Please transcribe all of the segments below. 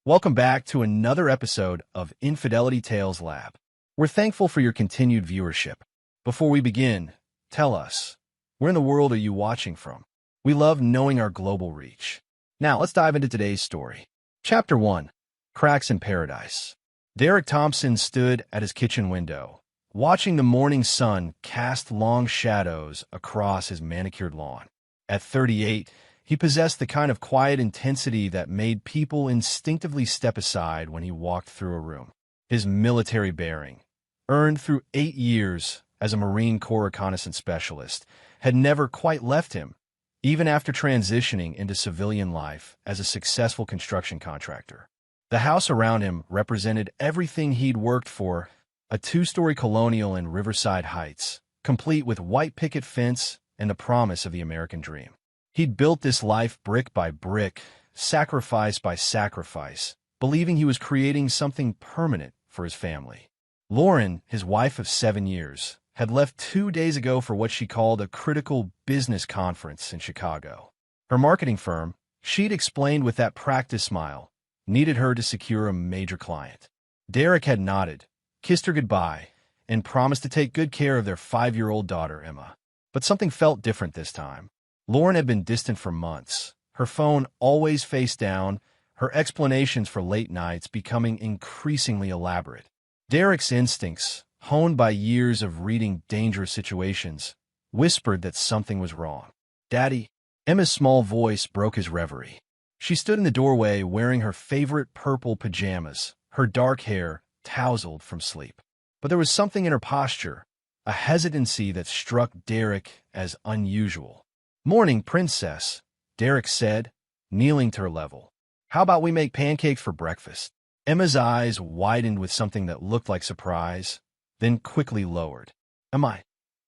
Welcome back to another episode of Infidelity Tales Lab. We're thankful for your continued viewership. Before we begin, tell us, where in the world are you watching from? We love knowing our global reach. Now, let's dive into today's story. Chapter 1. Cracks in Paradise. Derek Thompson stood at his kitchen window, watching the morning sun cast long shadows across his manicured lawn. At 38, he possessed the kind of quiet intensity that made people instinctively step aside when he walked through a room. His military bearing, earned through 8 years as a Marine Corps reconnaissance specialist, had never quite left him, even after transitioning into civilian life as a successful construction contractor. The house around him represented everything he'd worked for, a 2-story colonial in Riverside Heights, complete with white picket fence and the promise of the American dream. He'd built this life brick by brick, sacrifice by sacrifice, believing he was creating something permanent for his family. Lauren, his wife of 7 years, had left 2 days ago for what she called a critical business conference in Chicago. Her marketing firm, she'd explained with that practice smile, needed her to secure a major client. Derek had nodded, kissed her goodbye, and promised to take good care of their 5-year-old daughter, Emma. But something felt different this time. Lauren had been distant for months, her phone always face down, her explanations for late nights becoming increasingly elaborate. Derek's instincts, honed by years of reading dangerous situations, whispered that something was wrong. "Daddy," Emma's small voice broke his reverie. She stood in the doorway wearing her favorite purple pajamas, her dark hair tousled from sleep. But there was something in her posture, a hesitancy that struck Derek as unusual. "Morning, princess," Derek said, kneeling to her level. "How about we make pancakes for breakfast?" Emma's eyes widened with something that looked like surprise, then quickly lowered. Am I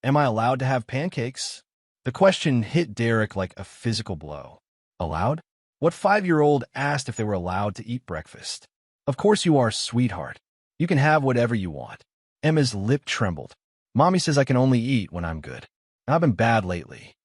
allowed to have pancakes?" The question hit Derek like a physical blow. Allowed? What 5-year-old asked if they were allowed to eat breakfast? "Of course you are, sweetheart. You can have whatever you want." Emma's lip trembled. "Mommy says I can only eat when I'm good. I've been bad lately."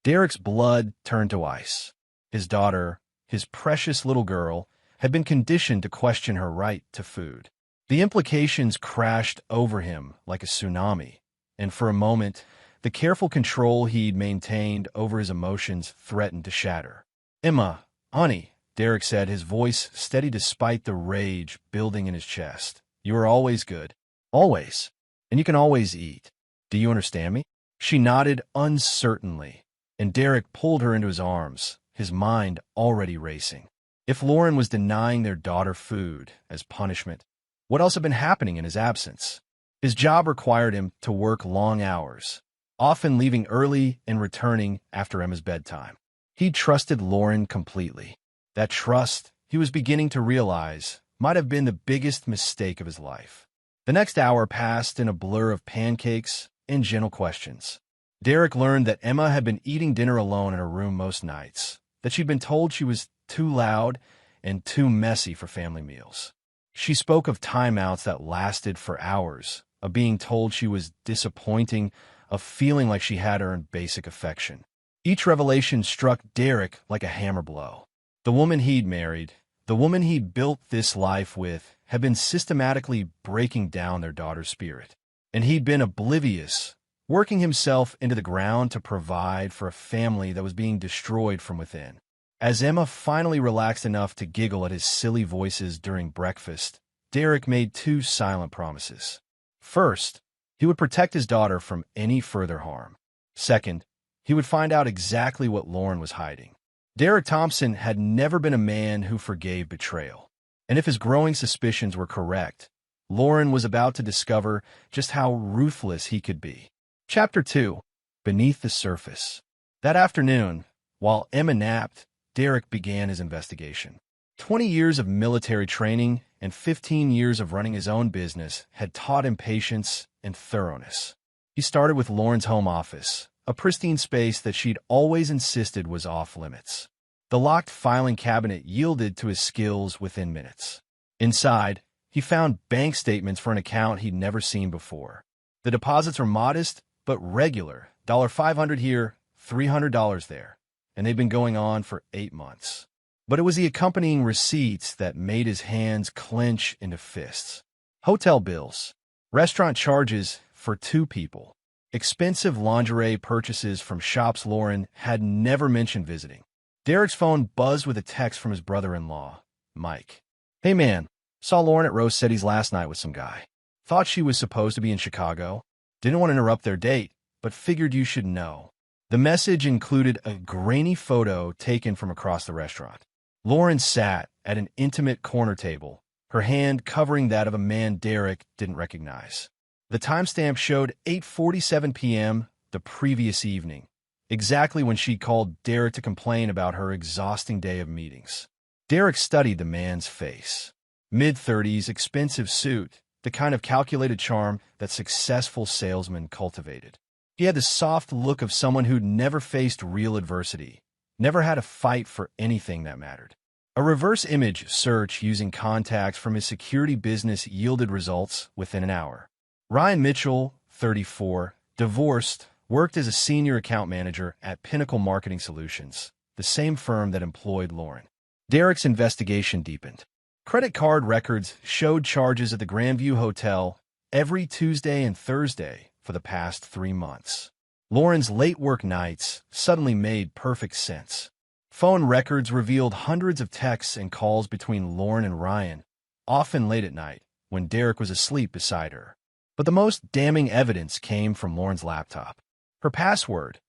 Derek's blood turned to ice. His daughter, his precious little girl, had been conditioned to question her right to food. The implications crashed over him like a tsunami, and for a moment, the careful control he'd maintained over his emotions threatened to shatter. "Emma, honey," Derek said, his voice steady despite the rage building in his chest. "You are always good. Always. And you can always eat. Do you understand me?" She nodded uncertainly, and Derek pulled her into his arms, his mind already racing. If Lauren was denying their daughter food as punishment, what else had been happening in his absence? His job required him to work long hours, often leaving early and returning after Emma's bedtime. He trusted Lauren completely. That trust, he was beginning to realize, might have been the biggest mistake of his life. The next hour passed in a blur of pancakes and gentle questions. Derek learned that Emma had been eating dinner alone in her room most nights, that she'd been told she was too loud and too messy for family meals. She spoke of timeouts that lasted for hours, of being told she was disappointing, of feeling like she had earned basic affection. Each revelation struck Derek like a hammer blow. The woman he'd married, the woman he'd built this life with, had been systematically breaking down their daughter's spirit. And he'd been oblivious, working himself into the ground to provide for a family that was being destroyed from within. As Emma finally relaxed enough to giggle at his silly voices during breakfast, Derek made 2 silent promises. First, he would protect his daughter from any further harm. Second, he would find out exactly what Lauren was hiding. Derek Thompson had never been a man who forgave betrayal. And if his growing suspicions were correct, Lauren was about to discover just how ruthless he could be. Chapter 2. Beneath the Surface. That afternoon, while Emma napped, Derek began his investigation. 20 years of military training and 15 years of running his own business had taught him patience and thoroughness. He started with Lauren's home office, a pristine space that she'd always insisted was off limits. The locked filing cabinet yielded to his skills within minutes. Inside, he found bank statements for an account he'd never seen before. The deposits were modest, but regular, $500 here, $300 there, and they'd been going on for 8 months. But it was the accompanying receipts that made his hands clench into fists. Hotel bills, restaurant charges for 2 people, expensive lingerie purchases from shops Lauren had never mentioned visiting. Derek's phone buzzed with a text from his brother-in-law, Mike. "Hey man, saw Lauren at Rose City's last night with some guy. Thought she was supposed to be in Chicago. Didn't want to interrupt their date, but figured you should know." The message included a grainy photo taken from across the restaurant. Lauren sat at an intimate corner table, her hand covering that of a man Derek didn't recognize. The timestamp showed 8:47 p.m. the previous evening, exactly when she called Derek to complain about her exhausting day of meetings. Derek studied the man's face. Mid-30s, expensive suit, the kind of calculated charm that successful salesmen cultivated. He had the soft look of someone who'd never faced real adversity, never had a fight for anything that mattered. A reverse image search using contacts from his security business yielded results within an hour. Ryan Mitchell, 34, divorced, worked as a senior account manager at Pinnacle Marketing Solutions, the same firm that employed Lauren. Derek's investigation deepened. Credit card records showed charges at the Grandview Hotel every Tuesday and Thursday for the past 3 months. Lauren's late work nights suddenly made perfect sense. Phone records revealed hundreds of texts and calls between Lauren and Ryan, often late at night, when Derek was asleep beside her. But the most damning evidence came from Lauren's laptop. Her password,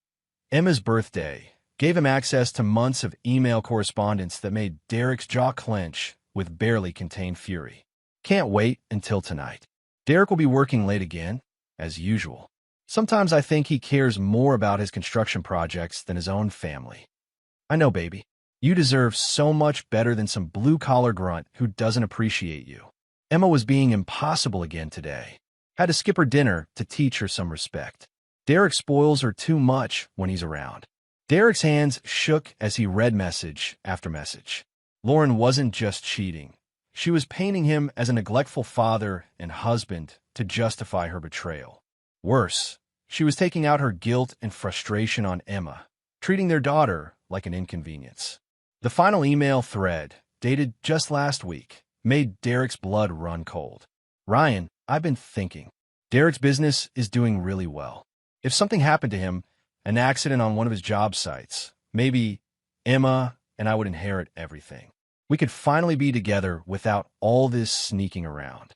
Emma's birthday, gave him access to months of email correspondence that made Derek's jaw clench with barely contained fury. Can't wait until tonight. Derek will be working late again, as usual. Sometimes I think he cares more about his construction projects than his own family. I know, baby. You deserve so much better than some blue-collar grunt who doesn't appreciate you. Emma was being impossible again today. Had to skip her dinner to teach her some respect. Derek spoils her too much when he's around. Derek's hands shook as he read message after message. Lauren wasn't just cheating. She was painting him as a neglectful father and husband to justify her betrayal. Worse, she was taking out her guilt and frustration on Emma, treating their daughter like an inconvenience. The final email thread, dated just last week, made Derek's blood run cold. "Ryan, I've been thinking. Derek's business is doing really well. If something happened to him, an accident on one of his job sites, maybe Emma and I would inherit everything. We could finally be together without all this sneaking around."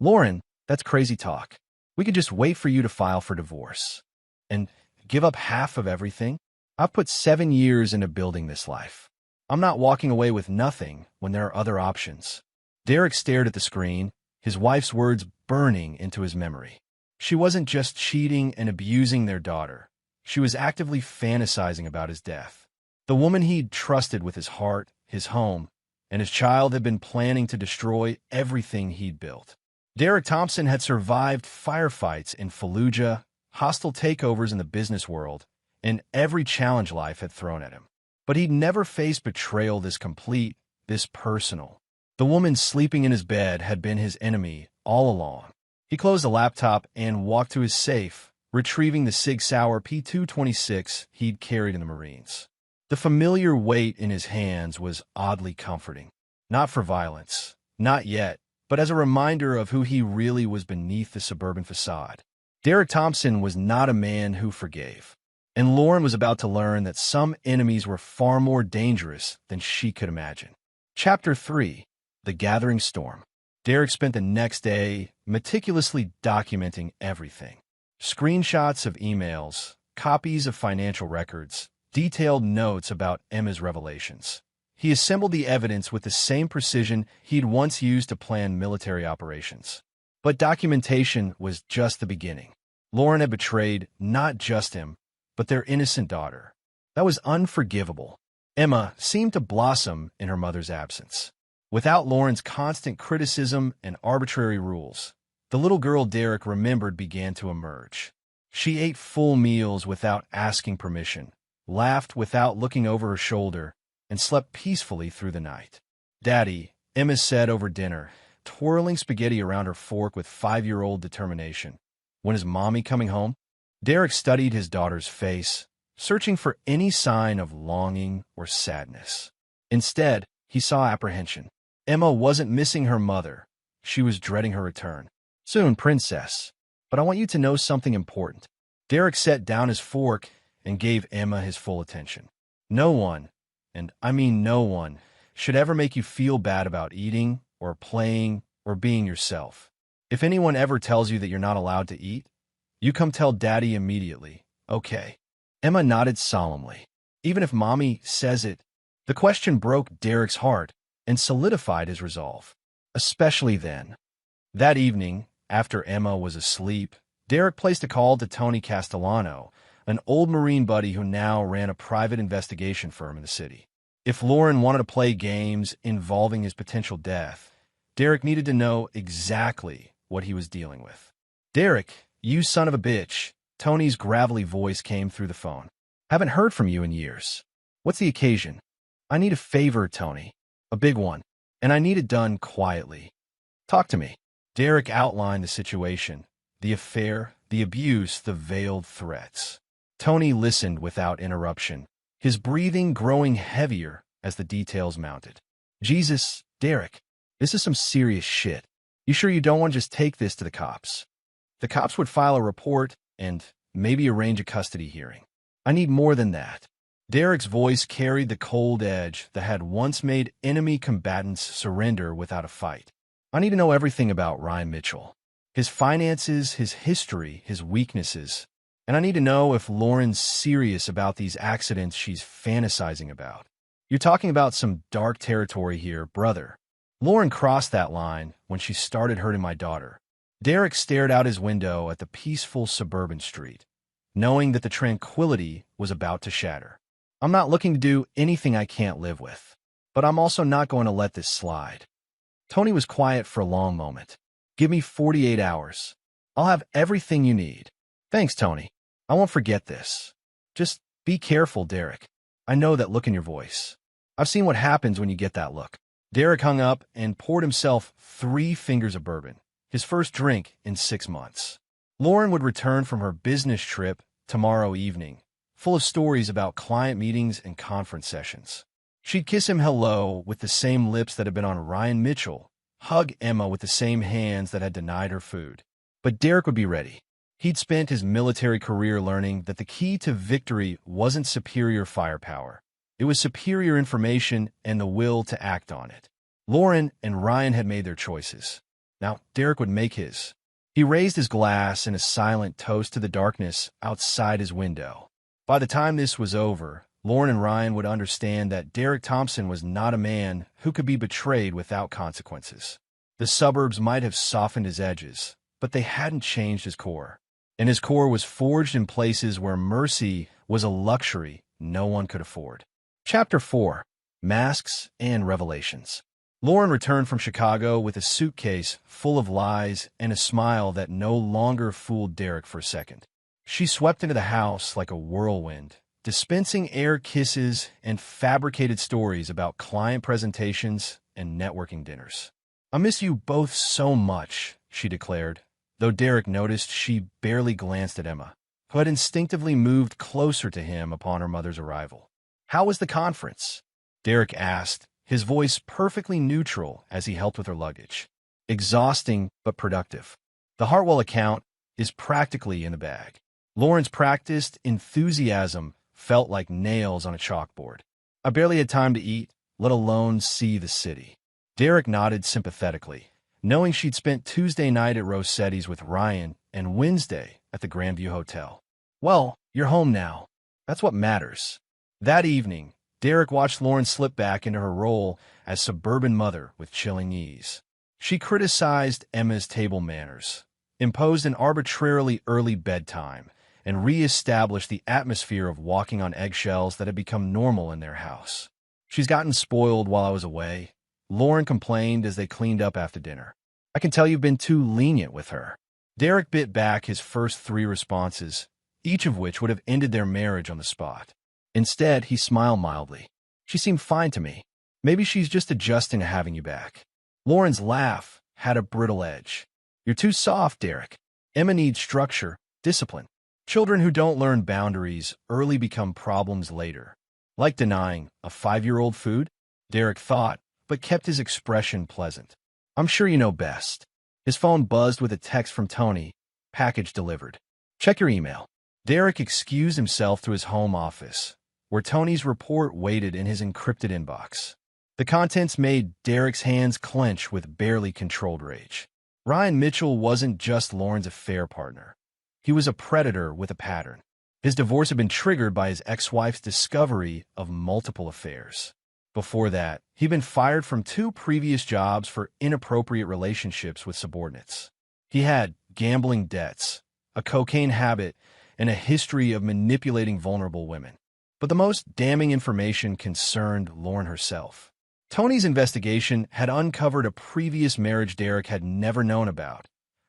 "Lauren, that's crazy talk. We could just wait for you to file for divorce. And give up half of everything? I've put 7 years into building this life. I'm not walking away with nothing when there are other options." Derek stared at the screen, his wife's words burning into his memory. She wasn't just cheating and abusing their daughter. She was actively fantasizing about his death. The woman he'd trusted with his heart, his home, and his child had been planning to destroy everything he'd built. Derek Thompson had survived firefights in Fallujah, hostile takeovers in the business world, and every challenge life had thrown at him. But he'd never faced betrayal this complete, this personal. The woman sleeping in his bed had been his enemy all along. He closed the laptop and walked to his safe, retrieving the Sig Sauer P226 he'd carried in the Marines. The familiar weight in his hands was oddly comforting. Not for violence, not yet, but as a reminder of who he really was beneath the suburban facade. Derek Thompson was not a man who forgave, and Lauren was about to learn that some enemies were far more dangerous than she could imagine. Chapter 3. The Gathering Storm. Derek spent the next day meticulously documenting everything. Screenshots of emails, copies of financial records, detailed notes about Emma's revelations. He assembled the evidence with the same precision he'd once used to plan military operations. But documentation was just the beginning. Lauren had betrayed not just him, but their innocent daughter. That was unforgivable. Emma seemed to blossom in her mother's absence. Without Lauren's constant criticism and arbitrary rules, the little girl Derek remembered began to emerge. She ate full meals without asking permission, laughed without looking over her shoulder, and slept peacefully through the night. "Daddy," Emma said over dinner, twirling spaghetti around her fork with 5-year-old determination. "When is Mommy coming home?" Derek studied his daughter's face, searching for any sign of longing or sadness. Instead, he saw apprehension. Emma wasn't missing her mother. She was dreading her return. "Soon, princess. But I want you to know something important." Derek set down his fork and gave Emma his full attention. "No one, and I mean no one, should ever make you feel bad about eating or playing or being yourself. If anyone ever tells you that you're not allowed to eat, you come tell Daddy immediately, okay?" Emma nodded solemnly. Even if Mommy says it. The question broke Derek's heart and solidified his resolve. Especially then. That evening, after Emma was asleep, Derek placed a call to Tony Castellano, an old Marine buddy who now ran a private investigation firm in the city. If Lauren wanted to play games involving his potential death, Derek needed to know exactly what he was dealing with. "Derek, you son of a bitch," Tony's gravelly voice came through the phone. "Haven't heard from you in years. What's the occasion?" "I need a favor, Tony. A big one. And I need it done quietly." "Talk to me." Derek outlined the situation, the affair, the abuse, the veiled threats. Tony listened without interruption, his breathing growing heavier as the details mounted. "Jesus, Derek, this is some serious shit. You sure you don't want to just take this to the cops?" "The cops would file a report and maybe arrange a custody hearing. I need more than that." Derek's voice carried the cold edge that had once made enemy combatants surrender without a fight. "I need to know everything about Ryan Mitchell. His finances, his history, his weaknesses. And I need to know if Lauren's serious about these accidents she's fantasizing about. You're talking about some dark territory here, brother. Lauren crossed that line when she started hurting my daughter." Derek stared out his window at the peaceful suburban street, knowing that the tranquility was about to shatter. "I'm not looking to do anything I can't live with, but I'm also not going to let this slide." Tony was quiet for a long moment. "Give me 48 hours. I'll have everything you need." "Thanks, Tony. I won't forget this. Just be careful, Derek. I know that look in your voice. I've seen what happens when you get that look." Derek hung up and poured himself 3 fingers of bourbon, his first drink in 6 months. Lauren would return from her business trip tomorrow evening, full of stories about client meetings and conference sessions. She'd kiss him hello with the same lips that had been on Ryan Mitchell, hug Emma with the same hands that had denied her food. But Derek would be ready. He'd spent his military career learning that the key to victory wasn't superior firepower. It was superior information and the will to act on it. Lauren and Ryan had made their choices. Now Derek would make his. He raised his glass in a silent toast to the darkness outside his window. By the time this was over, Lauren and Ryan would understand that Derek Thompson was not a man who could be betrayed without consequences. The suburbs might have softened his edges, but they hadn't changed his core. And his core was forged in places where mercy was a luxury no one could afford. Chapter 4. Masks and Revelations. Lauren returned from Chicago with a suitcase full of lies and a smile that no longer fooled Derek for a second. She swept into the house like a whirlwind, dispensing air kisses and fabricated stories about client presentations and networking dinners. "I miss you both so much," she declared, though Derek noticed she barely glanced at Emma, who had instinctively moved closer to him upon her mother's arrival. "How was the conference?" Derek asked, his voice perfectly neutral as he helped with her luggage. "Exhausting, but productive. The Hartwell account is practically in the bag." Lauren's practiced enthusiasm felt like nails on a chalkboard. "I barely had time to eat, let alone see the city." Derek nodded sympathetically, knowing she'd spent Tuesday night at Rossetti's with Ryan and Wednesday at the Grandview Hotel. "Well, you're home now. That's what matters." That evening, Derek watched Lauren slip back into her role as suburban mother with chilling ease. She criticized Emma's table manners, imposed an arbitrarily early bedtime, and re-established the atmosphere of walking on eggshells that had become normal in their house. "She's gotten spoiled while I was away," Lauren complained as they cleaned up after dinner. "I can tell you've been too lenient with her." Derek bit back his first 3 responses, each of which would have ended their marriage on the spot. Instead, he smiled mildly. "She seemed fine to me. Maybe she's just adjusting to having you back." Lauren's laugh had a brittle edge. "You're too soft, Derek. Emma needs structure, discipline. Children who don't learn boundaries early become problems later. Like denying a 5-year-old food." Derek thought, but kept his expression pleasant. I'm sure you know best. His phone buzzed with a text from Tony. Package delivered. Check your email. Derek excused himself to his home office, where Tony's report waited in his encrypted inbox. The contents made Derek's hands clench with barely controlled rage. Ryan Mitchell wasn't just Lauren's affair partner. He was a predator with a pattern. His divorce had been triggered by his ex-wife's discovery of multiple affairs. Before that, he'd been fired from 2 previous jobs for inappropriate relationships with subordinates. He had gambling debts, a cocaine habit, and a history of manipulating vulnerable women. But the most damning information concerned Lauren herself. Tony's investigation had uncovered a previous marriage Derek had never known about,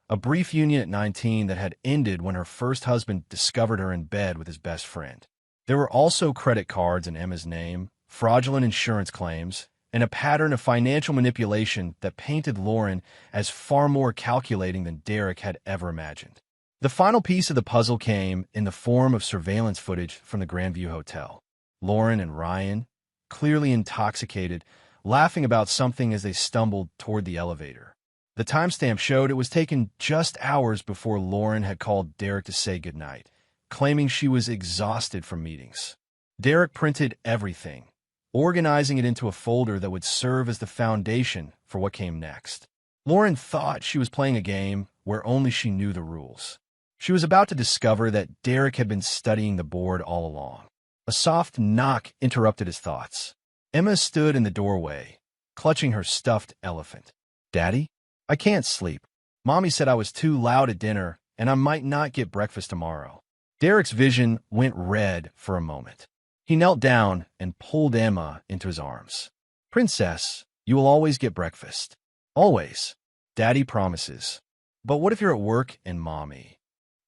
a brief union at 19 that had ended when her first husband discovered her in bed with his best friend. There were also credit cards in Emma's name, fraudulent insurance claims, and a pattern of financial manipulation that painted Lauren as far more calculating than Derek had ever imagined. The final piece of the puzzle came in the form of surveillance footage from the Grandview Hotel. Lauren and Ryan, clearly intoxicated, laughing about something as they stumbled toward the elevator. The timestamp showed it was taken just hours before Lauren had called Derek to say goodnight, claiming she was exhausted from meetings. Derek printed everything, organizing it into a folder that would serve as the foundation for what came next. Lauren thought she was playing a game where only she knew the rules. She was about to discover that Derek had been studying the board all along. A soft knock interrupted his thoughts. Emma stood in the doorway, clutching her stuffed elephant. "Daddy? I can't sleep. Mommy said I was too loud at dinner and I might not get breakfast tomorrow." Derek's vision went red for a moment. He knelt down and pulled Emma into his arms. "Princess, you will always get breakfast. Always. Daddy promises. But what if you're at work and Mommy?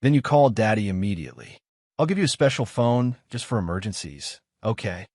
Then you call Daddy immediately. I'll give you a special phone just for emergencies. Okay?"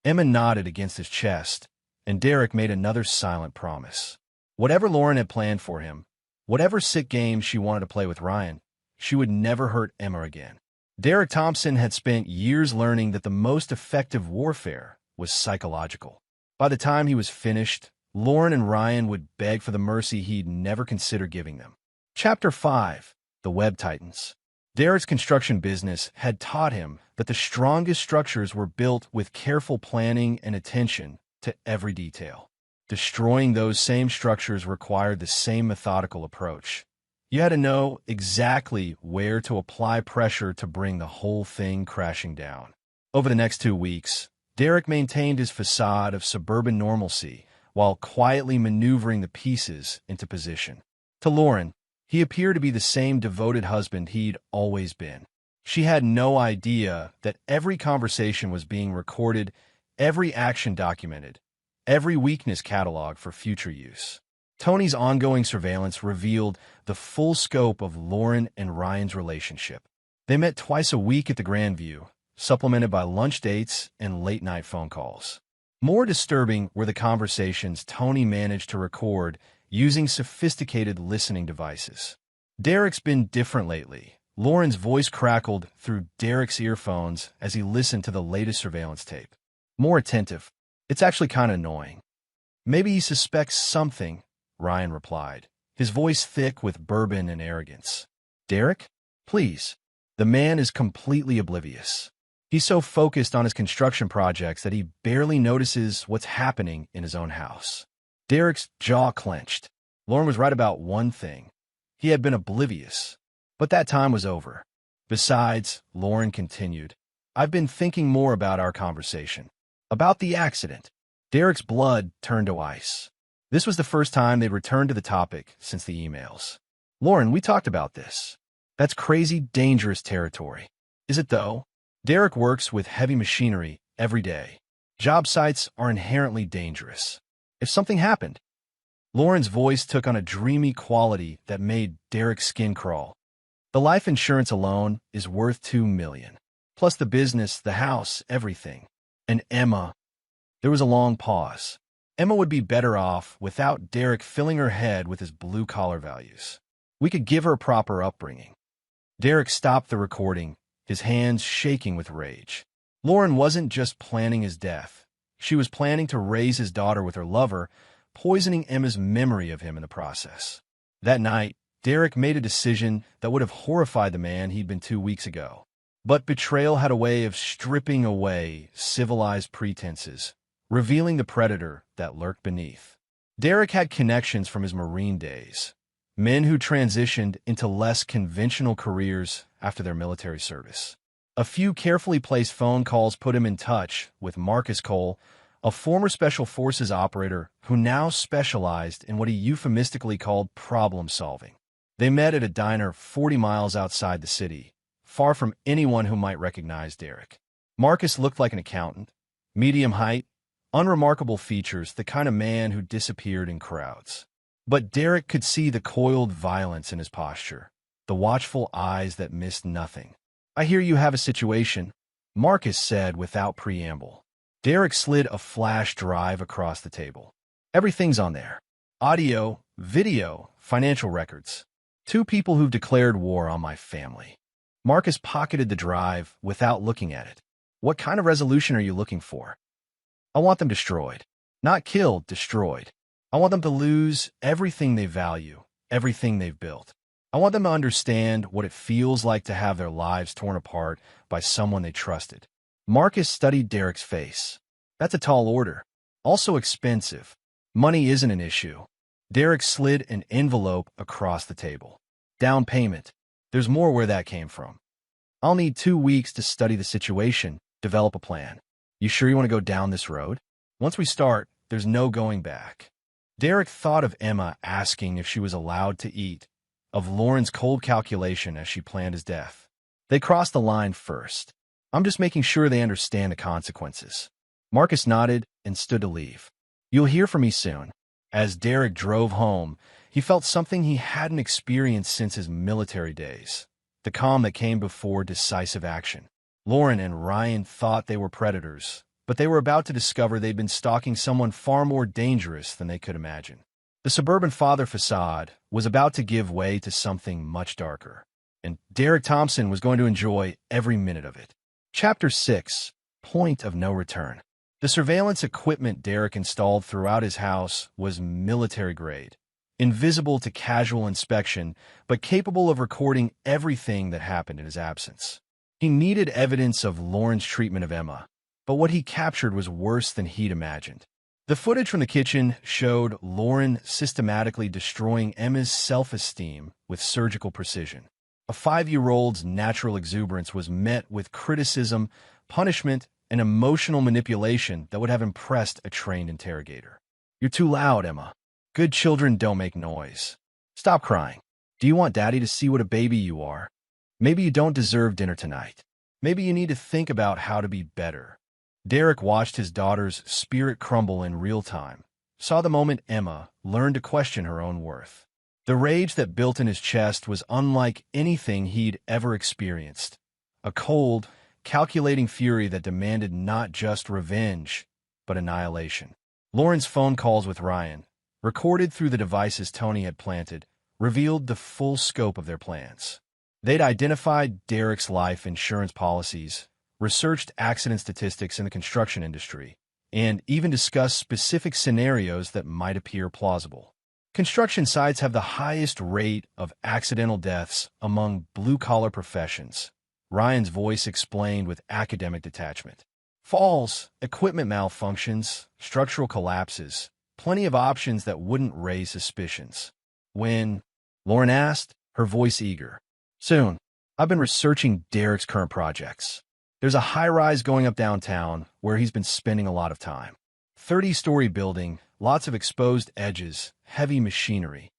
Emma nodded against his chest, and Derek made another silent promise. Whatever Lauren had planned for him, whatever sick game she wanted to play with Ryan, she would never hurt Emma again. Derek Thompson had spent years learning that the most effective warfare was psychological. By the time he was finished, Lauren and Ryan would beg for the mercy he'd never considered giving them. Chapter 5. The Web Titans. Derek's construction business had taught him that the strongest structures were built with careful planning and attention to every detail. Destroying those same structures required the same methodical approach. You had to know exactly where to apply pressure to bring the whole thing crashing down. Over the next 2 weeks, Derek maintained his facade of suburban normalcy while quietly maneuvering the pieces into position. To Lauren, he appeared to be the same devoted husband he'd always been. She had no idea that every conversation was being recorded, every action documented, every weakness cataloged for future use. Tony's ongoing surveillance revealed the full scope of Lauren and Ryan's relationship. They met twice a week at the Grandview, supplemented by lunch dates and late-night phone calls. More disturbing were the conversations Tony managed to record using sophisticated listening devices. Derek's been different lately. Lauren's voice crackled through Derek's earphones as he listened to the latest surveillance tape. More attentive. "It's actually kind of annoying." "Maybe he suspects something," Ryan replied, his voice thick with bourbon and arrogance. "Derek? Please." The man is completely oblivious. He's so focused on his construction projects that he barely notices what's happening in his own house. Derek's jaw clenched. Lauren was right about one thing. He had been oblivious. But that time was over. "Besides," Lauren continued, "I've been thinking more about our conversation. About the accident." Derek's blood turned to ice. This was the first time they'd returned to the topic since the emails. "Lauren, we talked about this. That's crazy, dangerous territory." "Is it though?" Derek works with heavy machinery every day. Job sites are inherently dangerous. If something happened, Lauren's voice took on a dreamy quality that made Derek's skin crawl. "The life insurance alone is worth $2 million. Plus the business, the house, everything. And Emma." There was a long pause. Emma would be better off without Derek filling her head with his blue-collar values. "We could give her a proper upbringing." Derek stopped the recording, his hands shaking with rage. Lauren wasn't just planning his death. She was planning to raise his daughter with her lover, poisoning Emma's memory of him in the process. That night, Derek made a decision that would have horrified the man he'd been 2 weeks ago. But betrayal had a way of stripping away civilized pretenses, revealing the predator that lurked beneath. Derek had connections from his Marine days, men who transitioned into less conventional careers after their military service. A few carefully placed phone calls put him in touch with Marcus Cole, a former Special Forces operator who now specialized in what he euphemistically called problem-solving. They met at a diner 40 miles outside the city, far from anyone who might recognize Derek. Marcus looked like an accountant, medium height, unremarkable features, the kind of man who disappeared in crowds. But Derek could see the coiled violence in his posture, the watchful eyes that missed nothing. "I hear you have a situation," Marcus said without preamble. Derek slid a flash drive across the table. "Everything's on there. Audio, video, financial records. 2 people who've declared war on my family." Marcus pocketed the drive without looking at it. "What kind of resolution are you looking for?" "I want them destroyed. Not killed, destroyed. I want them to lose everything they value, everything they've built. I want them to understand what it feels like to have their lives torn apart by someone they trusted." Marcus studied Derek's face. "That's a tall order. Also expensive. Money isn't an issue." Derek slid an envelope across the table. "Down payment. There's more where that came from. I'll need 2 weeks to study the situation, develop a plan. You sure you want to go down this road? Once we start, there's no going back." Derek thought of Emma asking if she was allowed to eat, of Lauren's cold calculation as she planned his death. They crossed the line first. "I'm just making sure they understand the consequences." Marcus nodded and stood to leave. "You'll hear from me soon." As Derek drove home, he felt something he hadn't experienced since his military days, the calm that came before decisive action. Lauren and Ryan thought they were predators, but they were about to discover they'd been stalking someone far more dangerous than they could imagine. The suburban father facade was about to give way to something much darker, and Derek Thompson was going to enjoy every minute of it. Chapter 6: Point of No Return. The surveillance equipment Derek installed throughout his house was military-grade, invisible to casual inspection, but capable of recording everything that happened in his absence. He needed evidence of Lauren's treatment of Emma, but what he captured was worse than he'd imagined. The footage from the kitchen showed Lauren systematically destroying Emma's self-esteem with surgical precision. A 5-year-old's natural exuberance was met with criticism, punishment, and emotional manipulation that would have impressed a trained interrogator. "You're too loud, Emma. Good children don't make noise. Stop crying. Do you want Daddy to see what a baby you are? Maybe you don't deserve dinner tonight. Maybe you need to think about how to be better." Derek watched his daughter's spirit crumble in real time, saw the moment Emma learned to question her own worth. The rage that built in his chest was unlike anything he'd ever experienced. A cold, calculating fury that demanded not just revenge, but annihilation. Lauren's phone calls with Ryan, recorded through the devices Tony had planted, revealed the full scope of their plans. They'd identified Derek's life insurance policies, researched accident statistics in the construction industry, and even discussed specific scenarios that might appear plausible. Construction sites have the highest rate of accidental deaths among blue-collar professions, Ryan's voice explained with academic detachment. Falls, equipment malfunctions, structural collapses, plenty of options that wouldn't raise suspicions. When Lauren asked, her voice eager. "Soon. I've been researching Derek's current projects. There's a high-rise going up downtown where he's been spending a lot of time. 30-story building, lots of exposed edges, heavy machinery."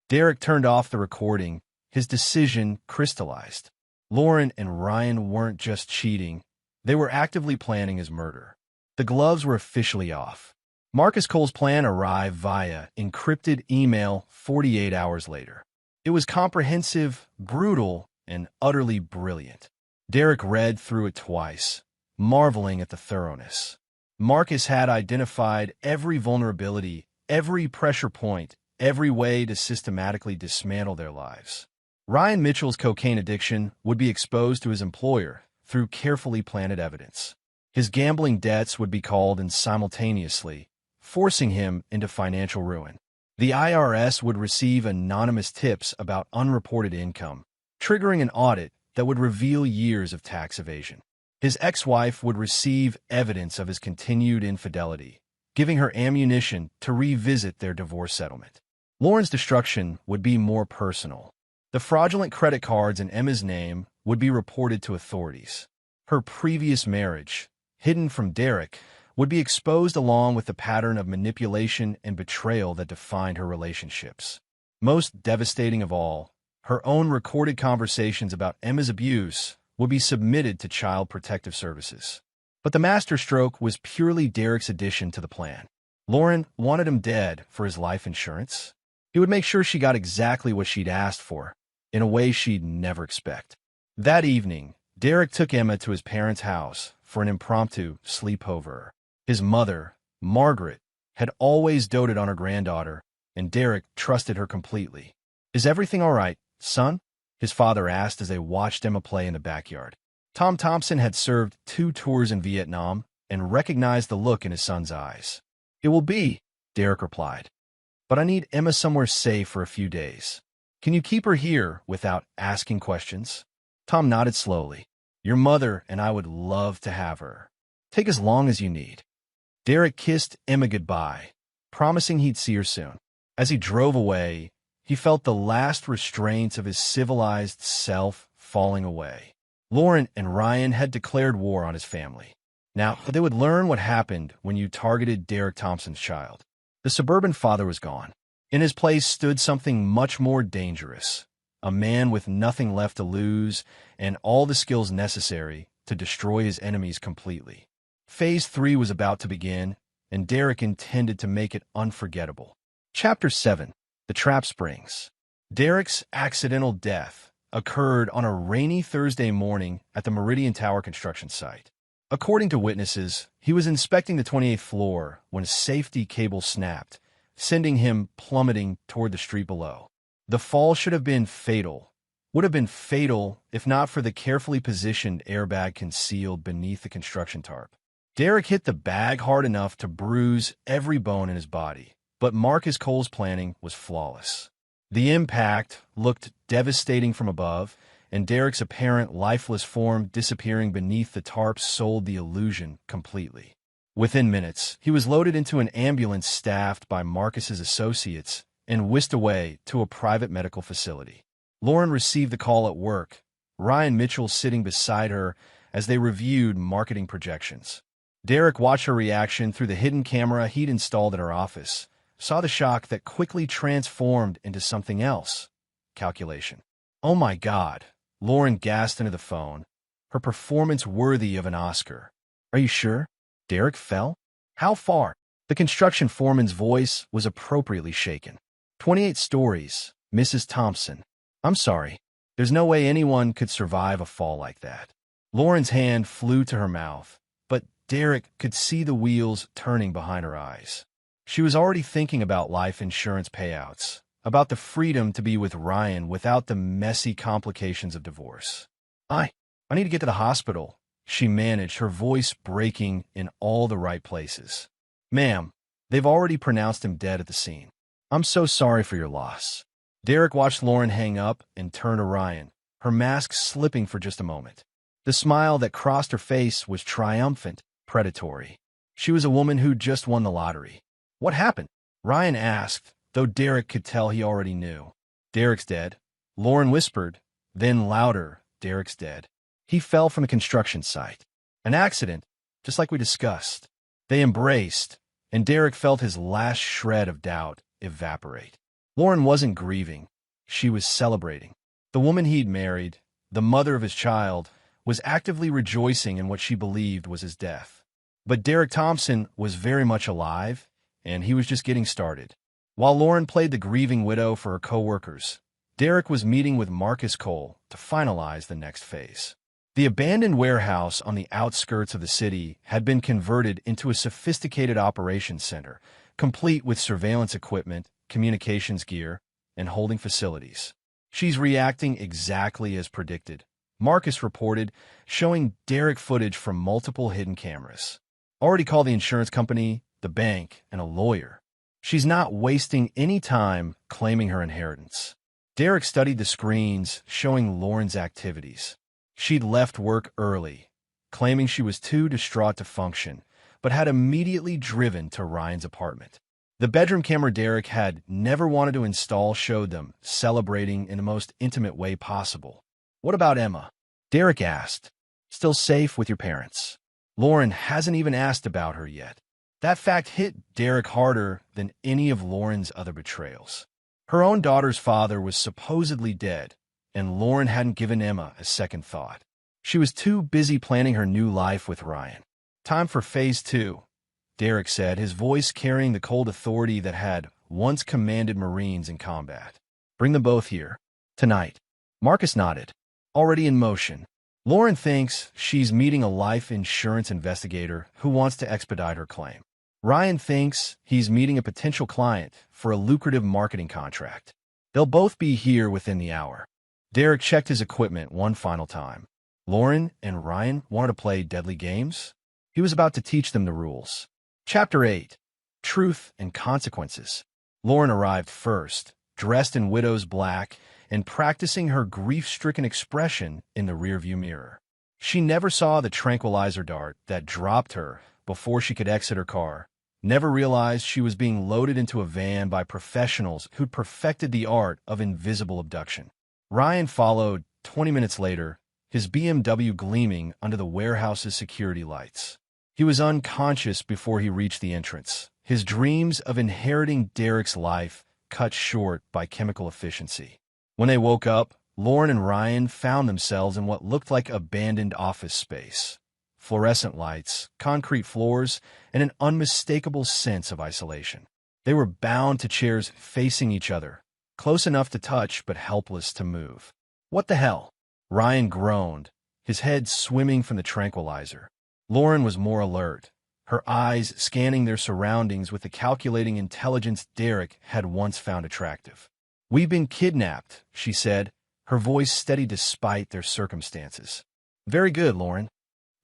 Derek turned off the recording. His decision crystallized. Lauren and Ryan weren't just cheating. They were actively planning his murder. The gloves were officially off. Marcus Cole's plan arrived via encrypted email 48 hours later. It was comprehensive, brutal, and utterly brilliant. Derek read through it twice, marveling at the thoroughness. Marcus had identified every vulnerability, every pressure point, every way to systematically dismantle their lives. Ryan Mitchell's cocaine addiction would be exposed to his employer through carefully planted evidence. His gambling debts would be called in simultaneously, forcing him into financial ruin. The IRS would receive anonymous tips about unreported income, triggering an audit that would reveal years of tax evasion. His ex-wife would receive evidence of his continued infidelity, giving her ammunition to revisit their divorce settlement. Lauren's destruction would be more personal. The fraudulent credit cards in Emma's name would be reported to authorities. Her previous marriage, hidden from Derek, would be exposed along with the pattern of manipulation and betrayal that defined her relationships. Most devastating of all, her own recorded conversations about Emma's abuse would be submitted to Child Protective Services. But the masterstroke was purely Derek's addition to the plan. Lauren wanted him dead for his life insurance. He would make sure she got exactly what she'd asked for, in a way she'd never expect. That evening, Derek took Emma to his parents' house for an impromptu sleepover. His mother, Margaret, had always doted on her granddaughter, and Derek trusted her completely. "Is everything all right, son?" his father asked as they watched Emma play in the backyard. Tom Thompson had served 2 tours in Vietnam and recognized the look in his son's eyes. "It will be," Derek replied. "But I need Emma somewhere safe for a few days. Can you keep her here without asking questions?" Tom nodded slowly. "Your mother and I would love to have her. Take as long as you need." Derek kissed Emma goodbye, promising he'd see her soon. As he drove away, he felt the last restraints of his civilized self falling away. Lauren and Ryan had declared war on his family. Now, they would learn what happened when you targeted Derek Thompson's child. The suburban father was gone. In his place stood something much more dangerous, a man with nothing left to lose and all the skills necessary to destroy his enemies completely. Phase 3 was about to begin, and Derek intended to make it unforgettable. Chapter 7. The Trap Springs. Derek's accidental death occurred on a rainy Thursday morning at the Meridian Tower construction site. According to witnesses, he was inspecting the 28th floor when a safety cable snapped, sending him plummeting toward the street below. The fall should have been fatal. Would have been fatal if not for the carefully positioned airbag concealed beneath the construction tarp. Derek hit the bag hard enough to bruise every bone in his body, but Marcus Cole's planning was flawless. The impact looked devastating from above, and Derek's apparent lifeless form disappearing beneath the tarp sold the illusion completely. Within minutes, he was loaded into an ambulance staffed by Marcus's associates and whisked away to a private medical facility. Lauren received the call at work, Ryan Mitchell sitting beside her as they reviewed marketing projections. Derek watched her reaction through the hidden camera he'd installed at her office, saw the shock that quickly transformed into something else. Calculation. "Oh my God," Lauren gasped into the phone, her performance worthy of an Oscar. "Are you sure?" Derek fell. "How far?" The construction foreman's voice was appropriately shaken. 28 stories, Mrs. Thompson. "I'm sorry. There's no way anyone could survive a fall like that." Lauren's hand flew to her mouth, but Derek could see the wheels turning behind her eyes. She was already thinking about life insurance payouts, about the freedom to be with Ryan without the messy complications of divorce. I need to get to the hospital," she managed, her voice breaking in all the right places. "Ma'am, they've already pronounced him dead at the scene. I'm so sorry for your loss." Derek watched Lauren hang up and turn to Ryan, her mask slipping for just a moment. The smile that crossed her face was triumphant, predatory. She was a woman who'd just won the lottery. "What happened?" Ryan asked, though Derek could tell he already knew. "Derek's dead," Lauren whispered, then louder, "Derek's dead. He fell from the construction site. An accident, just like we discussed." They embraced, and Derek felt his last shred of doubt evaporate. Lauren wasn't grieving. She was celebrating. The woman he'd married, the mother of his child, was actively rejoicing in what she believed was his death. But Derek Thompson was very much alive, and he was just getting started. While Lauren played the grieving widow for her co-workers, Derek was meeting with Marcus Cole to finalize the next phase. The abandoned warehouse on the outskirts of the city had been converted into a sophisticated operations center, complete with surveillance equipment, communications gear, and holding facilities. She's reacting exactly as predicted. Marcus reported, showing Derek footage from multiple hidden cameras. Already called the insurance company, the bank, and a lawyer. She's not wasting any time claiming her inheritance. Derek studied the screens showing Lauren's activities. She'd left work early, claiming she was too distraught to function, but had immediately driven to Ryan's apartment. The bedroom camera Derek had never wanted to install showed them celebrating in the most intimate way possible. "What about Emma?" Derek asked. "Still safe with your parents?" Lauren hasn't even asked about her yet. That fact hit Derek harder than any of Lauren's other betrayals. Her own daughter's father was supposedly dead, and Lauren hadn't given Emma a second thought. She was too busy planning her new life with Ryan. "Time for phase 2, Derek said, his voice carrying the cold authority that had once commanded Marines in combat. "Bring them both here. Tonight." Marcus nodded. "Already in motion." Lauren thinks she's meeting a life insurance investigator who wants to expedite her claim. Ryan thinks he's meeting a potential client for a lucrative marketing contract. They'll both be here within the hour. Derek checked his equipment one final time. Lauren and Ryan wanted to play deadly games. He was about to teach them the rules. Chapter 8. Truth and Consequences. Lauren arrived first, dressed in widow's black and practicing her grief-stricken expression in the rearview mirror. She never saw the tranquilizer dart that dropped her before she could exit her car, never realized she was being loaded into a van by professionals who'd perfected the art of invisible abduction. Ryan followed 20 minutes later, his BMW gleaming under the warehouse's security lights. He was unconscious before he reached the entrance, his dreams of inheriting Derek's life cut short by chemical efficiency. When they woke up, Lauren and Ryan found themselves in what looked like abandoned office space. Fluorescent lights, concrete floors, and an unmistakable sense of isolation. They were bound to chairs facing each other, close enough to touch but helpless to move. "What the hell?" Ryan groaned, his head swimming from the tranquilizer. Lauren was more alert, her eyes scanning their surroundings with the calculating intelligence Derek had once found attractive. "We've been kidnapped," she said, her voice steady despite their circumstances. "Very good, Lauren."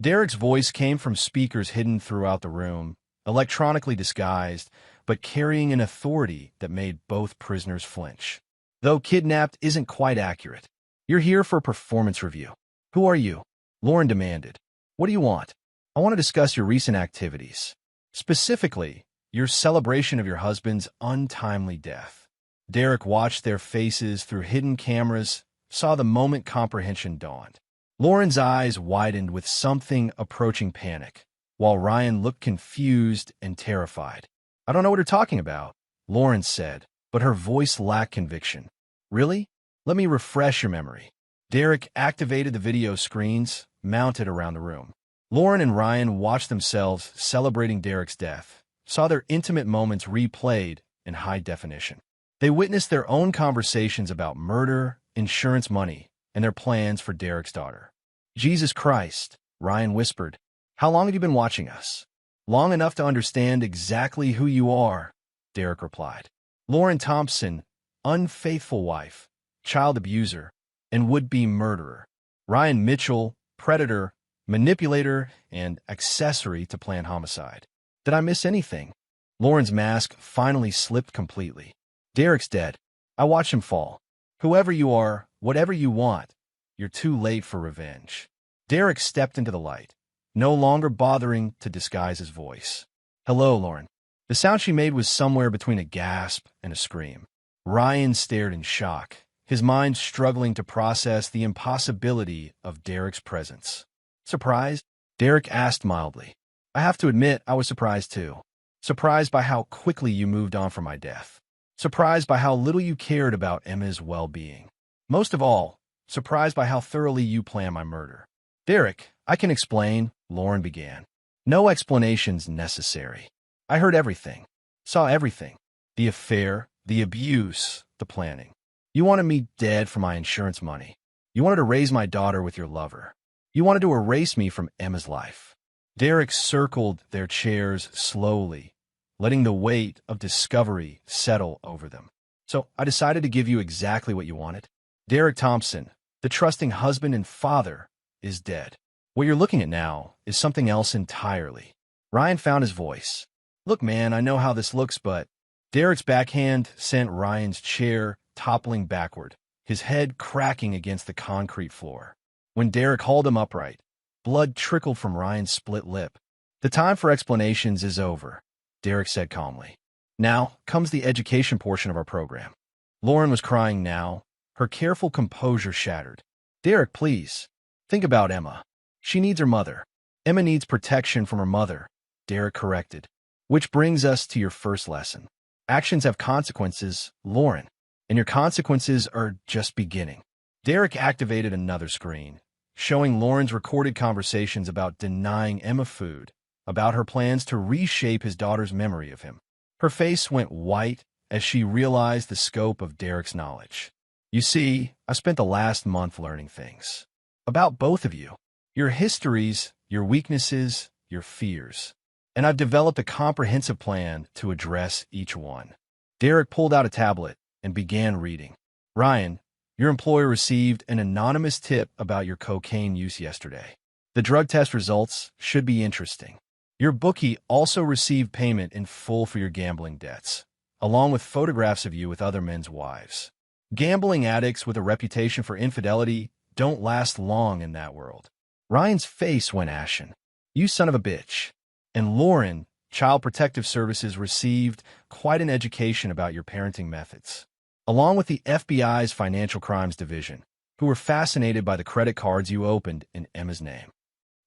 Derek's voice came from speakers hidden throughout the room, electronically disguised, but carrying an authority that made both prisoners flinch. "Though kidnapped isn't quite accurate. You're here for a performance review." "Who are you?" Lauren demanded. "What do you want?" "I want to discuss your recent activities. Specifically, your celebration of your husband's untimely death." Derek watched their faces through hidden cameras, saw the moment comprehension dawned. Lauren's eyes widened with something approaching panic, while Ryan looked confused and terrified. "I don't know what you're talking about," Lauren said, but her voice lacked conviction. "Really? Let me refresh your memory." Derek activated the video screens mounted around the room. Lauren and Ryan watched themselves celebrating Derek's death, saw their intimate moments replayed in high definition. They witnessed their own conversations about murder, insurance money, and their plans for Derek's daughter. "Jesus Christ," Ryan whispered. "How long have you been watching us?" "Long enough to understand exactly who you are," Derek replied. "Lauren Thompson, unfaithful wife, child abuser, and would-be murderer. Ryan Mitchell, predator, manipulator, and accessory to planned homicide." "Did I miss anything?" Lauren's mask finally slipped completely. "Derek's dead. I watched him fall. Whoever you are, whatever you want, you're too late for revenge." Derek stepped into the light, no longer bothering to disguise his voice. "Hello, Lauren." The sound she made was somewhere between a gasp and a scream. Ryan stared in shock, his mind struggling to process the impossibility of Derek's presence. "Surprised?" Derek asked mildly. "I have to admit I was surprised too. Surprised by how quickly you moved on from my death. Surprised by how little you cared about Emma's well-being. Most of all, surprised by how thoroughly you planned my murder." "Derek, I can explain," Lauren began. "No explanations necessary. I heard everything, saw everything. The affair, the abuse, the planning. You wanted me dead for my insurance money. You wanted to raise my daughter with your lover. You wanted to erase me from Emma's life." Derek circled their chairs slowly, letting the weight of discovery settle over them. "So I decided to give you exactly what you wanted. Derek Thompson, The trusting husband and father is dead. What you're looking at now is something else entirely. Ryan found his voice. Look, man, I know how this looks, but Derek's backhand sent Ryan's chair toppling backward, his head cracking against the concrete floor. When Derek hauled him upright, blood trickled from Ryan's split lip. The time for explanations is over, Derek said calmly. Now comes the education portion of our program. Lauren was crying now, her careful composure shattered. Derek, please. Think about Emma. She needs her mother. Emma needs protection from her mother, Derek corrected. Which brings us to your first lesson. Actions have consequences, Lauren, and your consequences are just beginning. Derek activated another screen, showing Lauren's recorded conversations about denying Emma food, about her plans to reshape his daughter's memory of him. Her face went white as she realized the scope of Derek's knowledge. You see, I spent the last month learning things. About both of you. Your histories, your weaknesses, your fears. And I've developed a comprehensive plan to address each one. Derek pulled out a tablet and began reading. Ryan, your employer received an anonymous tip about your cocaine use yesterday. The drug test results should be interesting. Your bookie also received payment in full for your gambling debts, along with photographs of you with other men's wives. Gambling addicts with a reputation for infidelity don't last long in that world. Ryan's face went ashen. You son of a bitch. And Lauren, Child Protective Services received quite an education about your parenting methods, along with the FBI's Financial Crimes Division, who were fascinated by the credit cards you opened in Emma's name.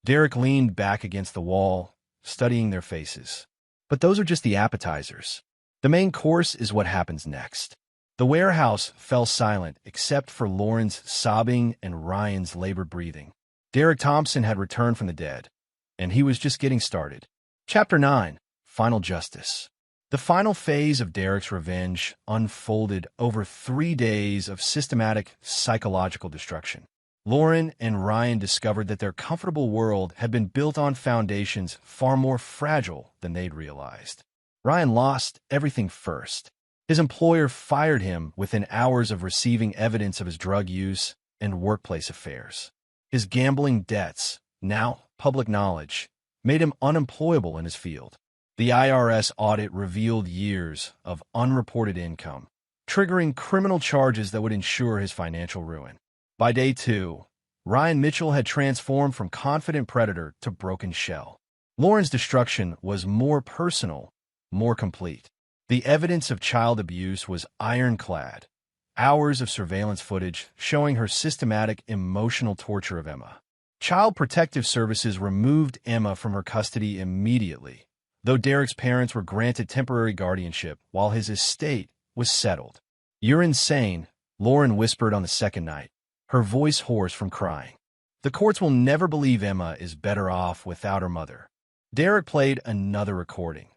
Derek leaned back against the wall, studying their faces. But those are just the appetizers. The main course is what happens next. The warehouse fell silent except for Lauren's sobbing and Ryan's labored breathing. Derek Thompson had returned from the dead, and he was just getting started. Chapter 9, Final Justice. The final phase of Derek's revenge unfolded over 3 days of systematic psychological destruction. Lauren and Ryan discovered that their comfortable world had been built on foundations far more fragile than they'd realized. Ryan lost everything first. His employer fired him within hours of receiving evidence of his drug use and workplace affairs. His gambling debts, now public knowledge, made him unemployable in his field. The IRS audit revealed years of unreported income, triggering criminal charges that would ensure his financial ruin. By day 2, Ryan Mitchell had transformed from confident predator to broken shell. Lauren's destruction was more personal, more complete. The evidence of child abuse was ironclad. Hours of surveillance footage showing her systematic emotional torture of Emma. Child Protective Services removed Emma from her custody immediately, though Derek's parents were granted temporary guardianship while his estate was settled. You're insane, Lauren whispered on the second night, her voice hoarse from crying. The courts will never believe Emma is better off without her mother. Derek played another recording,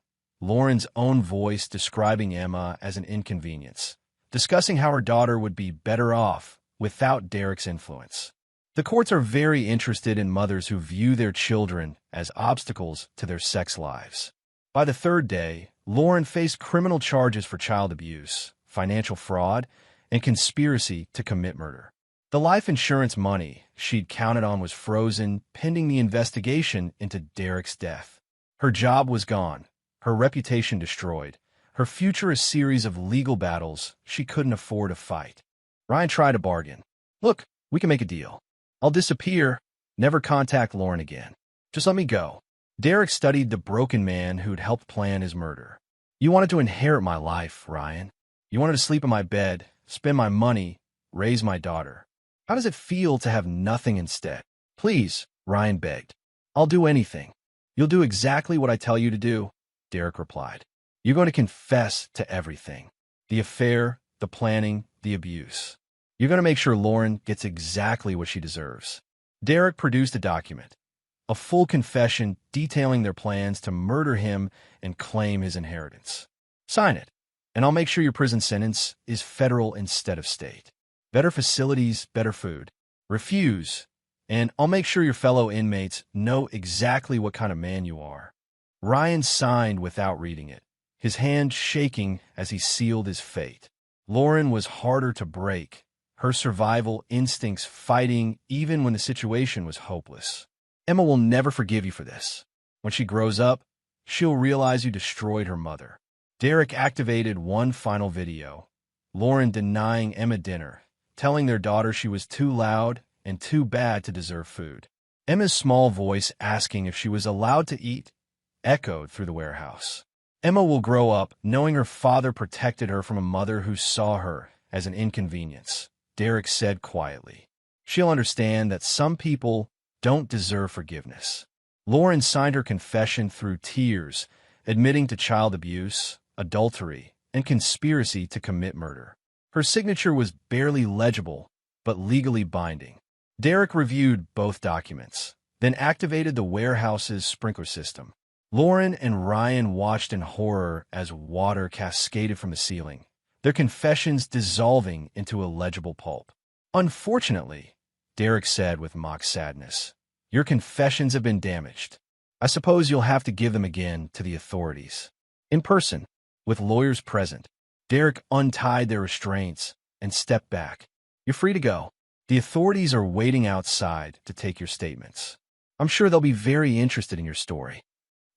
Lauren's own voice describing Emma as an inconvenience, discussing how her daughter would be better off without Derek's influence. The courts are very interested in mothers who view their children as obstacles to their sex lives. By the third day, Lauren faced criminal charges for child abuse, financial fraud, and conspiracy to commit murder. The life insurance money she'd counted on was frozen pending the investigation into Derek's death. Her job was gone, her reputation destroyed, her future a series of legal battles she couldn't afford to fight. Ryan tried a bargain. Look, we can make a deal. I'll disappear, never contact Lauren again. Just let me go. Derek studied the broken man who'd helped plan his murder. You wanted to inherit my life, Ryan. You wanted to sleep in my bed, spend my money, raise my daughter. How does it feel to have nothing instead? Please, Ryan begged. I'll do anything. You'll do exactly what I tell you to do, Derek replied. You're going to confess to everything. The affair, the planning, the abuse. You're going to make sure Lauren gets exactly what she deserves. Derek produced a document, a full confession detailing their plans to murder him and claim his inheritance. Sign it, and I'll make sure your prison sentence is federal instead of state. Better facilities, better food. Refuse, and I'll make sure your fellow inmates know exactly what kind of man you are. Ryan signed without reading it, his hand shaking as he sealed his fate. Lauren was harder to break, her survival instincts fighting even when the situation was hopeless. Emma will never forgive you for this. When she grows up, she'll realize you destroyed her mother. Derek activated one final video. Lauren denying Emma dinner, telling their daughter she was too loud and too bad to deserve food. Emma's small voice asking if she was allowed to eat echoed through the warehouse. Emma will grow up knowing her father protected her from a mother who saw her as an inconvenience, Derek said quietly. She'll understand that some people don't deserve forgiveness. Lauren signed her confession through tears, admitting to child abuse, adultery, and conspiracy to commit murder. Her signature was barely legible, but legally binding. Derek reviewed both documents, then activated the warehouse's sprinkler system. Lauren and Ryan watched in horror as water cascaded from the ceiling, their confessions dissolving into illegible pulp. Unfortunately, Derek said with mock sadness, your confessions have been damaged. I suppose you'll have to give them again to the authorities. In person, with lawyers present, Derek untied their restraints and stepped back. You're free to go. The authorities are waiting outside to take your statements. I'm sure they'll be very interested in your story.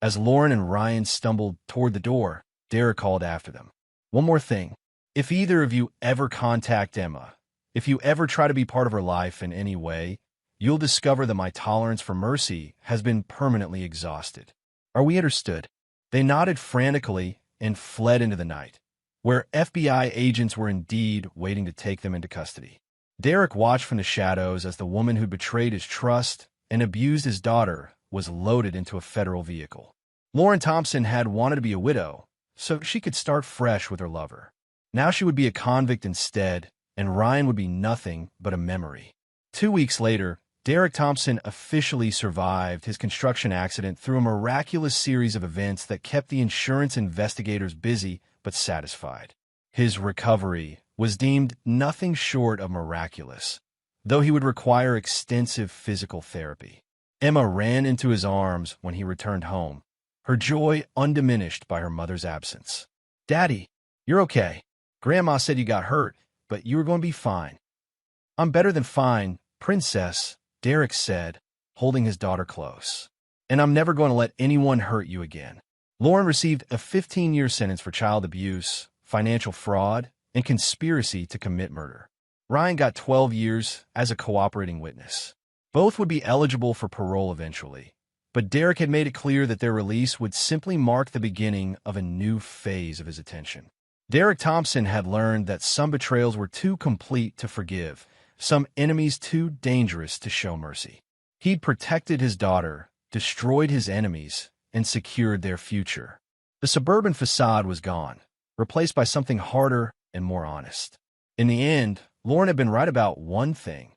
As Lauren and Ryan stumbled toward the door, Derek called after them. One more thing. If either of you ever contact Emma, if you ever try to be part of her life in any way, you'll discover that my tolerance for mercy has been permanently exhausted. Are we understood? They nodded frantically and fled into the night, where FBI agents were indeed waiting to take them into custody. Derek watched from the shadows as the woman who betrayed his trust and abused his daughter was loaded into a federal vehicle. Lauren Thompson had wanted to be a widow, so she could start fresh with her lover. Now she would be a convict instead, and Ryan would be nothing but a memory. 2 weeks later, Derek Thompson officially survived his construction accident through a miraculous series of events that kept the insurance investigators busy but satisfied. His recovery was deemed nothing short of miraculous, though he would require extensive physical therapy. Emma ran into his arms when he returned home, her joy undiminished by her mother's absence. Daddy, you're okay. Grandma said you got hurt, but you were going to be fine. I'm better than fine, princess, Derek said, holding his daughter close. And I'm never going to let anyone hurt you again. Lauren received a 15-year sentence for child abuse, financial fraud, and conspiracy to commit murder. Ryan got 12 years as a cooperating witness. Both would be eligible for parole eventually, but Derek had made it clear that their release would simply mark the beginning of a new phase of his attention. Derek Thompson had learned that some betrayals were too complete to forgive, some enemies too dangerous to show mercy. He'd protected his daughter, destroyed his enemies, and secured their future. The suburban facade was gone, replaced by something harder and more honest. In the end, Lauren had been right about one thing.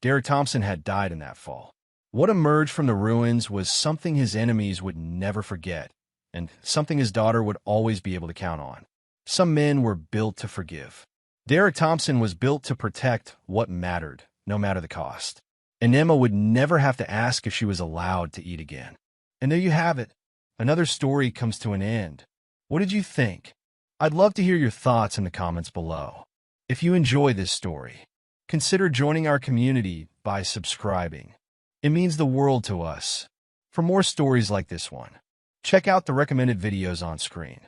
Derek Thompson had died in that fall. What emerged from the ruins was something his enemies would never forget, and something his daughter would always be able to count on. Some men were built to forgive. Derek Thompson was built to protect what mattered, no matter the cost. And Emma would never have to ask if she was allowed to eat again. And there you have it. Another story comes to an end. What did you think? I'd love to hear your thoughts in the comments below. If you enjoy this story, consider joining our community by subscribing. It means the world to us. For more stories like this one, check out the recommended videos on screen.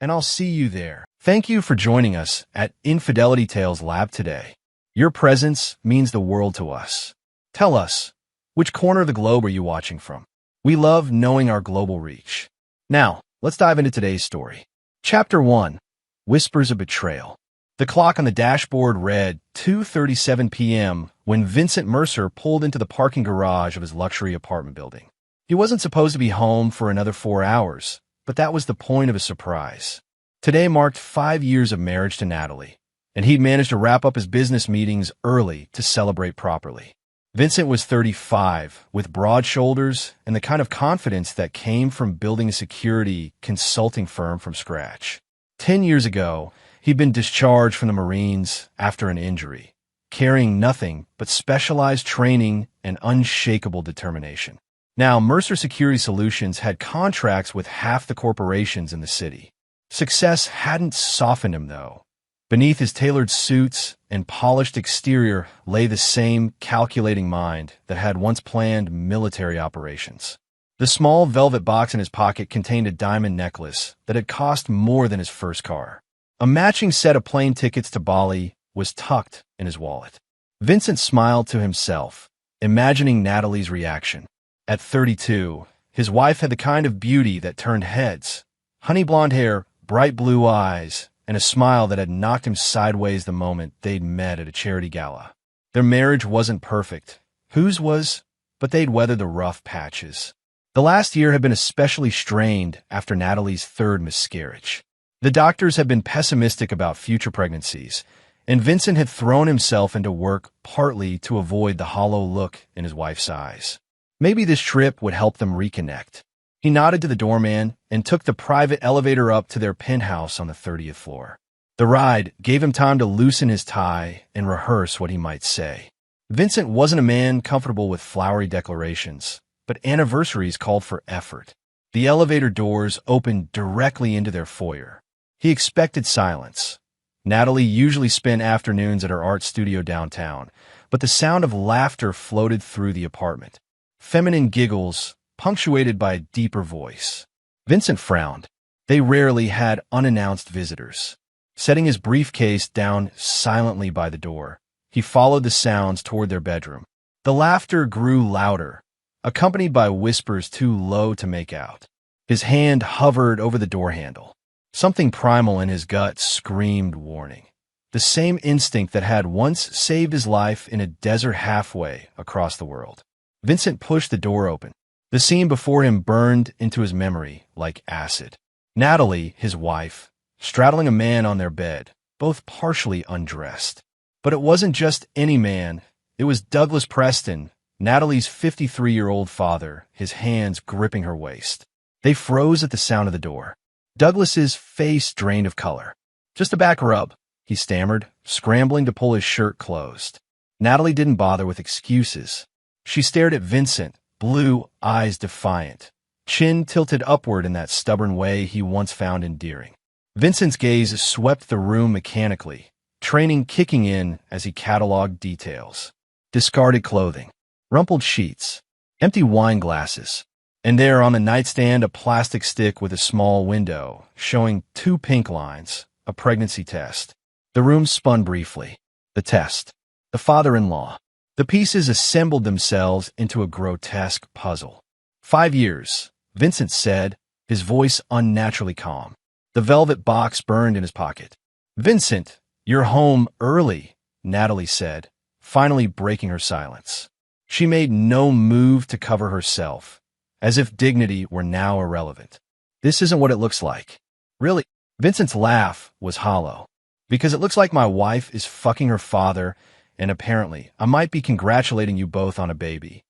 And I'll see you there. Thank you for joining us at Infidelity Tales Lab today. Your presence means the world to us. Tell us, which corner of the globe are you watching from? We love knowing our global reach. Now, let's dive into today's story. Chapter 1, Whispers of Betrayal. The clock on the dashboard read 2:37 p.m. when Vincent Mercer pulled into the parking garage of his luxury apartment building. He wasn't supposed to be home for another 4 hours, but that was the point of his surprise. Today marked 5 years of marriage to Natalie, and he'd managed to wrap up his business meetings early to celebrate properly. Vincent was 35, with broad shoulders and the kind of confidence that came from building a security consulting firm from scratch. 10 years ago, he'd been discharged from the Marines after an injury, carrying nothing but specialized training and unshakable determination. Now, Mercer Security Solutions had contracts with half the corporations in the city. Success hadn't softened him, though. Beneath his tailored suits and polished exterior lay the same calculating mind that had once planned military operations. The small velvet box in his pocket contained a diamond necklace that had cost more than his first car. A matching set of plane tickets to Bali was tucked in his wallet. Vincent smiled to himself, imagining Natalie's reaction. At 32, his wife had the kind of beauty that turned heads: honey blonde hair, bright blue eyes, and a smile that had knocked him sideways the moment they'd met at a charity gala. Their marriage wasn't perfect. Whose was? But they'd weathered the rough patches. The last year had been especially strained after Natalie's third miscarriage. The doctors had been pessimistic about future pregnancies, and Vincent had thrown himself into work partly to avoid the hollow look in his wife's eyes. Maybe this trip would help them reconnect. He nodded to the doorman and took the private elevator up to their penthouse on the 30th floor. The ride gave him time to loosen his tie and rehearse what he might say. Vincent wasn't a man comfortable with flowery declarations, but anniversaries called for effort. The elevator doors opened directly into their foyer. He expected silence. Natalie usually spent afternoons at her art studio downtown, but the sound of laughter floated through the apartment. Feminine giggles, punctuated by a deeper voice. Vincent frowned. They rarely had unannounced visitors. Setting his briefcase down silently by the door, he followed the sounds toward their bedroom. The laughter grew louder, accompanied by whispers too low to make out. His hand hovered over the door handle. Something primal in his gut screamed warning. The same instinct that had once saved his life in a desert halfway across the world. Vincent pushed the door open. The scene before him burned into his memory like acid. Natalie, his wife, straddling a man on their bed, both partially undressed. But it wasn't just any man. It was Douglas Preston, Natalie's 53-year-old father, his hands gripping her waist. They froze at the sound of the door. Douglas's face drained of color. "Just a back rub," he stammered, scrambling to pull his shirt closed. Natalie didn't bother with excuses. She stared at Vincent, blue eyes defiant, chin tilted upward in that stubborn way he once found endearing. Vincent's gaze swept the room mechanically, training kicking in as he cataloged details. Discarded clothing, rumpled sheets, empty wine glasses, and there on the nightstand a plastic stick with a small window showing 2 pink lines, a pregnancy test. The room spun briefly. The test. The father-in-law. The pieces assembled themselves into a grotesque puzzle. 5 years, Vincent said, his voice unnaturally calm. The velvet box burned in his pocket. "Vincent, you're home early," Natalie said, finally breaking her silence. She made no move to cover herself, as if dignity were now irrelevant. "This isn't what it looks like." "Really?" Vincent's laugh was hollow. "Because it looks like my wife is fucking her father, and apparently I might be congratulating you both on a baby."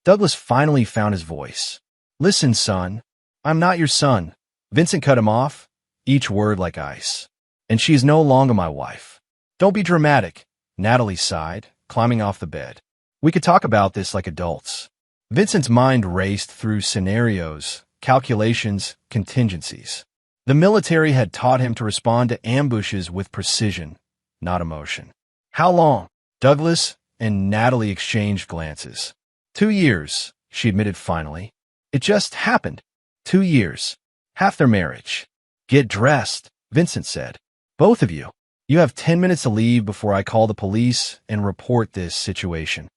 Douglas finally found his voice. "Listen, son, I'm not your son." Vincent cut him off, each word like ice. "And she is no longer my wife." "Don't be dramatic," Natalie sighed, climbing off the bed. "We could talk about this like adults." Vincent's mind raced through scenarios, calculations, contingencies. The military had taught him to respond to ambushes with precision, not emotion. "How long?" Douglas and Natalie exchanged glances. 2 years, she admitted finally. "It just happened." 2 years. Half their marriage. "Get dressed," Vincent said. "Both of you. You have 10 minutes to leave before I call the police and report this situation."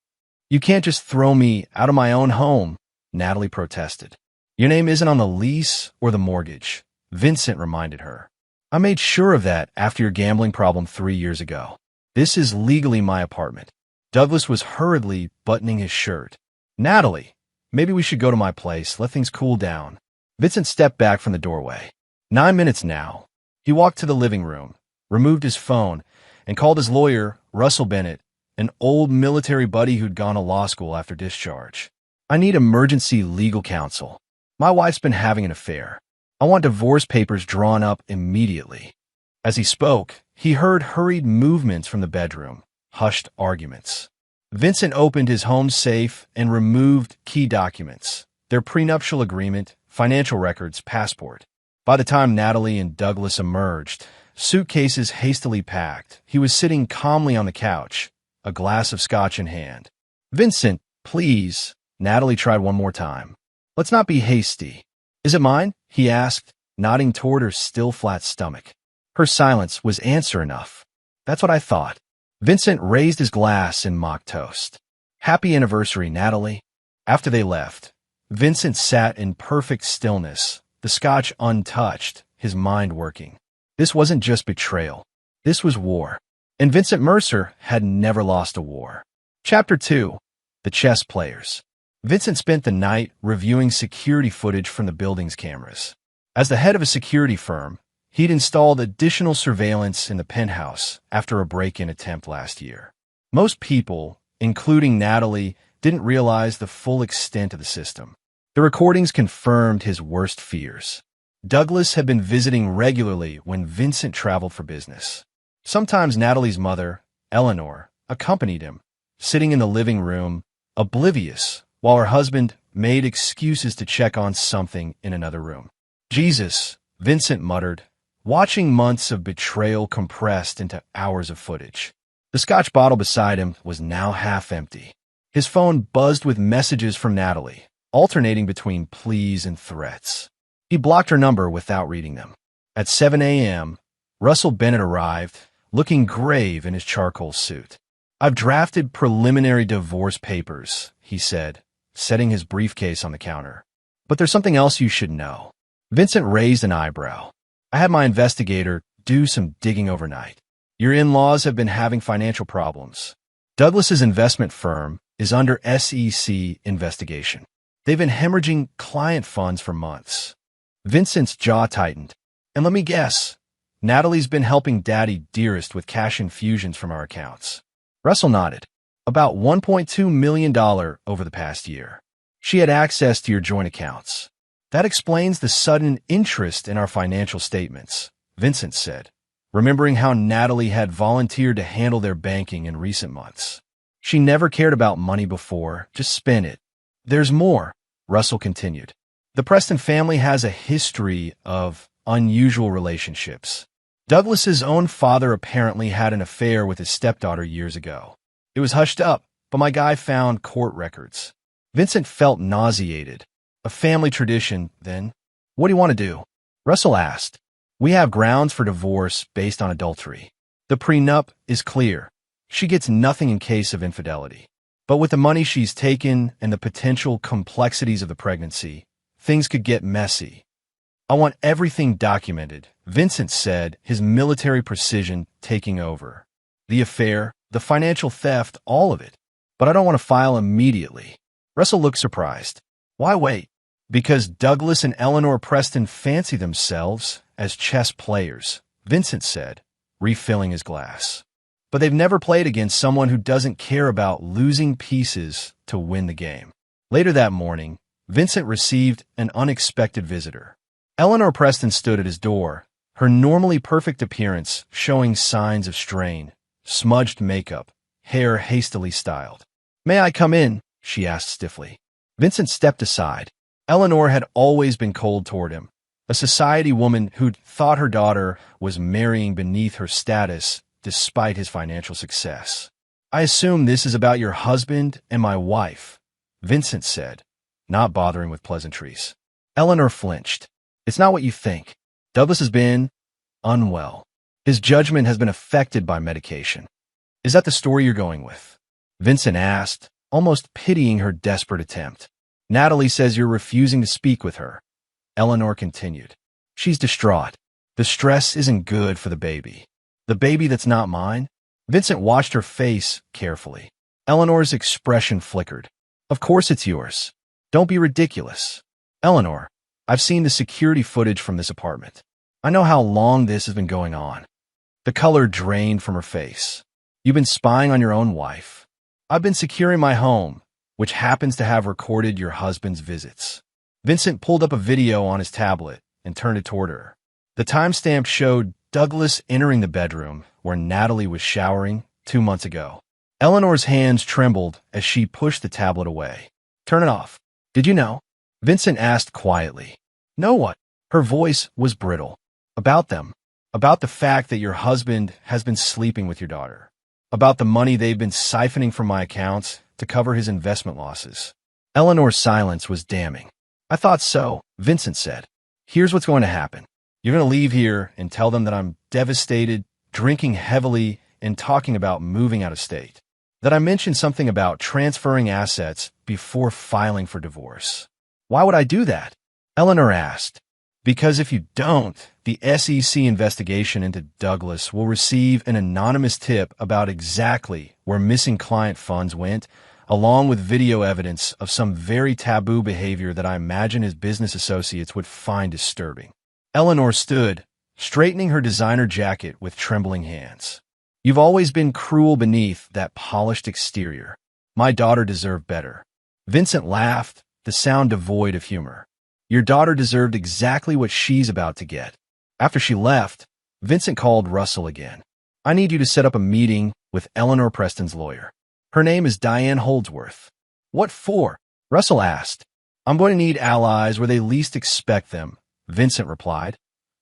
"You can't just throw me out of my own home," Natalie protested. "Your name isn't on the lease or the mortgage," Vincent reminded her. "I made sure of that after your gambling problem 3 years ago. This is legally my apartment." Douglas was hurriedly buttoning his shirt. "Natalie, maybe we should go to my place, let things cool down." Vincent stepped back from the doorway. 9 minutes now. He walked to the living room, removed his phone, and called his lawyer, Russell Bennett, an old military buddy who'd gone to law school after discharge. "I need emergency legal counsel. My wife's been having an affair. I want divorce papers drawn up immediately." As he spoke, he heard hurried movements from the bedroom, hushed arguments. Vincent opened his home safe and removed key documents, their prenuptial agreement, financial records, passport. By the time Natalie and Douglas emerged, suitcases hastily packed, he was sitting calmly on the couch, a glass of scotch in hand. "Vincent, please," Natalie tried one more time. "Let's not be hasty." "Is it mine?" he asked, nodding toward her still flat stomach. Her silence was answer enough. "That's what I thought." Vincent raised his glass in mock toast. "Happy anniversary, Natalie." After they left, Vincent sat in perfect stillness, the scotch untouched, his mind working. This wasn't just betrayal. This was war. And Vincent Mercer had never lost a war. Chapter 2. The Chess Players. Vincent spent the night reviewing security footage from the building's cameras. As the head of a security firm, he'd installed additional surveillance in the penthouse after a break-in attempt last year. Most people, including Natalie, didn't realize the full extent of the system. The recordings confirmed his worst fears. Douglas had been visiting regularly when Vincent traveled for business. Sometimes Natalie's mother, Eleanor, accompanied him, sitting in the living room, oblivious, while her husband made excuses to check on something in another room. "Jesus," Vincent muttered, watching months of betrayal compressed into hours of footage. The scotch bottle beside him was now half empty. His phone buzzed with messages from Natalie, alternating between pleas and threats. He blocked her number without reading them. At 7 a.m., Russell Bennett arrived, looking grave in his charcoal suit. "I've drafted preliminary divorce papers," he said, setting his briefcase on the counter. "But there's something else you should know." Vincent raised an eyebrow. "I had my investigator do some digging overnight. Your in-laws have been having financial problems. Douglas's investment firm is under SEC investigation. They've been hemorrhaging client funds for months." Vincent's jaw tightened. "And let me guess, Natalie's been helping Daddy Dearest with cash infusions from our accounts." Russell nodded. "About $1.2 million over the past year. She had access to your joint accounts." "That explains the sudden interest in our financial statements," Vincent said, remembering how Natalie had volunteered to handle their banking in recent months. "She never cared about money before, just spent it." "There's more," Russell continued. "The Preston family has a history of unusual relationships. Douglas's own father apparently had an affair with his stepdaughter years ago. It was hushed up, but my guy found court records." Vincent felt nauseated. "A family tradition, then? What do you want to do?" Russell asked. "We have grounds for divorce based on adultery. The prenup is clear. She gets nothing in case of infidelity. But with the money she's taken and the potential complexities of the pregnancy, things could get messy. I want everything documented," Vincent said, his military precision taking over. "The affair, the financial theft, all of it. But I don't want to file immediately." Russell looked surprised. "Why wait?" "Because Douglas and Eleanor Preston fancy themselves as chess players," Vincent said, refilling his glass. "But they've never played against someone who doesn't care about losing pieces to win the game." Later that morning, Vincent received an unexpected visitor. Eleanor Preston stood at his door, her normally perfect appearance showing signs of strain, smudged makeup, hair hastily styled. "May I come in?" she asked stiffly. Vincent stepped aside. Eleanor had always been cold toward him, a society woman who'd thought her daughter was marrying beneath her status despite his financial success. "I assume this is about your husband and my wife," Vincent said, not bothering with pleasantries. Eleanor flinched. "It's not what you think. Douglas has been unwell. His judgment has been affected by medication." "Is that the story you're going with?" Vincent asked, almost pitying her desperate attempt. "Natalie says you're refusing to speak with her," Eleanor continued. "She's distraught. The stress isn't good for the baby." "The baby that's not mine?" Vincent watched her face carefully. Eleanor's expression flickered. "Of course it's yours. Don't be ridiculous." "Eleanor, I've seen the security footage from this apartment. I know how long this has been going on." The color drained from her face. "You've been spying on your own wife. I've been securing my home, which happens to have recorded your husband's visits." Vincent pulled up a video on his tablet and turned it toward her. The timestamp showed Douglas entering the bedroom where Natalie was showering 2 months ago. Eleanor's hands trembled as she pushed the tablet away. "Turn it off." "Did you know?" Vincent asked quietly. "Know what?" Her voice was brittle. "About them." About the fact that your husband has been sleeping with your daughter. About the money they've been siphoning from my accounts to cover his investment losses. Eleanor's silence was damning. I thought so, Vincent said. Here's what's going to happen. You're going to leave here and tell them that I'm devastated, drinking heavily, and talking about moving out of state. That I mentioned something about transferring assets before filing for divorce. Why would I do that? Eleanor asked. Because if you don't, the SEC investigation into Douglas will receive an anonymous tip about exactly where missing client funds went, along with video evidence of some very taboo behavior that I imagine his business associates would find disturbing. Eleanor stood, straightening her designer jacket with trembling hands. You've always been cruel beneath that polished exterior. My daughter deserved better. Vincent laughed, the sound devoid of humor. Your daughter deserved exactly what she's about to get. After she left, Vincent called Russell again. I need you to set up a meeting with Eleanor Preston's lawyer. Her name is Diane Holdsworth. What for? Russell asked. I'm going to need allies where they least expect them, Vincent replied,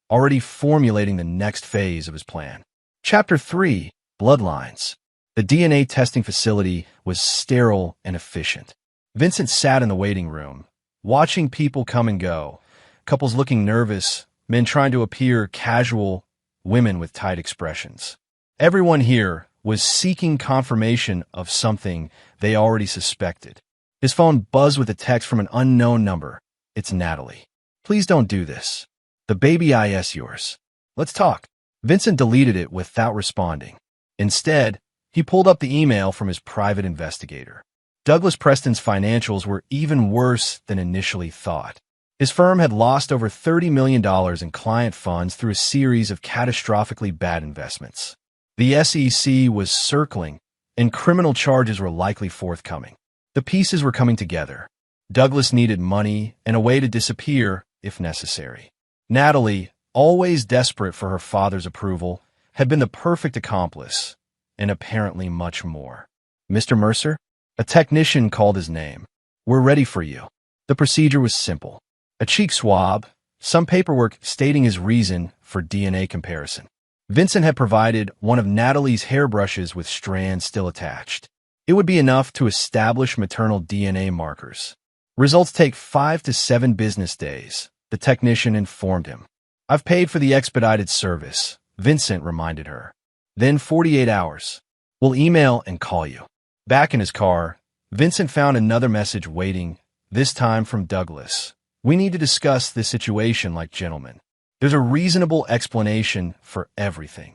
already formulating the next phase of his plan. Chapter 3, Bloodlines. The DNA testing facility was sterile and efficient. Vincent sat in the waiting room, watching people come and go, couples looking nervous, men trying to appear casual, women with tight expressions. Everyone here was seeking confirmation of something they already suspected. His phone buzzed with a text from an unknown number. It's Natalie. Please don't do this. The baby is yours. Let's talk. Vincent deleted it without responding. Instead, he pulled up the email from his private investigator. Douglas Preston's financials were even worse than initially thought. His firm had lost over $30 million in client funds through a series of catastrophically bad investments. The SEC was circling, and criminal charges were likely forthcoming. The pieces were coming together. Douglas needed money and a way to disappear if necessary. Natalie, always desperate for her father's approval, had been the perfect accomplice, and apparently much more. Mr. Mercer? A technician called his name. We're ready for you. The procedure was simple. A cheek swab, some paperwork stating his reason for DNA comparison. Vincent had provided one of Natalie's hairbrushes with strands still attached. It would be enough to establish maternal DNA markers. Results take 5 to 7 business days, the technician informed him. I've paid for the expedited service, Vincent reminded her. Then 48 hours. We'll email and call you. Back in his car, Vincent found another message waiting, this time from Douglas. We need to discuss this situation like gentlemen. There's a reasonable explanation for everything.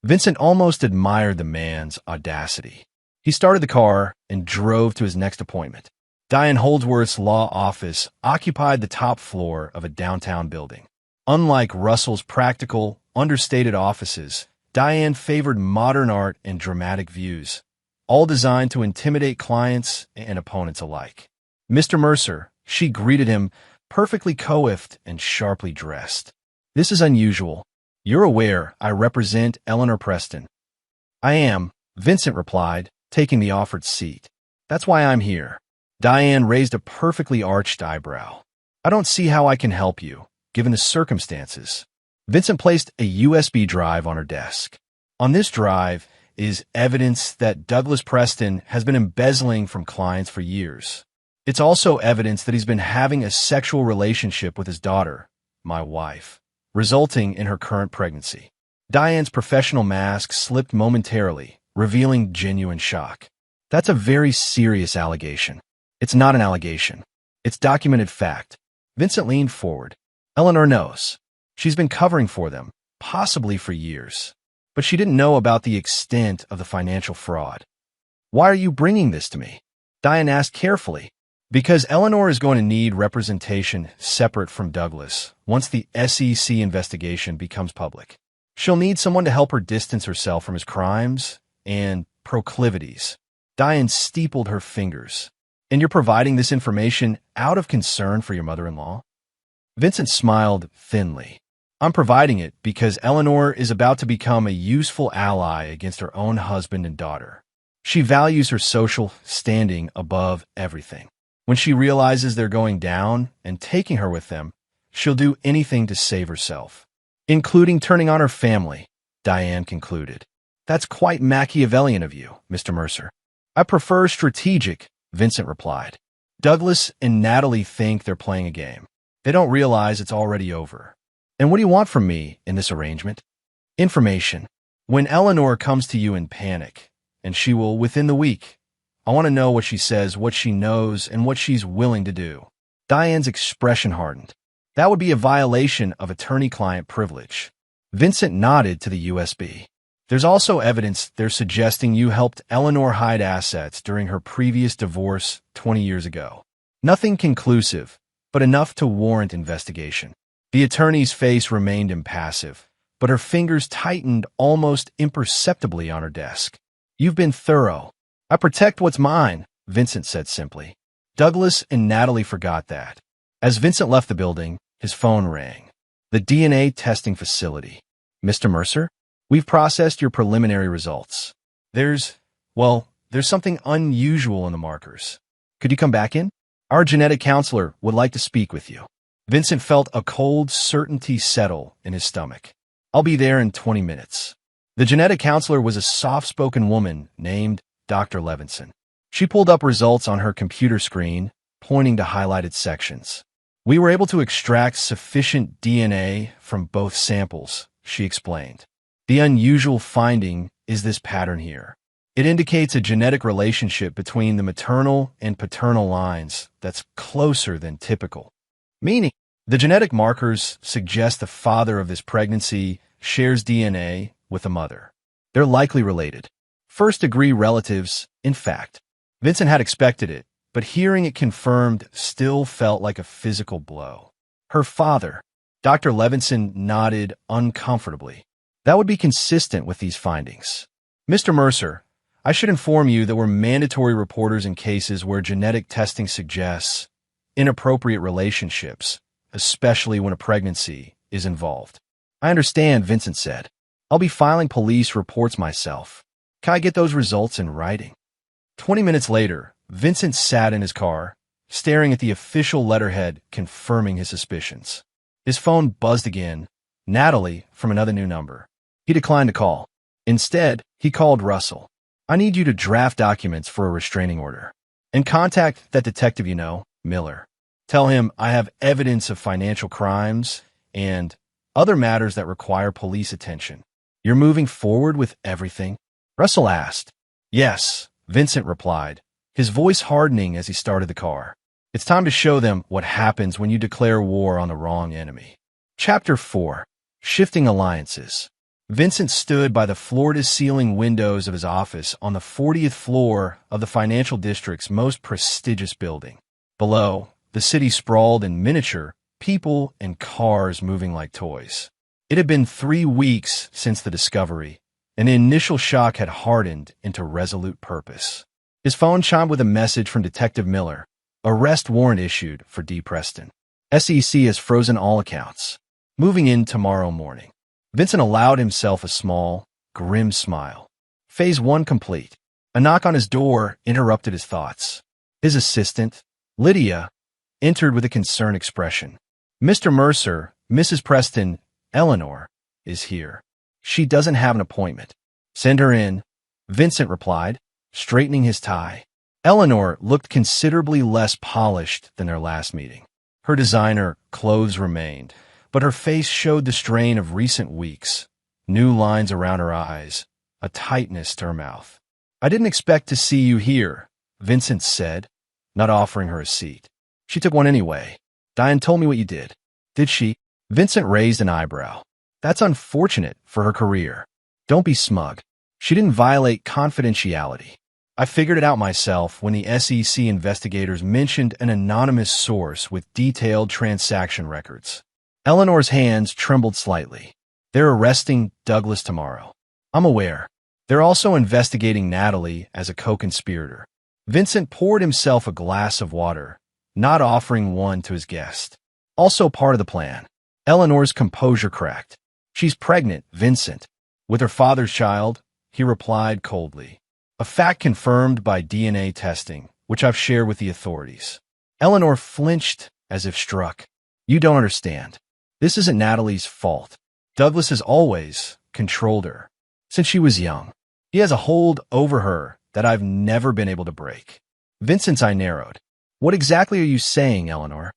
Vincent almost admired the man's audacity. He started the car and drove to his next appointment. Diane Holdsworth's law office occupied the top floor of a downtown building. Unlike Russell's practical, understated offices, Diane favored modern art and dramatic views, all designed to intimidate clients and opponents alike. Mr. Mercer, she greeted him, perfectly coiffed and sharply dressed. This is unusual. You're aware I represent Eleanor Preston. I am, Vincent replied, taking the offered seat. That's why I'm here. Diane raised a perfectly arched eyebrow. I don't see how I can help you, given the circumstances. Vincent placed a USB drive on her desk. On this drive is evidence that Douglas Preston has been embezzling from clients for years. It's also evidence that he's been having a sexual relationship with his daughter, my wife, resulting in her current pregnancy. Diane's professional mask slipped momentarily, revealing genuine shock. That's a very serious allegation. It's not an allegation. It's documented fact. Vincent leaned forward. Eleanor knows. She's been covering for them, possibly for years. But she didn't know about the extent of the financial fraud. Why are you bringing this to me? Diane asked carefully. Because Eleanor is going to need representation separate from Douglas once the SEC investigation becomes public. She'll need someone to help her distance herself from his crimes and proclivities. Diane steepled her fingers. And you're providing this information out of concern for your mother-in-law? Vincent smiled thinly. I'm providing it because Eleanor is about to become a useful ally against her own husband and daughter. She values her social standing above everything. When she realizes they're going down and taking her with them, she'll do anything to save herself. including turning on her family, Diane concluded. That's quite Machiavellian of you, Mr. Mercer. I prefer strategic, Vincent replied. Douglas and Natalie think they're playing a game. They don't realize it's already over. And what do you want from me in this arrangement? Information. When Eleanor comes to you in panic, and she will within the week, I want to know what she says, what she knows, and what she's willing to do. Diane's expression hardened. That would be a violation of attorney-client privilege. Vincent nodded to the USB. There's also evidence they're suggesting you helped Eleanor hide assets during her previous divorce 20 years ago. Nothing conclusive, but enough to warrant investigation. The attorney's face remained impassive, but her fingers tightened almost imperceptibly on her desk. You've been thorough. I protect what's mine, Vincent said simply. Douglas and Natalie forgot that. As Vincent left the building, his phone rang. The DNA testing facility. Mr. Mercer? We've processed your preliminary results. There's something unusual in the markers. Could you come back in? Our genetic counselor would like to speak with you. Vincent felt a cold certainty settle in his stomach. I'll be there in 20 minutes. The genetic counselor was a soft-spoken woman named Dr. Levinson. She pulled up results on her computer screen, pointing to highlighted sections. We were able to extract sufficient DNA from both samples, she explained. The unusual finding is this pattern here. It indicates a genetic relationship between the maternal and paternal lines that's closer than typical. Meaning, the genetic markers suggest the father of this pregnancy shares DNA with the mother. They're likely related. First-degree relatives, in fact. Vincent had expected it, but hearing it confirmed still felt like a physical blow. Her father, Dr. Levinson, nodded uncomfortably. That would be consistent with these findings. Mr. Mercer, I should inform you that we're mandatory reporters in cases where genetic testing suggests inappropriate relationships, especially when a pregnancy is involved. I understand, Vincent said. I'll be filing police reports myself. Can I get those results in writing? 20 minutes later, Vincent sat in his car, staring at the official letterhead confirming his suspicions. His phone buzzed again, Natalie from another new number. He declined to call. Instead, he called Russell. I need you to draft documents for a restraining order. And contact that detective you know, Miller. Tell him I have evidence of financial crimes and other matters that require police attention. You're moving forward with everything? Russell asked. Yes, Vincent replied, his voice hardening as he started the car. It's time to show them what happens when you declare war on the wrong enemy. Chapter 4. Shifting Alliances. Vincent stood by the floor-to-ceiling windows of his office on the 40th floor of the financial district's most prestigious building. Below, the city sprawled in miniature, people and cars moving like toys. It had been 3 weeks since the discovery, and the initial shock had hardened into resolute purpose. His phone chimed with a message from Detective Miller. Arrest warrant issued for D. Preston. SEC has frozen all accounts. Moving in tomorrow morning. Vincent allowed himself a small, grim smile. Phase 1 complete. A knock on his door interrupted his thoughts. His assistant, Lydia, entered with a concerned expression. Mr. Mercer, Mrs. Preston, Eleanor, is here. She doesn't have an appointment. Send her in, Vincent replied, straightening his tie. Eleanor looked considerably less polished than their last meeting. Her designer clothes remained, but her face showed the strain of recent weeks, new lines around her eyes, a tightness to her mouth. I didn't expect to see you here, Vincent said, not offering her a seat. She took one anyway. Diane told me what you did. Did she? Vincent raised an eyebrow. That's unfortunate for her career. Don't be smug. She didn't violate confidentiality. I figured it out myself when the SEC investigators mentioned an anonymous source with detailed transaction records. Eleanor's hands trembled slightly. They're arresting Douglas tomorrow. I'm aware. They're also investigating Natalie as a co-conspirator. Vincent poured himself a glass of water, not offering one to his guest. Also part of the plan. Eleanor's composure cracked. She's pregnant, Vincent. With her father's child, he replied coldly. A fact confirmed by DNA testing, which I've shared with the authorities. Eleanor flinched as if struck. You don't understand. This isn't Natalie's fault. Douglas has always controlled her. Since she was young, he has a hold over her that I've never been able to break. Vincent's eye narrowed. What exactly are you saying, Eleanor?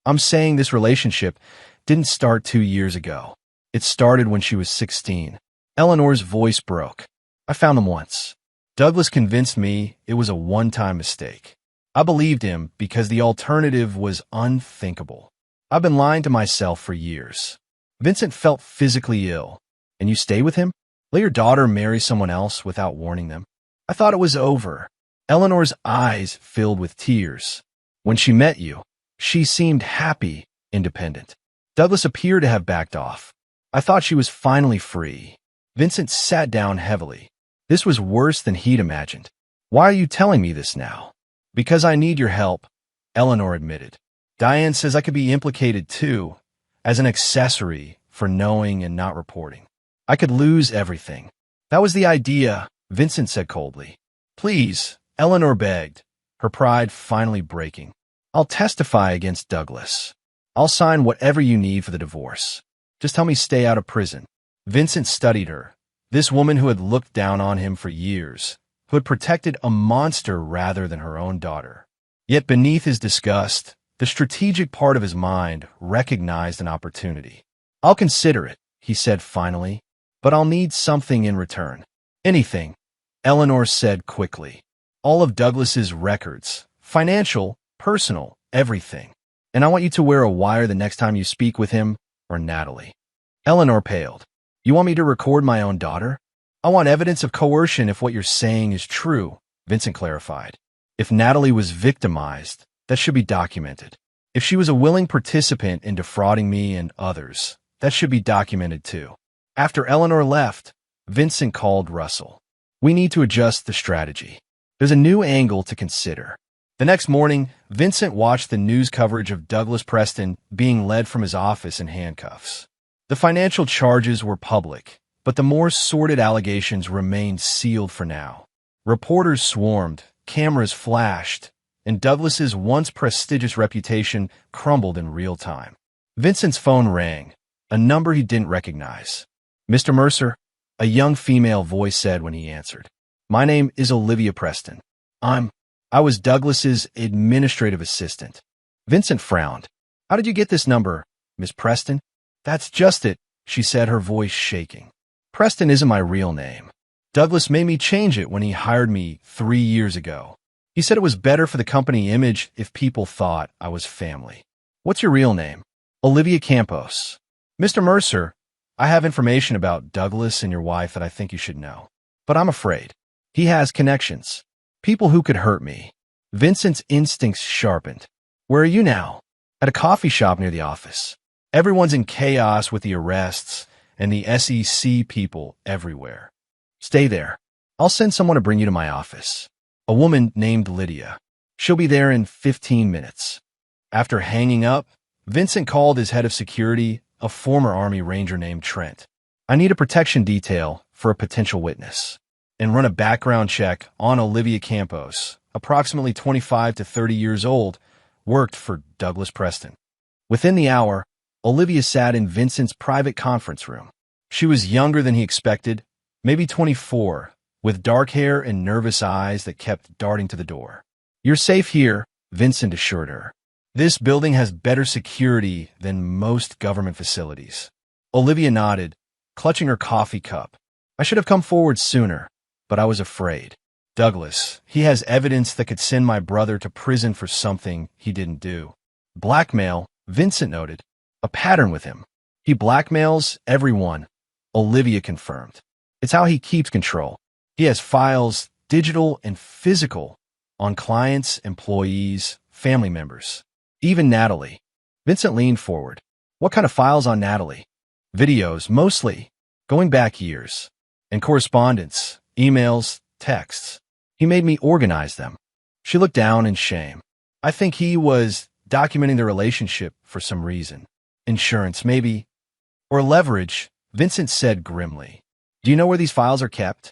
I'm saying this relationship didn't start 2 years ago. It started when she was 16. Eleanor's voice broke. I found him once. Douglas convinced me it was a one-time mistake. I believed him because the alternative was unthinkable. I've been lying to myself for years. Vincent felt physically ill. And you stay with him? Let your daughter marry someone else without warning them? I thought it was over. Eleanor's eyes filled with tears. When she met you, she seemed happy, independent. Douglas appeared to have backed off. I thought she was finally free. Vincent sat down heavily. This was worse than he'd imagined. Why are you telling me this now? Because I need your help, Eleanor admitted. Diane says I could be implicated too, as an accessory for knowing and not reporting. I could lose everything. That was the idea, Vincent said coldly. Please, Eleanor begged, her pride finally breaking. I'll testify against Douglas. I'll sign whatever you need for the divorce. Just help me stay out of prison. Vincent studied her, this woman who had looked down on him for years, who had protected a monster rather than her own daughter. Yet beneath his disgust, the strategic part of his mind recognized an opportunity. I'll consider it, he said finally, but I'll need something in return. Anything, Eleanor said quickly. All of Douglas's records, financial, personal, everything. And I want you to wear a wire the next time you speak with him or Natalie. Eleanor paled. You want me to record my own daughter? I want evidence of coercion if what you're saying is true, Vincent clarified. If Natalie was victimized, that should be documented. If she was a willing participant in defrauding me and others, that should be documented too. After Eleanor left, Vincent called Russell. We need to adjust the strategy. There's a new angle to consider. The next morning, Vincent watched the news coverage of Douglas Preston being led from his office in handcuffs. The financial charges were public, but the more sordid allegations remained sealed for now. Reporters swarmed, cameras flashed, and Douglas's once prestigious reputation crumbled in real time. Vincent's phone rang, a number he didn't recognize. Mr. Mercer, a young female voice said when he answered. My name is Olivia Preston. I was Douglas's administrative assistant. Vincent frowned. How did you get this number, Miss Preston? That's just it, she said, her voice shaking. Preston isn't my real name. Douglas made me change it when he hired me 3 years ago. He said it was better for the company image if people thought I was family. What's your real name? Olivia Campos. Mr. Mercer, I have information about Douglas and your wife that I think you should know. But I'm afraid. He has connections. People who could hurt me. Vincent's instincts sharpened. Where are you now? At a coffee shop near the office. Everyone's in chaos with the arrests and the SEC people everywhere. Stay there. I'll send someone to bring you to my office. A woman named Lydia. She'll be there in 15 minutes. After hanging up, Vincent called his head of security, a former Army Ranger named Trent. I need a protection detail for a potential witness. And run a background check on Olivia Campos, approximately 25 to 30 years old, worked for Douglas Preston. Within the hour, Olivia sat in Vincent's private conference room. She was younger than he expected, maybe 24, with dark hair and nervous eyes that kept darting to the door. You're safe here, Vincent assured her. This building has better security than most government facilities. Olivia nodded, clutching her coffee cup. I should have come forward sooner, but I was afraid. Douglas, he has evidence that could send my brother to prison for something he didn't do. Blackmail, Vincent noted. A pattern with him. He blackmails everyone, Olivia confirmed. It's how he keeps control. He has files, digital and physical, on clients, employees, family members. Even Natalie. Vincent leaned forward. What kind of files on Natalie? Videos, mostly, going back years. And correspondence, emails, texts. He made me organize them. She looked down in shame. I think he was documenting the relationship for some reason. Insurance, maybe. Or leverage, Vincent said grimly. Do you know where these files are kept?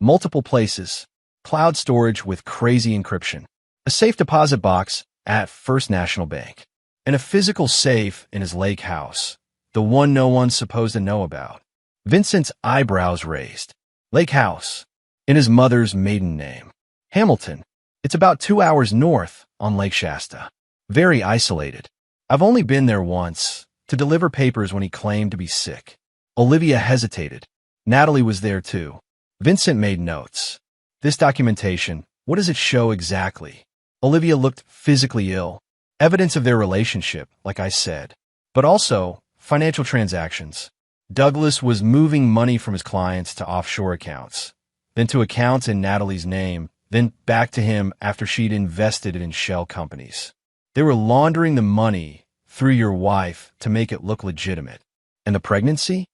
Multiple places. Cloud storage with crazy encryption. A safe deposit box at First National Bank. And a physical safe in his lake house, the one no one's supposed to know about. Vincent's eyebrows raised. Lake House, in his mother's maiden name. Hamilton. It's about 2 hours north on Lake Shasta. Very isolated. I've only been there once, to deliver papers when he claimed to be sick. Olivia hesitated. Natalie was there too. Vincent made notes. This documentation, what does it show exactly? Olivia looked physically ill. Evidence of their relationship, like I said. But also, financial transactions. Douglas was moving money from his clients to offshore accounts, then to accounts in Natalie's name, then back to him after she'd invested it in shell companies. They were laundering the money through your wife to make it look legitimate. And the pregnancy?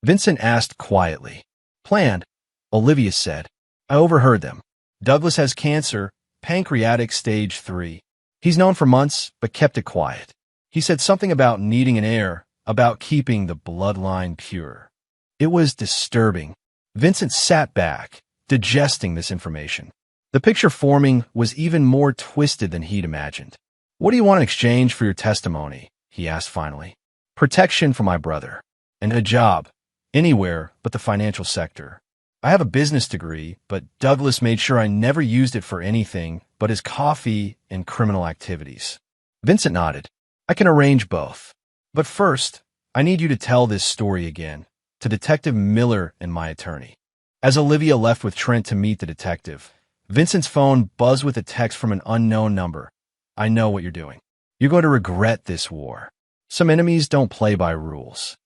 Vincent asked quietly. Planned, Olivia said. I overheard them. Douglas has cancer, pancreatic stage 3. He's known for months, but kept it quiet. He said something about needing an heir, about keeping the bloodline pure. It was disturbing. Vincent sat back, digesting this information. The picture forming was even more twisted than he'd imagined. What do you want in exchange for your testimony? He asked finally. Protection for my brother. And a job. Anywhere but the financial sector. I have a business degree, but Douglas made sure I never used it for anything but his coffee and criminal activities. Vincent nodded. I can arrange both. But first, I need you to tell this story again, to Detective Miller and my attorney. As Olivia left with Trent to meet the detective, Vincent's phone buzzed with a text from an unknown number. I know what you're doing. You're going to regret this war. Some enemies don't play by rules.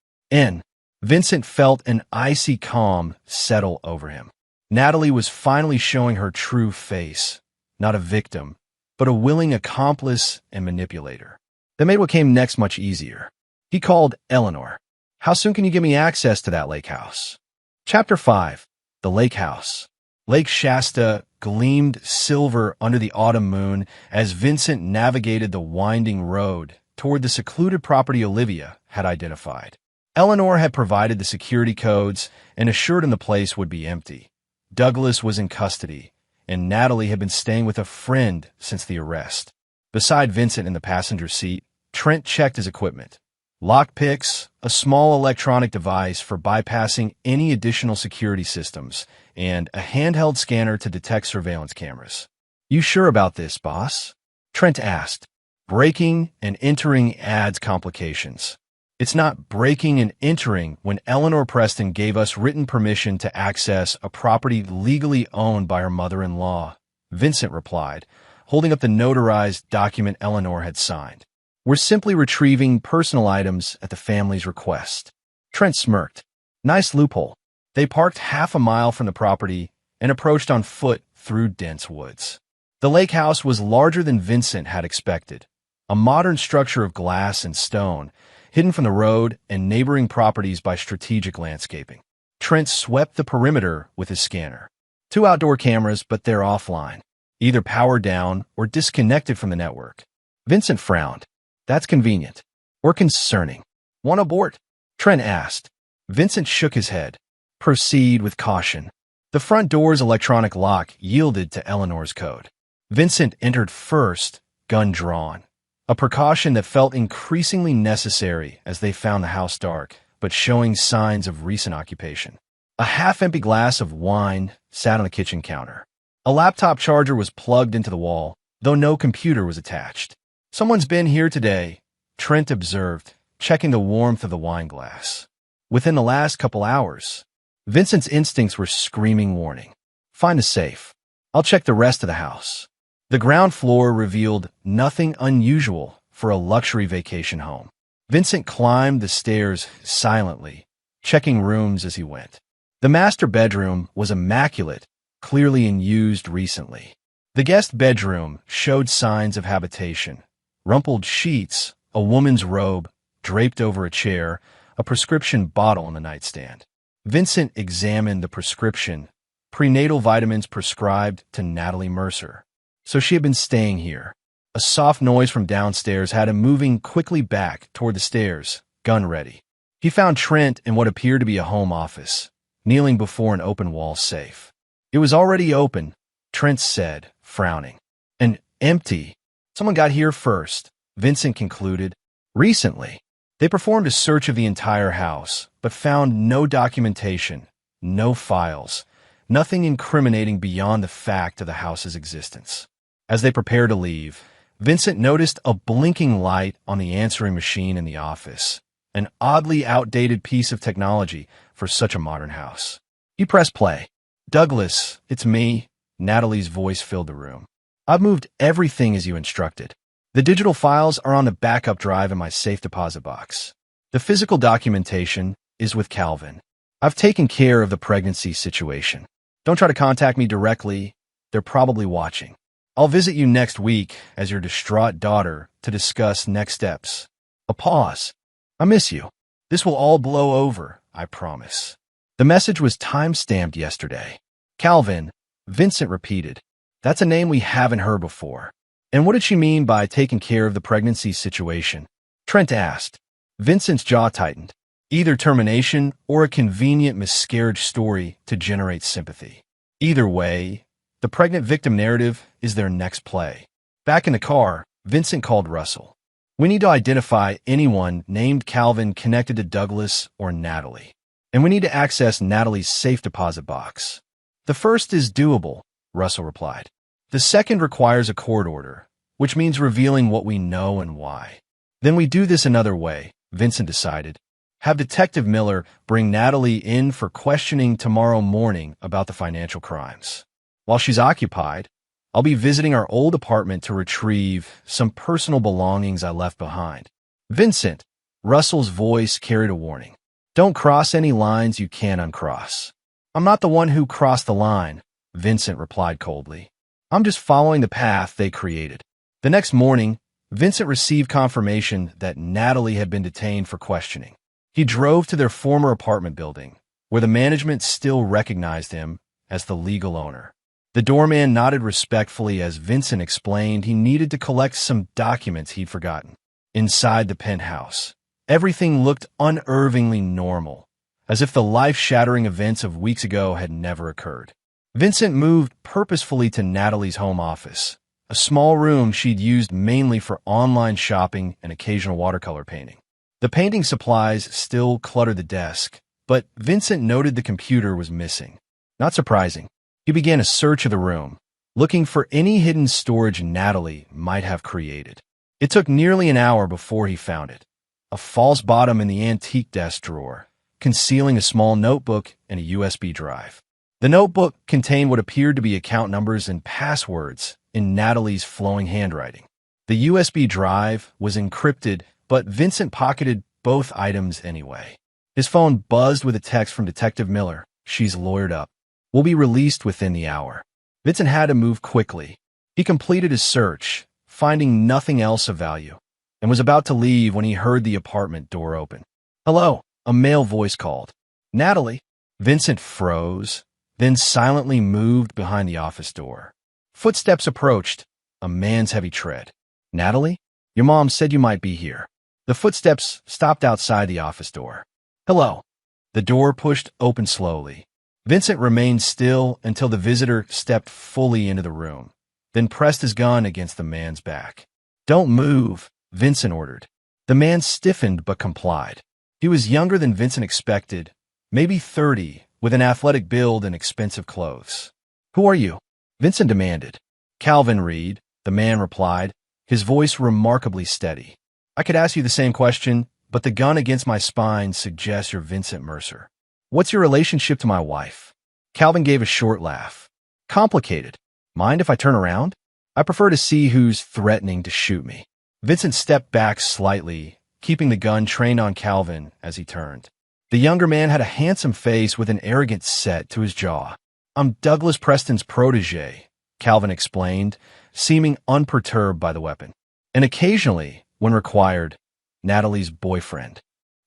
Vincent felt an icy calm settle over him. Natalie was finally showing her true face, not a victim, but a willing accomplice and manipulator. That made what came next much easier. He called Eleanor. How soon can you give me access to that lake house? Chapter 5. The Lake House. Lake Shasta gleamed silver under the autumn moon as Vincent navigated the winding road toward the secluded property Olivia had identified. Eleanor had provided the security codes and assured him the place would be empty. Douglas was in custody, and Natalie had been staying with a friend since the arrest. Beside Vincent in the passenger seat, Trent checked his equipment. Lockpicks, a small electronic device for bypassing any additional security systems, and a handheld scanner to detect surveillance cameras. You sure about this, boss? Trent asked. Breaking and entering adds complications. It's not breaking and entering when Eleanor Preston gave us written permission to access a property legally owned by her mother-in-law, Vincent replied, holding up the notarized document Eleanor had signed. We're simply retrieving personal items at the family's request. Trent smirked. Nice loophole. They parked half a mile from the property and approached on foot through dense woods. The lake house was larger than Vincent had expected, a modern structure of glass and stone, hidden from the road and neighboring properties by strategic landscaping. Trent swept the perimeter with his scanner. 2 outdoor cameras, but they're offline, either powered down or disconnected from the network. Vincent frowned. That's convenient. Or concerning. Want abort? Trent asked. Vincent shook his head. Proceed with caution. The front door's electronic lock yielded to Eleanor's code. Vincent entered first, gun drawn. A precaution that felt increasingly necessary as they found the house dark, but showing signs of recent occupation. A half-empty glass of wine sat on the kitchen counter. A laptop charger was plugged into the wall, though no computer was attached. Someone's been here today, Trent observed, checking the warmth of the wine glass. Within the last couple hours, Vincent's instincts were screaming warning. Find a safe. I'll check the rest of the house. The ground floor revealed nothing unusual for a luxury vacation home. Vincent climbed the stairs silently, checking rooms as he went. The master bedroom was immaculate, clearly unused recently. The guest bedroom showed signs of habitation. Rumpled sheets, a woman's robe draped over a chair, a prescription bottle on the nightstand. Vincent examined the prescription, prenatal vitamins prescribed to Natalie Mercer. So she had been staying here. A soft noise from downstairs had him moving quickly back toward the stairs, gun ready. He found Trent in what appeared to be a home office, kneeling before an open-wall safe. It was already open, Trent said, frowning. And empty. Someone got here first, Vincent concluded. Recently. They performed a search of the entire house, but found no documentation, no files, nothing incriminating beyond the fact of the house's existence. As they prepared to leave, Vincent noticed a blinking light on the answering machine in the office, an oddly outdated piece of technology for such a modern house. He pressed play. "Douglas, it's me." Natalie's voice filled the room. "I've moved everything as you instructed. The digital files are on the backup drive in my safe deposit box. The physical documentation is with Calvin. I've taken care of the pregnancy situation. Don't try to contact me directly. They're probably watching. I'll visit you next week as your distraught daughter to discuss next steps." A pause. "I miss you. This will all blow over, I promise." The message was time-stamped yesterday. "Calvin," Vincent repeated. "That's a name we haven't heard before." "And what did she mean by taking care of the pregnancy situation?" Trent asked. Vincent's jaw tightened. Either termination or a convenient miscarriage story to generate sympathy. Either way, the pregnant victim narrative is their next play. Back in the car, Vincent called Russell. "We need to identify anyone named Calvin connected to Douglas or Natalie. And we need to access Natalie's safe deposit box." "The first is doable," Russell replied. "The second requires a court order, which means revealing what we know and why." "Then we do this another way," Vincent decided. "Have Detective Miller bring Natalie in for questioning tomorrow morning about the financial crimes. While she's occupied, I'll be visiting our old apartment to retrieve some personal belongings I left behind." "Vincent," Russell's voice carried a warning. "Don't cross any lines you can't uncross." "I'm not the one who crossed the line," Vincent replied coldly. "I'm just following the path they created." The next morning, Vincent received confirmation that Natalie had been detained for questioning. He drove to their former apartment building, where the management still recognized him as the legal owner. The doorman nodded respectfully as Vincent explained he needed to collect some documents he'd forgotten. Inside the penthouse, everything looked unnervingly normal, as if the life-shattering events of weeks ago had never occurred. Vincent moved purposefully to Natalie's home office, a small room she'd used mainly for online shopping and occasional watercolor painting. The painting supplies still cluttered the desk, but Vincent noted the computer was missing. Not surprising. He began a search of the room, looking for any hidden storage Natalie might have created. It took nearly an hour before he found it, a false bottom in the antique desk drawer, concealing a small notebook and a USB drive. The notebook contained what appeared to be account numbers and passwords in Natalie's flowing handwriting. The USB drive was encrypted, but Vincent pocketed both items anyway. His phone buzzed with a text from Detective Miller. "She's lawyered up. Will be released within the hour." Vincent had to move quickly. He completed his search, finding nothing else of value, and was about to leave when he heard the apartment door open. "Hello," a male voice called. "Natalie." Vincent froze, then silently moved behind the office door. Footsteps approached, a man's heavy tread. "Natalie? Your mom said you might be here." The footsteps stopped outside the office door. "Hello." The door pushed open slowly. Vincent remained still until the visitor stepped fully into the room, then pressed his gun against the man's back. "Don't move," Vincent ordered. The man stiffened but complied. He was younger than Vincent expected, maybe 30, with an athletic build and expensive clothes. "Who are you?" Vincent demanded. "Calvin Reed," the man replied, his voice remarkably steady. "I could ask you the same question, but the gun against my spine suggests you're Vincent Mercer. What's your relationship to my wife?" Calvin gave a short laugh. "Complicated. Mind if I turn around? I prefer to see who's threatening to shoot me." Vincent stepped back slightly, keeping the gun trained on Calvin as he turned. The younger man had a handsome face with an arrogant set to his jaw. "I'm Douglas Preston's protege," Calvin explained, seeming unperturbed by the weapon. "And occasionally, when required, Natalie's boyfriend."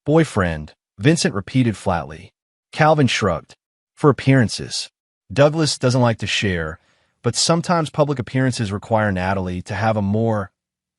"Boyfriend," Vincent repeated flatly. Calvin shrugged. "For appearances. Douglas doesn't like to share, but sometimes public appearances require Natalie to have a more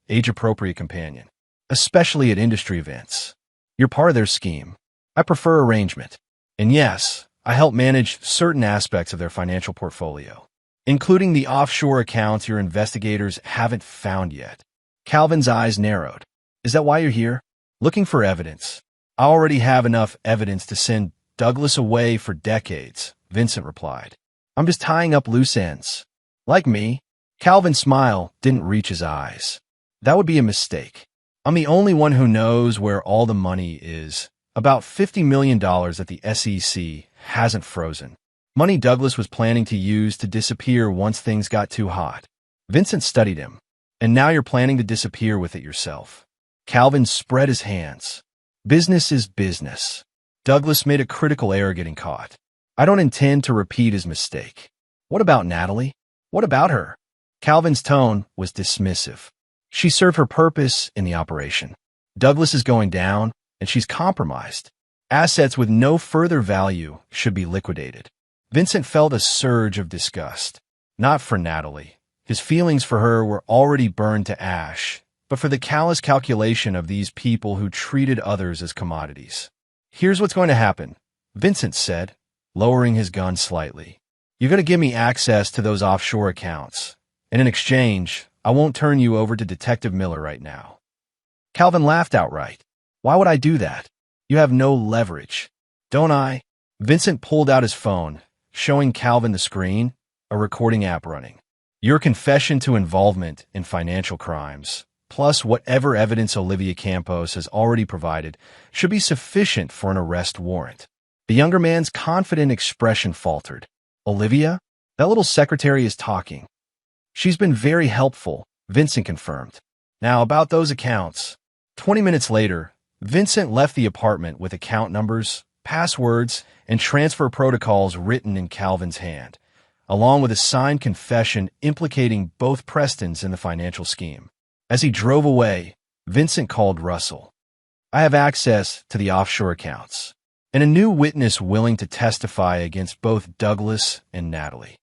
age-appropriate companion, especially at industry events. You're part of their scheme. I prefer arrangement. And yes, I help manage certain aspects of their financial portfolio, including the offshore accounts your investigators haven't found yet." Calvin's eyes narrowed. "Is that why you're here?" Looking for evidence. I already have enough evidence to send Douglas away for decades, Vincent replied. I'm just tying up loose ends. Like me, Calvin's smile didn't reach his eyes. That would be a mistake. I'm the only one who knows where all the money is. About $50 million that the SEC hasn't frozen. Money Douglas was planning to use to disappear once things got too hot. Vincent studied him. And now you're planning to disappear with it yourself. Calvin spread his hands. Business is business. Douglas made a critical error getting caught. I don't intend to repeat his mistake. What about Natalie? What about her? Calvin's tone was dismissive. She served her purpose in the operation. Douglas is going down, and she's compromised. Assets with no further value should be liquidated. Vincent felt a surge of disgust. Not for Natalie. His feelings for her were already burned to ash, but for the callous calculation of these people who treated others as commodities. Here's what's going to happen, Vincent said, lowering his gun slightly. You're going to give me access to those offshore accounts, and in exchange, I won't turn you over to Detective Miller right now. Calvin laughed outright. Why would I do that? You have no leverage. Don't I? Vincent pulled out his phone, showing Calvin the screen, a recording app running. Your confession to involvement in financial crimes, plus whatever evidence Olivia Campos has already provided, should be sufficient for an arrest warrant. The younger man's confident expression faltered. Olivia? That little secretary is talking. She's been very helpful, Vincent confirmed. Now about those accounts. 20 minutes later, Vincent left the apartment with account numbers, passwords, and transfer protocols written in Calvin's hand, along with a signed confession implicating both Prestons in the financial scheme. As he drove away, Vincent called Russell. I have access to the offshore accounts, and a new witness willing to testify against both Douglas and Natalie.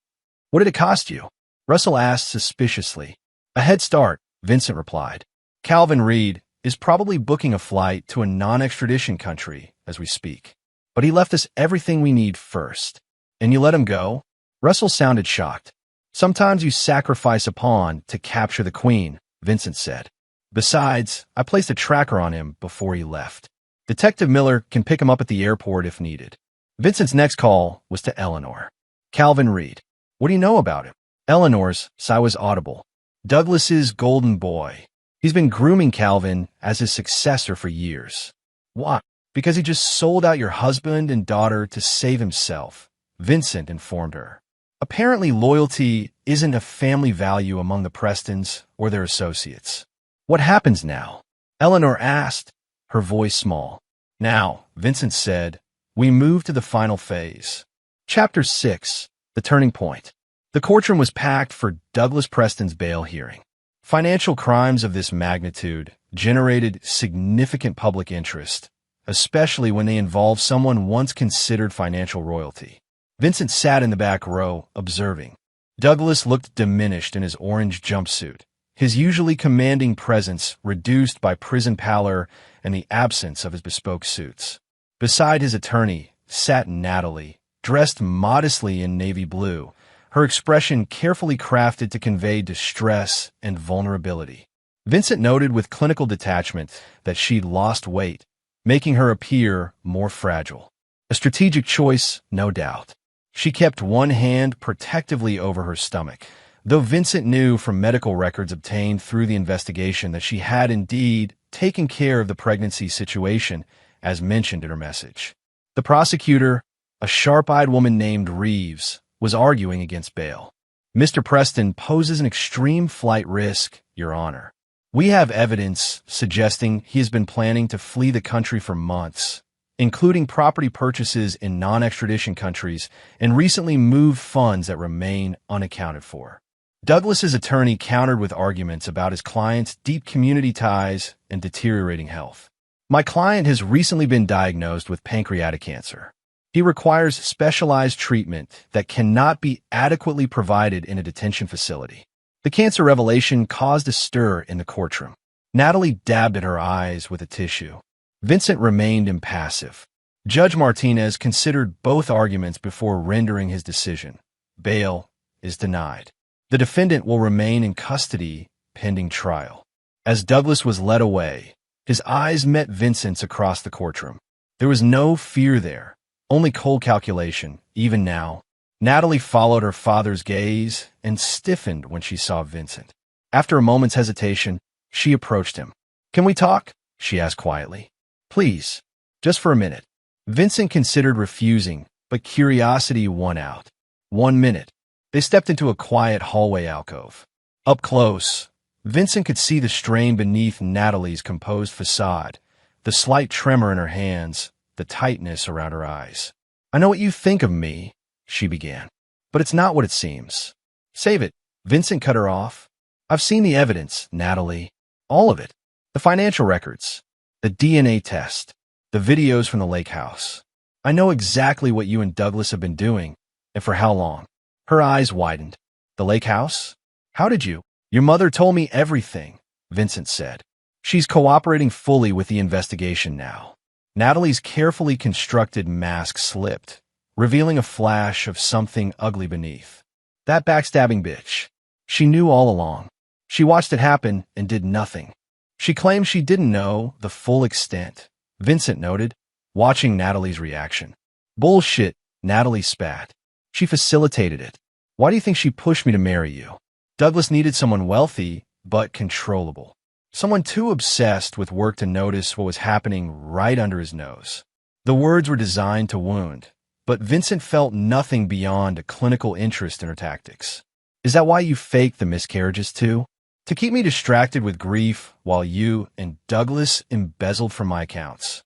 What did it cost you? Russell asked suspiciously. A head start, Vincent replied. Calvin Reed is probably booking a flight to a non-extradition country as we speak. But he left us everything we need first. And you let him go? Russell sounded shocked. Sometimes you sacrifice a pawn to capture the queen, Vincent said. Besides, I placed a tracker on him before he left. Detective Miller can pick him up at the airport if needed. Vincent's next call was to Eleanor. Calvin Reed. What do you know about him? Eleanor's sigh was audible. Douglas's golden boy. He's been grooming Calvin as his successor for years. Why? Because he just sold out your husband and daughter to save himself, Vincent informed her. Apparently loyalty isn't a family value among the Prestons or their associates. What happens now? Eleanor asked, her voice small. Now, Vincent said, we move to the final phase. Chapter 6, The Turning Point. The courtroom was packed for Douglas Preston's bail hearing. Financial crimes of this magnitude generated significant public interest, especially when they involved someone once considered financial royalty. Vincent sat in the back row, observing. Douglas looked diminished in his orange jumpsuit, his usually commanding presence reduced by prison pallor and the absence of his bespoke suits. Beside his attorney sat Natalie, dressed modestly in navy blue, her expression carefully crafted to convey distress and vulnerability. Vincent noted with clinical detachment that she'd lost weight, making her appear more fragile. A strategic choice, no doubt. She kept one hand protectively over her stomach, though Vincent knew from medical records obtained through the investigation that she had indeed taken care of the pregnancy situation, as mentioned in her message. The prosecutor, a sharp-eyed woman named Reeves, was arguing against bail. Mr. Preston poses an extreme flight risk, Your Honor. We have evidence suggesting he has been planning to flee the country for months, including property purchases in non-extradition countries, and recently moved funds that remain unaccounted for. Douglas's attorney countered with arguments about his client's deep community ties and deteriorating health. My client has recently been diagnosed with pancreatic cancer. He requires specialized treatment that cannot be adequately provided in a detention facility. The cancer revelation caused a stir in the courtroom. Natalie dabbed at her eyes with a tissue. Vincent remained impassive. Judge Martinez considered both arguments before rendering his decision. Bail is denied. The defendant will remain in custody pending trial. As Douglas was led away, His eyes met Vincent's across the courtroom. There was no fear there, only cold calculation, even now. Natalie followed her father's gaze and stiffened when she saw Vincent. After a moment's hesitation, she approached him. "Can we talk?" she asked quietly. "Please, just for a minute." Vincent considered refusing, but curiosity won out. 1 minute. They stepped into a quiet hallway alcove. Up close, Vincent could see the strain beneath Natalie's composed facade, the slight tremor in her hands, the tightness around her eyes. "I know what you think of me," she began, "but it's not what it seems." "Save it," Vincent cut her off. "I've seen the evidence, Natalie. All of it. The financial records, the DNA test, the videos from the lake house. I know exactly what you and Douglas have been doing, and for how long." Her eyes widened. "The lake house? How did you?" "Your mother told me everything," Vincent said. "She's cooperating fully with the investigation now." Natalie's carefully constructed mask slipped, revealing a flash of something ugly beneath. "That backstabbing bitch. She knew all along. She watched it happen and did nothing. She claims she didn't know the full extent," Vincent noted, watching Natalie's reaction. "Bullshit," Natalie spat. "She facilitated it. Why do you think she pushed me to marry you? Douglas needed someone wealthy, but controllable. Someone too obsessed with work to notice what was happening right under his nose." The words were designed to wound, but Vincent felt nothing beyond a clinical interest in her tactics. "Is that why you faked the miscarriages too? To keep me distracted with grief while you and Douglas embezzled from my accounts?"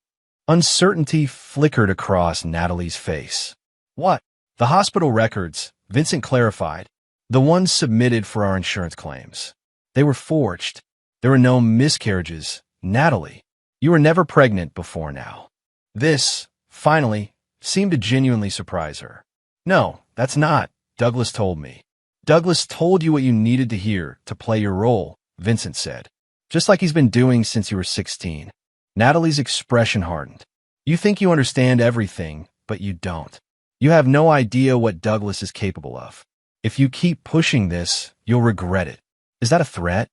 Uncertainty flickered across Natalie's face. "What?" "The hospital records," Vincent clarified. "The ones submitted for our insurance claims. They were forged. There were no miscarriages. Natalie, you were never pregnant before now." This, finally, seemed to genuinely surprise her. "No, that's not," Douglas told me. "Douglas told you what you needed to hear to play your role," Vincent said. "Just like he's been doing since you were 16. Natalie's expression hardened. "You think you understand everything, but you don't. You have no idea what Douglas is capable of. If you keep pushing this, you'll regret it." "Is that a threat?"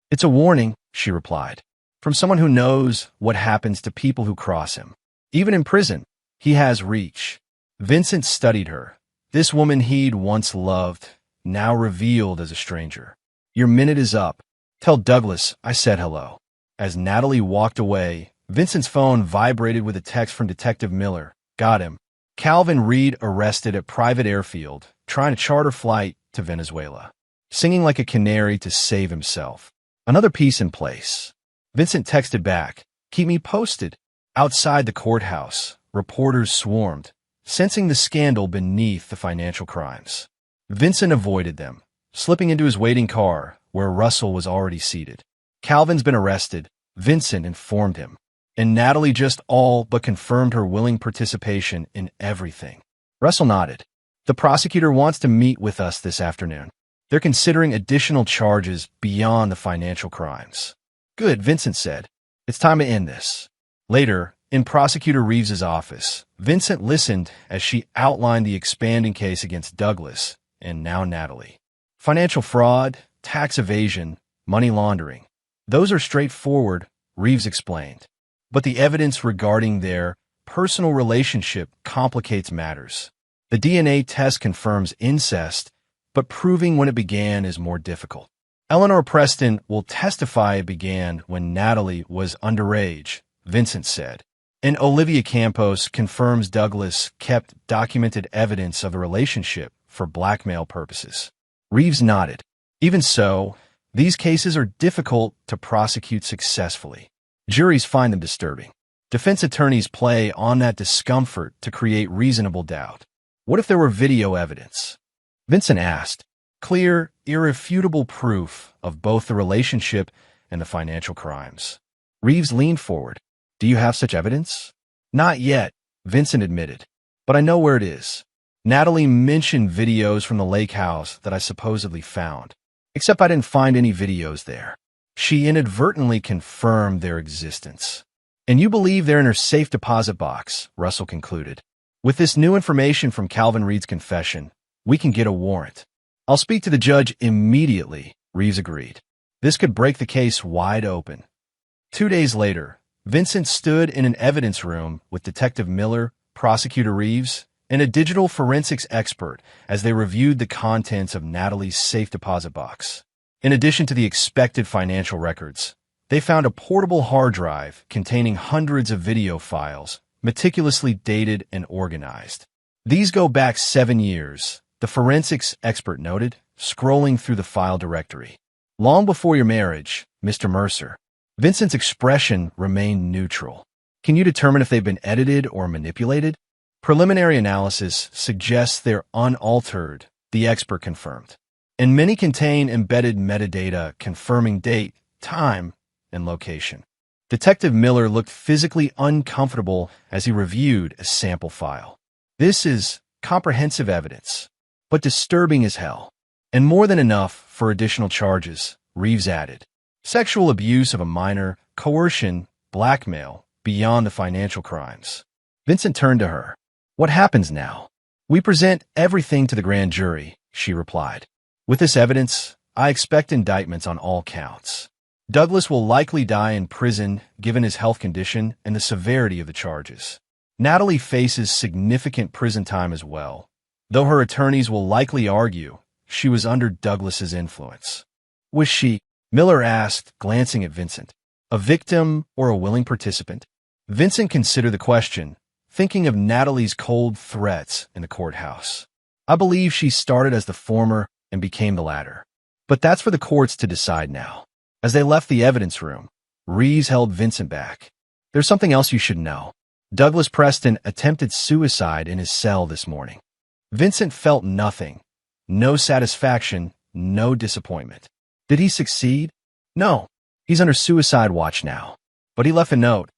"It's a warning," she replied, "from someone who knows what happens to people who cross him. Even in prison, he has reach." Vincent studied her. This woman he'd once loved, now revealed as a stranger. "Your minute is up. Tell Douglas I said hello." As Natalie walked away, Vincent's phone vibrated with a text from Detective Miller. "Got him. Calvin Reed arrested at private airfield, trying to charter flight to Venezuela. Singing like a canary to save himself. Another piece in place." Vincent texted back, "Keep me posted." Outside the courthouse, reporters swarmed, sensing the scandal beneath the financial crimes. Vincent avoided them, slipping into his waiting car, where Russell was already seated. "Calvin's been arrested," Vincent informed him, and Natalie just all but confirmed her willing participation in everything. Russell nodded. "The prosecutor wants to meet with us this afternoon. They're considering additional charges beyond the financial crimes." "Good," Vincent said. "It's time to end this." Later, in Prosecutor Reeves's office, Vincent listened as she outlined the expanding case against Douglas and now Natalie. Financial fraud, tax evasion, money laundering. Those are straightforward, Reeves explained. But the evidence regarding their personal relationship complicates matters. The DNA test confirms incest, but proving when it began is more difficult. Eleanor Preston will testify it began when Natalie was underage, Vincent said. And Olivia Campos confirms Douglas kept documented evidence of the relationship for blackmail purposes. Reeves nodded. Even so, these cases are difficult to prosecute successfully. Juries find them disturbing. Defense attorneys play on that discomfort to create reasonable doubt. What if there were video evidence? Vincent asked. Clear, irrefutable proof of both the relationship and the financial crimes. Reeves leaned forward. Do you have such evidence? Not yet, Vincent admitted. But I know where it is. Natalie mentioned videos from the lake house that I supposedly found. Except I didn't find any videos there. She inadvertently confirmed their existence. And you believe they're in her safe deposit box, Russell concluded. With this new information from Calvin Reed's confession, we can get a warrant. I'll speak to the judge immediately, Reeves agreed. This could break the case wide open. 2 days later, Vincent stood in an evidence room with Detective Miller, Prosecutor Reeves, and a digital forensics expert as they reviewed the contents of Natalie's safe deposit box. In addition to the expected financial records, they found a portable hard drive containing hundreds of video files, meticulously dated and organized. These go back 7 years, the forensics expert noted, scrolling through the file directory. Long before your marriage, Mr. Mercer. Vincent's expression remained neutral. Can you determine if they've been edited or manipulated? Preliminary analysis suggests they're unaltered, the expert confirmed. And many contain embedded metadata confirming date, time, and location. Detective Miller looked physically uncomfortable as he reviewed a sample file. This is comprehensive evidence, but disturbing as hell. And more than enough for additional charges, Reeves added. Sexual abuse of a minor, coercion, blackmail, beyond the financial crimes. Vincent turned to her. What happens now? We present everything to the grand jury, she replied. With this evidence, I expect indictments on all counts. Douglas will likely die in prison given his health condition and the severity of the charges. Natalie faces significant prison time as well, though her attorneys will likely argue she was under Douglas's influence. Was she? Miller asked, glancing at Vincent. A victim or a willing participant? Vincent considered the question, thinking of Natalie's cold threats in the courthouse. I believe she started as the former and became the latter. But that's for the courts to decide now. As they left the evidence room, Reeves held Vincent back. There's something else you should know. Douglas Preston attempted suicide in his cell this morning. Vincent felt nothing. No satisfaction, no disappointment. Did he succeed? No. He's under suicide watch now. But he left a note,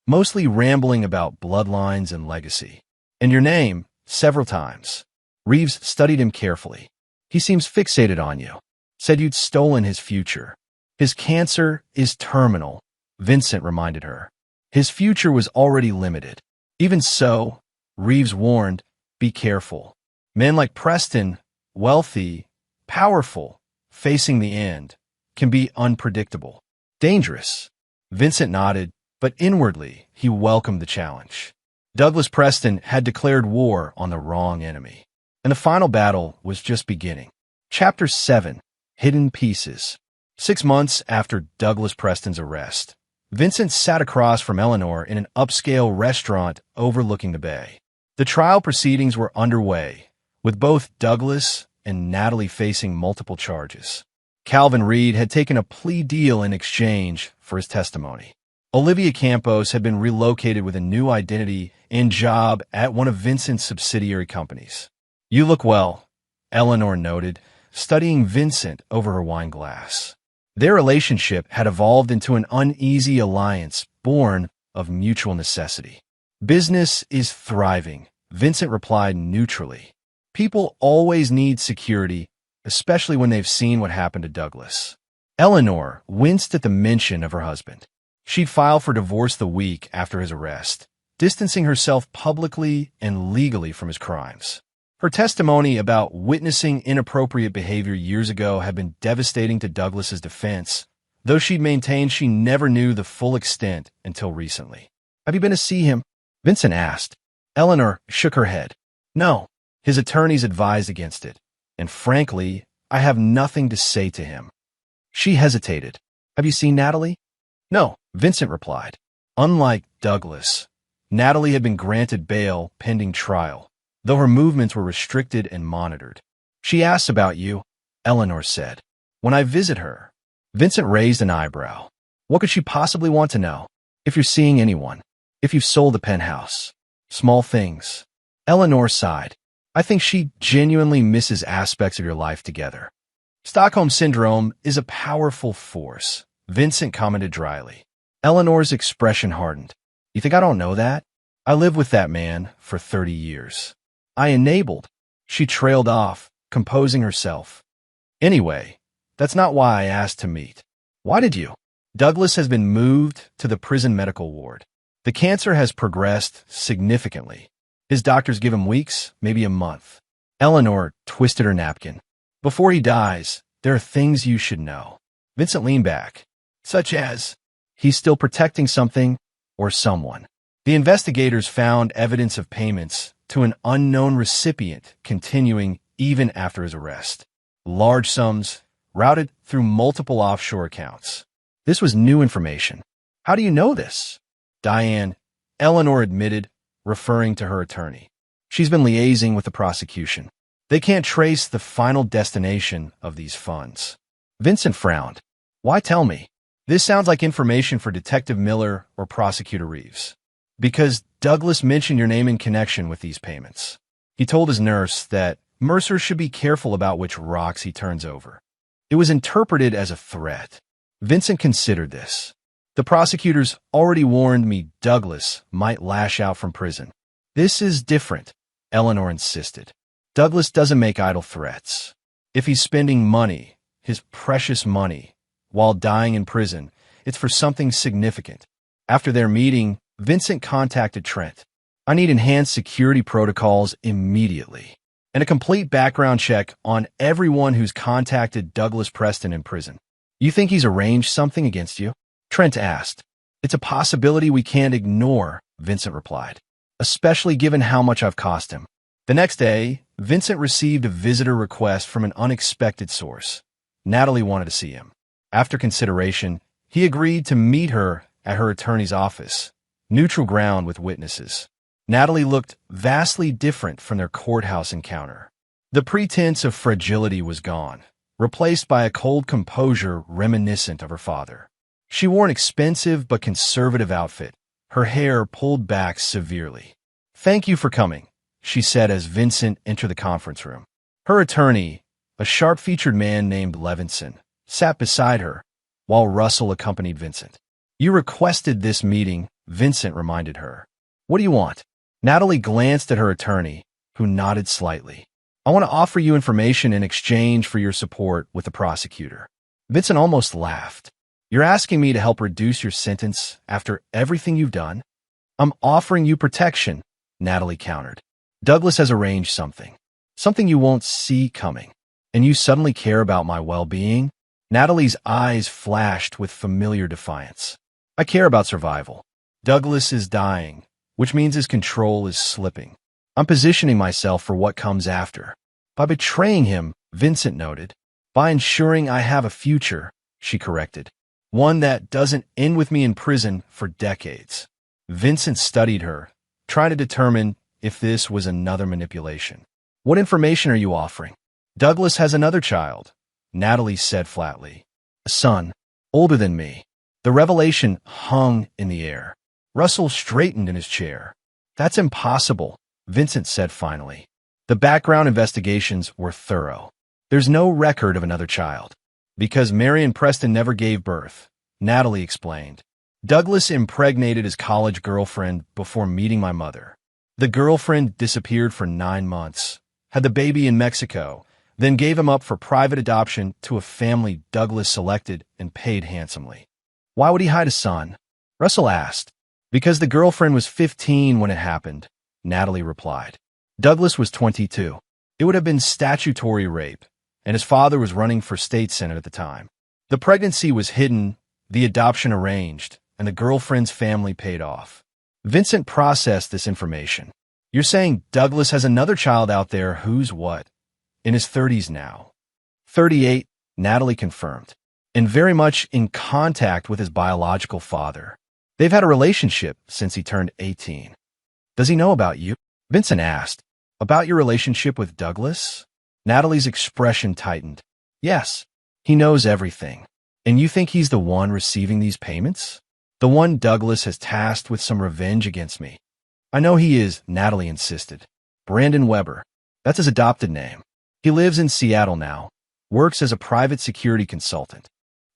mostly rambling about bloodlines and legacy. And your name, several times. Reeves studied him carefully. He seems fixated on you. Said you'd stolen his future. His cancer is terminal, Vincent reminded her. His future was already limited. Even so, Reeves warned, be careful. Men like Preston, wealthy, powerful, facing the end, can be unpredictable. Dangerous. Vincent nodded, but inwardly he welcomed the challenge. Douglas Preston had declared war on the wrong enemy. And the final battle was just beginning. Chapter 7. Hidden Pieces. 6 months after Douglas Preston's arrest, Vincent sat across from Eleanor in an upscale restaurant overlooking the bay. The trial proceedings were underway, with both Douglas and Natalie facing multiple charges. Calvin Reed had taken a plea deal in exchange for his testimony. Olivia Campos had been relocated with a new identity and job at one of Vincent's subsidiary companies. You look well, Eleanor noted, studying Vincent over her wine glass. Their relationship had evolved into an uneasy alliance born of mutual necessity. Business is thriving, Vincent replied neutrally. People always need security, especially when they've seen what happened to Douglas. Eleanor winced at the mention of her husband. She'd filed for divorce the week after his arrest, distancing herself publicly and legally from his crimes. Her testimony about witnessing inappropriate behavior years ago had been devastating to Douglas's defense, though she'd maintained she never knew the full extent until recently. Have you been to see him? Vincent asked. Eleanor shook her head. No, his attorneys advised against it, and frankly, I have nothing to say to him. She hesitated. Have you seen Natalie? No, Vincent replied. Unlike Douglas, Natalie had been granted bail pending trial, though her movements were restricted and monitored. She asks about you, Eleanor said. When I visit her. Vincent raised an eyebrow. What could she possibly want to know? If you're seeing anyone. If you've sold the penthouse. Small things. Eleanor sighed. I think she genuinely misses aspects of your life together. Stockholm Syndrome is a powerful force, Vincent commented dryly. Eleanor's expression hardened. You think I don't know that? I lived with that man for 30 years. I enabled. She trailed off, composing herself. Anyway, that's not why I asked to meet. Why did you? Douglas has been moved to the prison medical ward. The cancer has progressed significantly. His doctors give him weeks, maybe a month. Eleanor twisted her napkin. Before he dies, there are things you should know. Vincent leaned back. Such as, he's still protecting something or someone. The investigators found evidence of payments to an unknown recipient continuing even after his arrest. Large sums routed through multiple offshore accounts. This was new information. How do you know this? Diane, Eleanor admitted, referring to her attorney. She's been liaising with the prosecution. They can't trace the final destination of these funds. Vincent frowned. Why tell me? This sounds like information for Detective Miller or Prosecutor Reeves. Because Douglas mentioned your name in connection with these payments. He told his nurse that Mercer should be careful about which rocks he turns over. It was interpreted as a threat. Vincent considered this. The prosecutors already warned me Douglas might lash out from prison. This is different, Eleanor insisted. Douglas doesn't make idle threats. If he's spending money, his precious money, while dying in prison, it's for something significant. After their meeting, Vincent contacted Trent. I need enhanced security protocols immediately, and a complete background check on everyone who's contacted Douglas Preston in prison. You think he's arranged something against you? Trent asked. It's a possibility we can't ignore, Vincent replied, especially given how much I've cost him. The next day, Vincent received a visitor request from an unexpected source. Natalie wanted to see him. After consideration, he agreed to meet her at her attorney's office, neutral ground with witnesses. Natalie looked vastly different from their courthouse encounter. The pretense of fragility was gone, replaced by a cold composure reminiscent of her father. She wore an expensive but conservative outfit, her hair pulled back severely. Thank you for coming, she said as Vincent entered the conference room. Her attorney, a sharp-featured man named Levinson, sat beside her, while Russell accompanied Vincent. You requested this meeting, Vincent reminded her. What do you want? Natalie glanced at her attorney, who nodded slightly. I want to offer you information in exchange for your support with the prosecutor. Vincent almost laughed. You're asking me to help reduce your sentence after everything you've done? I'm offering you protection, Natalie countered. Douglas has arranged something you won't see coming. And you suddenly care about my well-being? Natalie's eyes flashed with familiar defiance. I care about survival. Douglas is dying, which means his control is slipping. I'm positioning myself for what comes after. By betraying him, Vincent noted. By ensuring I have a future, she corrected. One that doesn't end with me in prison for decades. Vincent studied her, trying to determine if this was another manipulation. What information are you offering? Douglas has another child, Natalie said flatly. A son, older than me. The revelation hung in the air. Russell straightened in his chair. That's impossible, Vincent said finally. The background investigations were thorough. There's no record of another child. Because Marion Preston never gave birth, Natalie explained. Douglas impregnated his college girlfriend before meeting my mother. The girlfriend disappeared for 9 months, had the baby in Mexico, then gave him up for private adoption to a family Douglas selected and paid handsomely. Why would he hide a son? Russell asked. Because the girlfriend was 15 when it happened, Natalie replied. Douglas was 22. It would have been statutory rape, and his father was running for state senate at the time. The pregnancy was hidden, the adoption arranged, and the girlfriend's family paid off. Vincent processed this information. You're saying Douglas has another child out there who's what? In his 30s now. 38, Natalie confirmed, and very much in contact with his biological father. They've had a relationship since he turned 18. Does he know about you? Vincent asked. About your relationship with Douglas? Natalie's expression tightened. Yes, he knows everything. And you think he's the one receiving these payments? The one Douglas has tasked with some revenge against me. I know he is, Natalie insisted. Brandon Weber. That's his adopted name. He lives in Seattle now, works as a private security consultant.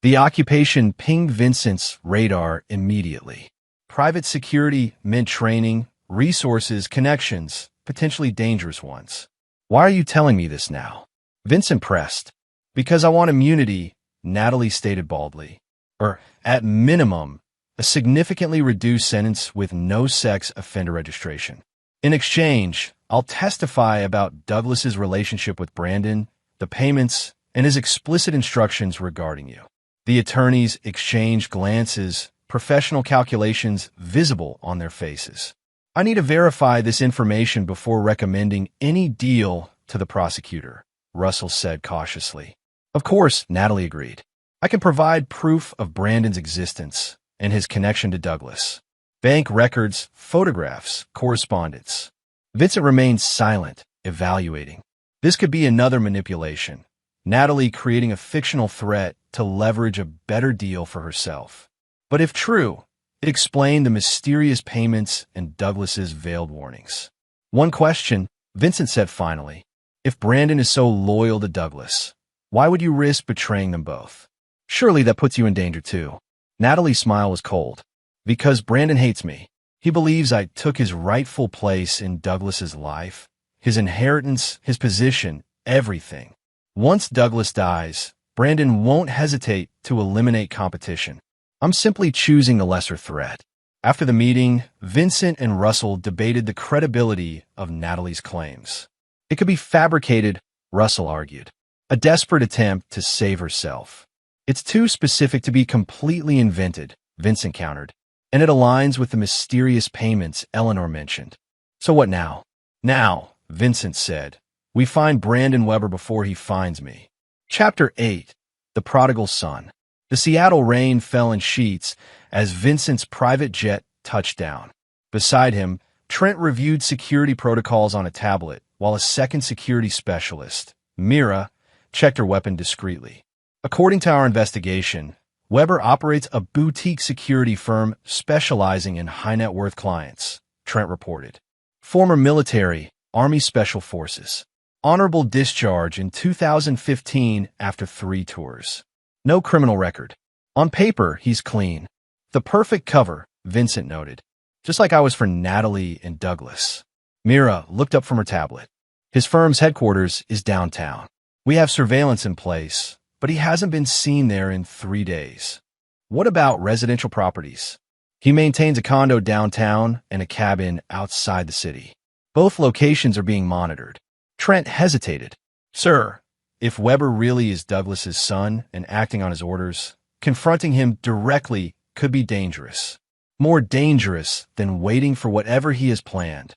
The occupation pinged Vincent's radar immediately. Private security meant training, resources, connections, potentially dangerous ones. Why are you telling me this now? Vincent pressed. Because I want immunity, Natalie stated baldly. Or, at minimum, a significantly reduced sentence with no sex offender registration. In exchange, I'll testify about Douglas's relationship with Brandon, the payments, and his explicit instructions regarding you. The attorneys exchanged glances, professional calculations visible on their faces. I need to verify this information before recommending any deal to the prosecutor, Russell said cautiously. Of course, Natalie agreed. I can provide proof of Brandon's existence and his connection to Douglas. Bank records, photographs, correspondence. Vincent remained silent, evaluating. This could be another manipulation. Natalie creating a fictional threat to leverage a better deal for herself. But if true, it explained the mysterious payments and Douglas's veiled warnings. One question, Vincent said finally. If Brandon is so loyal to Douglas, why would you risk betraying them both? Surely that puts you in danger too. Natalie's smile was cold. Because Brandon hates me. He believes I took his rightful place in Douglas's life, his inheritance, his position, everything. Once Douglas dies, Brandon won't hesitate to eliminate competition. I'm simply choosing the lesser threat. After the meeting, Vincent and Russell debated the credibility of Natalie's claims. It could be fabricated, Russell argued. A desperate attempt to save herself. It's too specific to be completely invented, Vincent countered. And it aligns with the mysterious payments Eleanor mentioned. So what now? Now, Vincent said, we find Brandon Weber before he finds me. Chapter 8. The Prodigal Son. The Seattle rain fell in sheets as Vincent's private jet touched down. Beside him, Trent reviewed security protocols on a tablet, while a second security specialist, Mira, checked her weapon discreetly. According to our investigation, Weber operates a boutique security firm specializing in high-net-worth clients, Trent reported. Former military, Army Special Forces. Honorable discharge in 2015 after 3 tours. No criminal record. On paper, he's clean. The perfect cover, Vincent noted. Just like I was for Natalie and Douglas. Mira looked up from her tablet. His firm's headquarters is downtown. We have surveillance in place, but he hasn't been seen there in 3 days. What about residential properties? He maintains a condo downtown and a cabin outside the city. Both locations are being monitored. Trent hesitated. Sir, if Weber really is Douglas's son and acting on his orders, confronting him directly could be dangerous. More dangerous than waiting for whatever he has planned.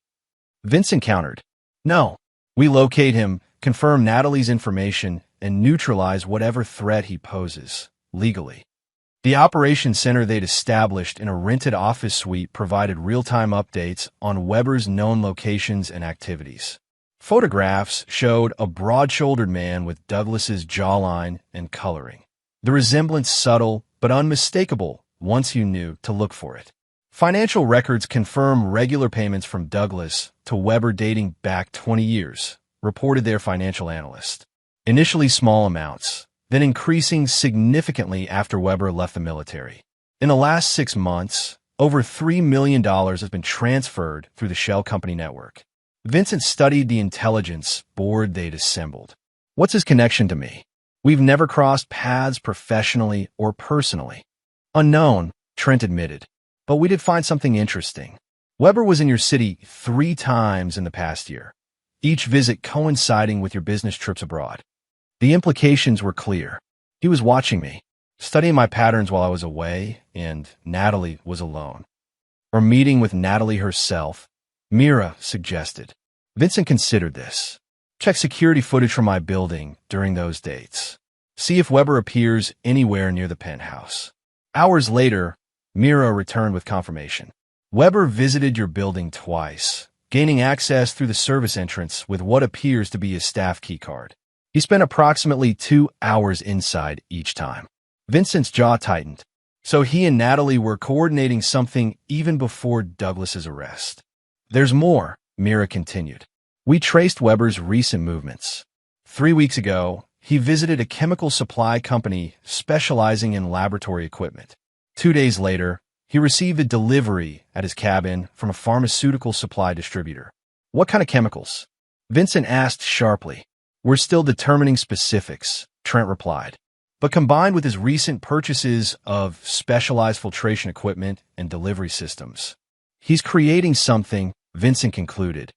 Vincent countered. No. We locate him, confirm Natalie's information, and neutralize whatever threat he poses, legally. The operations center they'd established in a rented office suite provided real-time updates on Weber's known locations and activities. Photographs showed a broad-shouldered man with Douglas's jawline and coloring. The resemblance subtle but unmistakable once you knew to look for it. Financial records confirm regular payments from Douglas to Weber dating back 20 years, reported their financial analyst. Initially small amounts, then increasing significantly after Weber left the military. In the last 6 months, over $3 million has been transferred through the shell company network. Vincent studied the intelligence board they'd assembled. What's his connection to me? We've never crossed paths professionally or personally. Unknown, Trent admitted. But we did find something interesting. Weber was in your city 3 times in the past year, each visit coinciding with your business trips abroad. The implications were clear. He was watching me, studying my patterns while I was away, and Natalie was alone. Or meeting with Natalie herself, Mira suggested. Vincent considered this. Check security footage from my building during those dates. See if Weber appears anywhere near the penthouse. Hours later, Mira returned with confirmation. Weber visited your building twice, gaining access through the service entrance with what appears to be a staff keycard. He spent approximately 2 hours inside each time. Vincent's jaw tightened. So he and Natalie were coordinating something even before Douglas's arrest. There's more, Mira continued. We traced Weber's recent movements. 3 weeks ago, he visited a chemical supply company specializing in laboratory equipment. 2 days later, he received a delivery at his cabin from a pharmaceutical supply distributor. What kind of chemicals? Vincent asked sharply. We're still determining specifics, Trent replied. But combined with his recent purchases of specialized filtration equipment and delivery systems, he's creating something, Vincent concluded.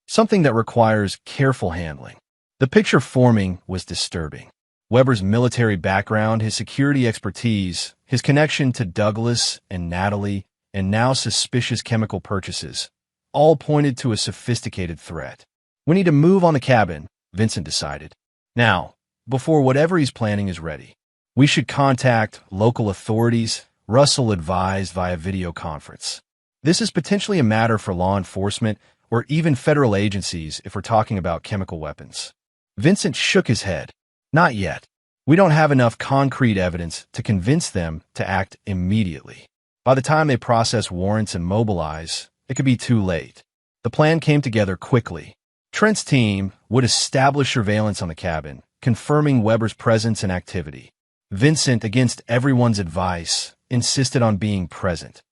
Something that requires careful handling. The picture forming was disturbing. Weber's military background, his security expertise, his connection to Douglas and Natalie, and now suspicious chemical purchases, all pointed to a sophisticated threat. We need to move on the cabin, Vincent decided. Now, before whatever he's planning is ready. We should contact local authorities, Russell advised via video conference. This is potentially a matter for law enforcement or even federal agencies if we're talking about chemical weapons. Vincent shook his head. Not yet. We don't have enough concrete evidence to convince them to act immediately. By the time they process warrants and mobilize, it could be too late. The plan came together quickly. Trent's team would establish surveillance on the cabin, confirming Weber's presence and activity. Vincent, against everyone's advice, insisted on being present,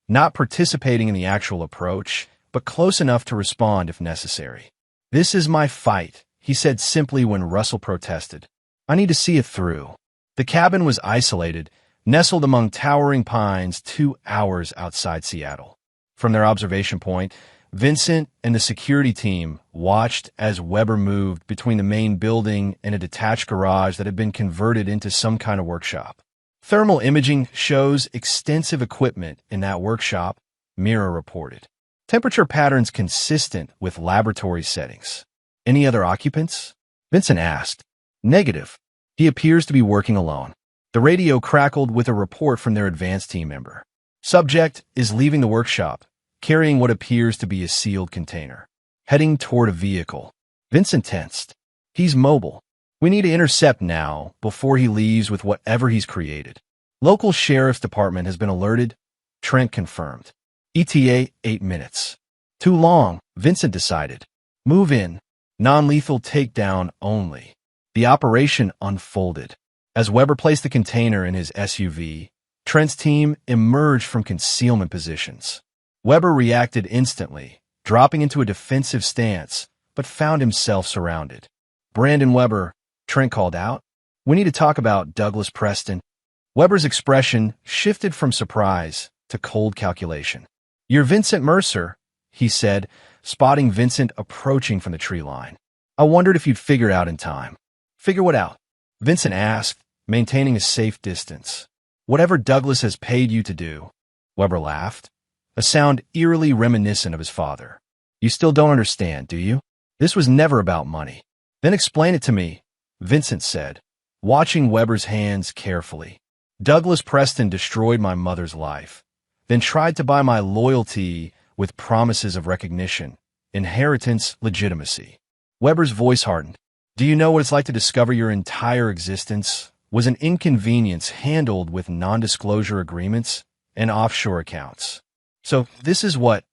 not participating in the actual approach, but close enough to respond if necessary. "This is my fight," he said simply when Russell protested. "I need to see it through." The cabin was isolated, nestled among towering pines 2 hours outside Seattle. From their observation point, Vincent and the security team watched as Weber moved between the main building and a detached garage that had been converted into some kind of workshop. Thermal imaging shows extensive equipment in that workshop, Mira reported. Temperature patterns consistent with laboratory settings. "Any other occupants?" Vincent asked. "Negative. He appears to be working alone." The radio crackled with a report from their advanced team member. "Subject is leaving the workshop, carrying what appears to be a sealed container, heading toward a vehicle." Vincent tensed. "He's mobile. We need to intercept now before he leaves with whatever he's created." Local sheriff's department has been alerted, Trent confirmed. ETA 8 minutes. Too long, Vincent decided. Move in. Non-lethal takedown only. The operation unfolded. As Weber placed the container in his SUV, Trent's team emerged from concealment positions. Weber reacted instantly, dropping into a defensive stance, but found himself surrounded. "Brandon Weber," Trent called out. "We need to talk about Douglas Preston." Weber's expression shifted from surprise to cold calculation. "You're Vincent Mercer," he said, spotting Vincent approaching from the tree line. "I wondered if you'd figure it out in time." "Figure what out?" Vincent asked, maintaining a safe distance. "Whatever Douglas has paid you to do." Weber laughed, a sound eerily reminiscent of his father. "You still don't understand, do you? This was never about money." "Then explain it to me," Vincent said, watching Weber's hands carefully. "Douglas Preston destroyed my mother's life, then tried to buy my loyalty with promises of recognition, inheritance, legitimacy." Weber's voice hardened. "Do you know what it's like to discover your entire existence was an inconvenience handled with non-disclosure agreements and offshore accounts? So this is what?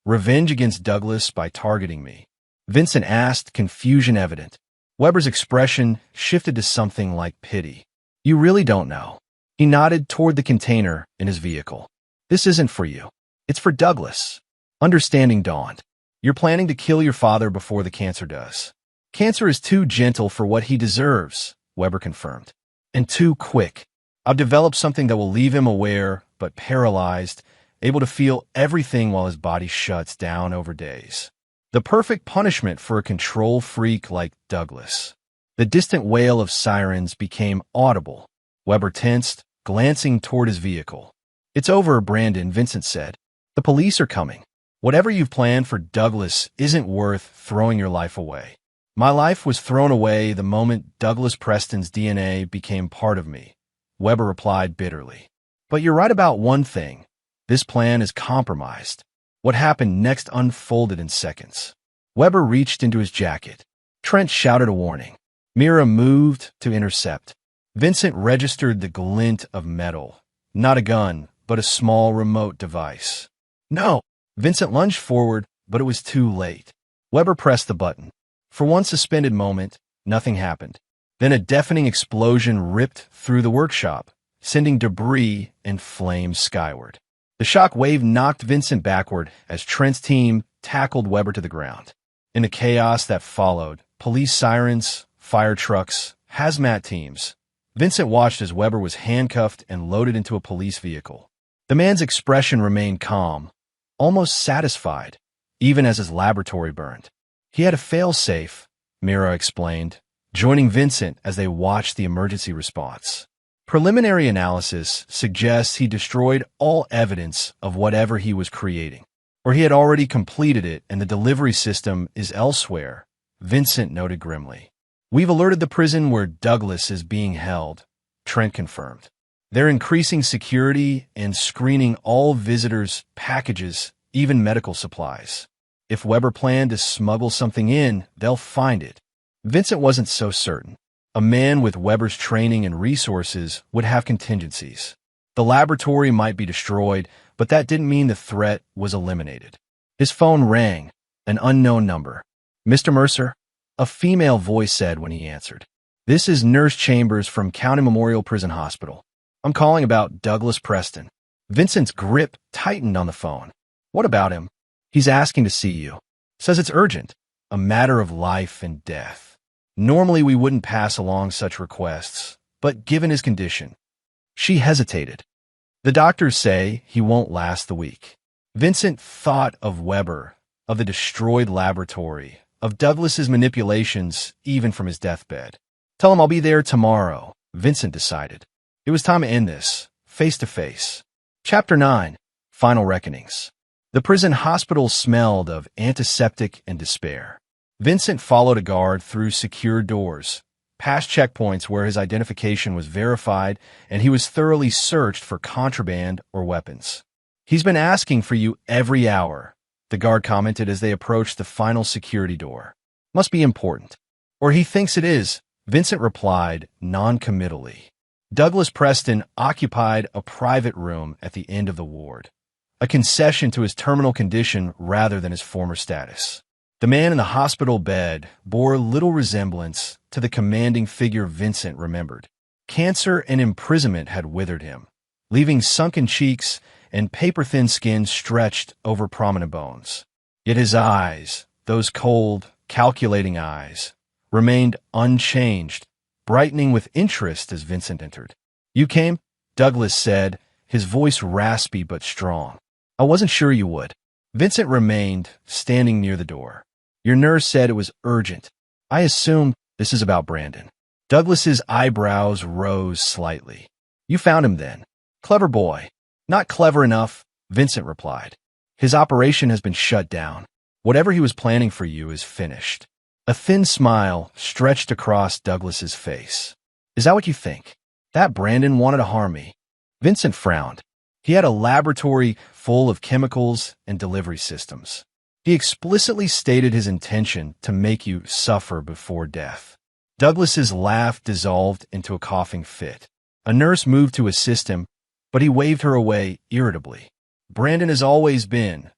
Revenge against Douglas by targeting me?" Vincent asked, confusion evident. Weber's expression shifted to something like pity. "You really don't know." He nodded toward the container in his vehicle. "This isn't for you. It's for Douglas." Understanding dawned. "You're planning to kill your father before the cancer does." "Cancer is too gentle for what he deserves," Weber confirmed. "And too quick. I've developed something that will leave him aware, but paralyzed, able to feel everything while his body shuts down over days. The perfect punishment for a control freak like Douglas." The distant wail of sirens became audible. Weber tensed, glancing toward his vehicle. "It's over, Brandon," Vincent said. "The police are coming. Whatever you've planned for Douglas isn't worth throwing your life away." "My life was thrown away the moment Douglas Preston's DNA became part of me," Weber replied bitterly. "But you're right about one thing. This plan is compromised." What happened next unfolded in seconds. Weber reached into his jacket. Trent shouted a warning. Mira moved to intercept. Vincent registered the glint of metal. Not a gun, but a small remote device. "No!" Vincent lunged forward, but it was too late. Weber pressed the button. For one suspended moment, nothing happened. Then a deafening explosion ripped through the workshop, sending debris and flames skyward. The shock wave knocked Vincent backward as Trent's team tackled Weber to the ground. In the chaos that followed, police sirens, fire trucks, hazmat teams, Vincent watched as Weber was handcuffed and loaded into a police vehicle. The man's expression remained calm, almost satisfied, even as his laboratory burned. He had a fail-safe, Mira explained, joining Vincent as they watched the emergency response. Preliminary analysis suggests he destroyed all evidence of whatever he was creating, or he had already completed it and the delivery system is elsewhere, Vincent noted grimly. We've alerted the prison where Douglas is being held, Trent confirmed. They're increasing security and screening all visitors' packages, even medical supplies. If Weber planned to smuggle something in, they'll find it. Vincent wasn't so certain. A man with Weber's training and resources would have contingencies. The laboratory might be destroyed, but that didn't mean the threat was eliminated. His phone rang, an unknown number. Mr. Mercer? A female voice said when he answered. This is Nurse Chambers from County Memorial Prison Hospital. I'm calling about Douglas Preston. Vincent's grip tightened on the phone. What about him? He's asking to see you. Says it's urgent. A matter of life and death. Normally we wouldn't pass along such requests, but given his condition. She hesitated. The doctors say he won't last the week. Vincent thought of Weber, of the destroyed laboratory, of Douglas's manipulations even from his deathbed. Tell him I'll be there tomorrow, Vincent decided. It was time to end this, face to face. Chapter 9, Final Reckonings. The prison hospital smelled of antiseptic and despair. Vincent followed a guard through secure doors, past checkpoints where his identification was verified and he was thoroughly searched for contraband or weapons. He's been asking for you every hour, the guard commented as they approached the final security door. Must be important. Or he thinks it is, Vincent replied non-committally. Douglas Preston occupied a private room at the end of the ward, a concession to his terminal condition rather than his former status. The man in the hospital bed bore little resemblance to the commanding figure Vincent remembered. Cancer and imprisonment had withered him, leaving sunken cheeks and paper-thin skin stretched over prominent bones. Yet his eyes, those cold, calculating eyes, remained unchanged, brightening with interest as Vincent entered. You came? Douglas said, his voice raspy but strong. I wasn't sure you would. Vincent remained standing near the door. Your nurse said it was urgent. I assume this is about Brandon. Douglas's eyebrows rose slightly. You found him then. Clever boy. Not clever enough, Vincent replied. His operation has been shut down. Whatever he was planning for you is finished. A thin smile stretched across Douglas's face. Is that what you think? That Brandon wanted to harm me? Vincent frowned. He had a laboratory full of chemicals and delivery systems. He explicitly stated his intention to make you suffer before death. Douglas's laugh dissolved into a coughing fit. A nurse moved to assist him, but he waved her away irritably. Brandon has always been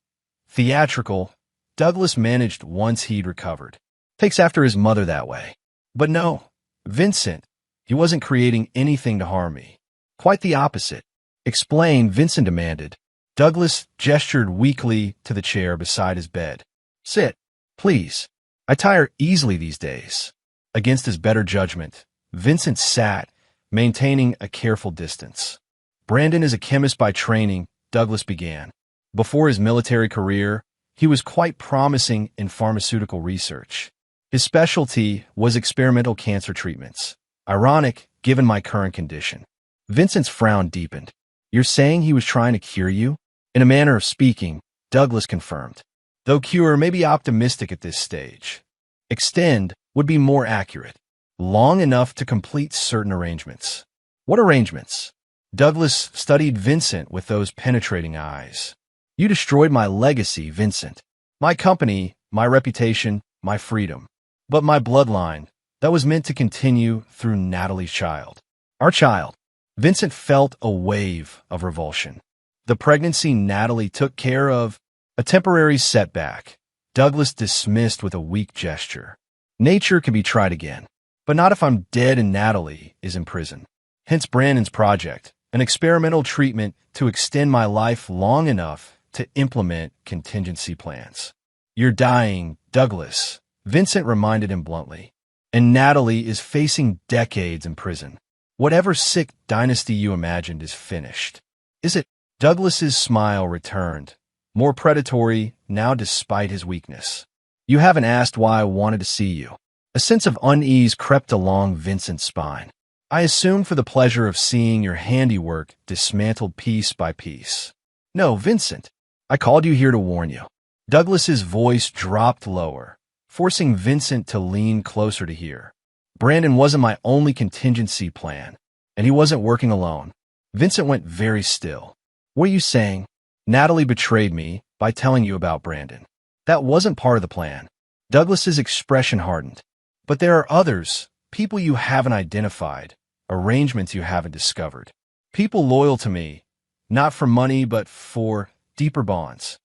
theatrical. Douglas managed once he'd recovered. Takes after his mother that way. But no, Vincent, he wasn't creating anything to harm me. Quite the opposite. Explain, Vincent demanded. Douglas gestured weakly to the chair beside his bed. Sit, please. I tire easily these days. Against his better judgment, Vincent sat, maintaining a careful distance. Brandon is a chemist by training, Douglas began. Before his military career, he was quite promising in pharmaceutical research. His specialty was experimental cancer treatments. Ironic, given my current condition. Vincent's frown deepened. You're saying he was trying to cure you? In a manner of speaking, Douglas confirmed. Though cure may be optimistic at this stage. Extend would be more accurate. Long enough to complete certain arrangements. What arrangements? Douglas studied Vincent with those penetrating eyes. You destroyed my legacy, Vincent. My company, my reputation, my freedom. But my bloodline, that was meant to continue through Natalie's child. Our child. Vincent felt a wave of revulsion. The pregnancy Natalie took care of, a temporary setback, Douglas dismissed with a weak gesture. Nature can be tried again, but not if I'm dead and Natalie is in prison. Hence Brandon's project, an experimental treatment to extend my life long enough to implement contingency plans. You're dying, Douglas, Vincent reminded him bluntly, and Natalie is facing decades in prison. Whatever sick dynasty you imagined is finished. Is it? Douglas's smile returned, more predatory now despite his weakness. You haven't asked why I wanted to see you. A sense of unease crept along Vincent's spine. I assumed for the pleasure of seeing your handiwork dismantled piece by piece. No, Vincent, I called you here to warn you. Douglas's voice dropped lower, forcing Vincent to lean closer to hear. Brandon wasn't my only contingency plan, and he wasn't working alone. Vincent went very still. What are you saying? Natalie betrayed me by telling you about Brandon. That wasn't part of the plan. Douglas's expression hardened. But there are others, people you haven't identified, arrangements you haven't discovered. People loyal to me, not for money but for deeper bonds.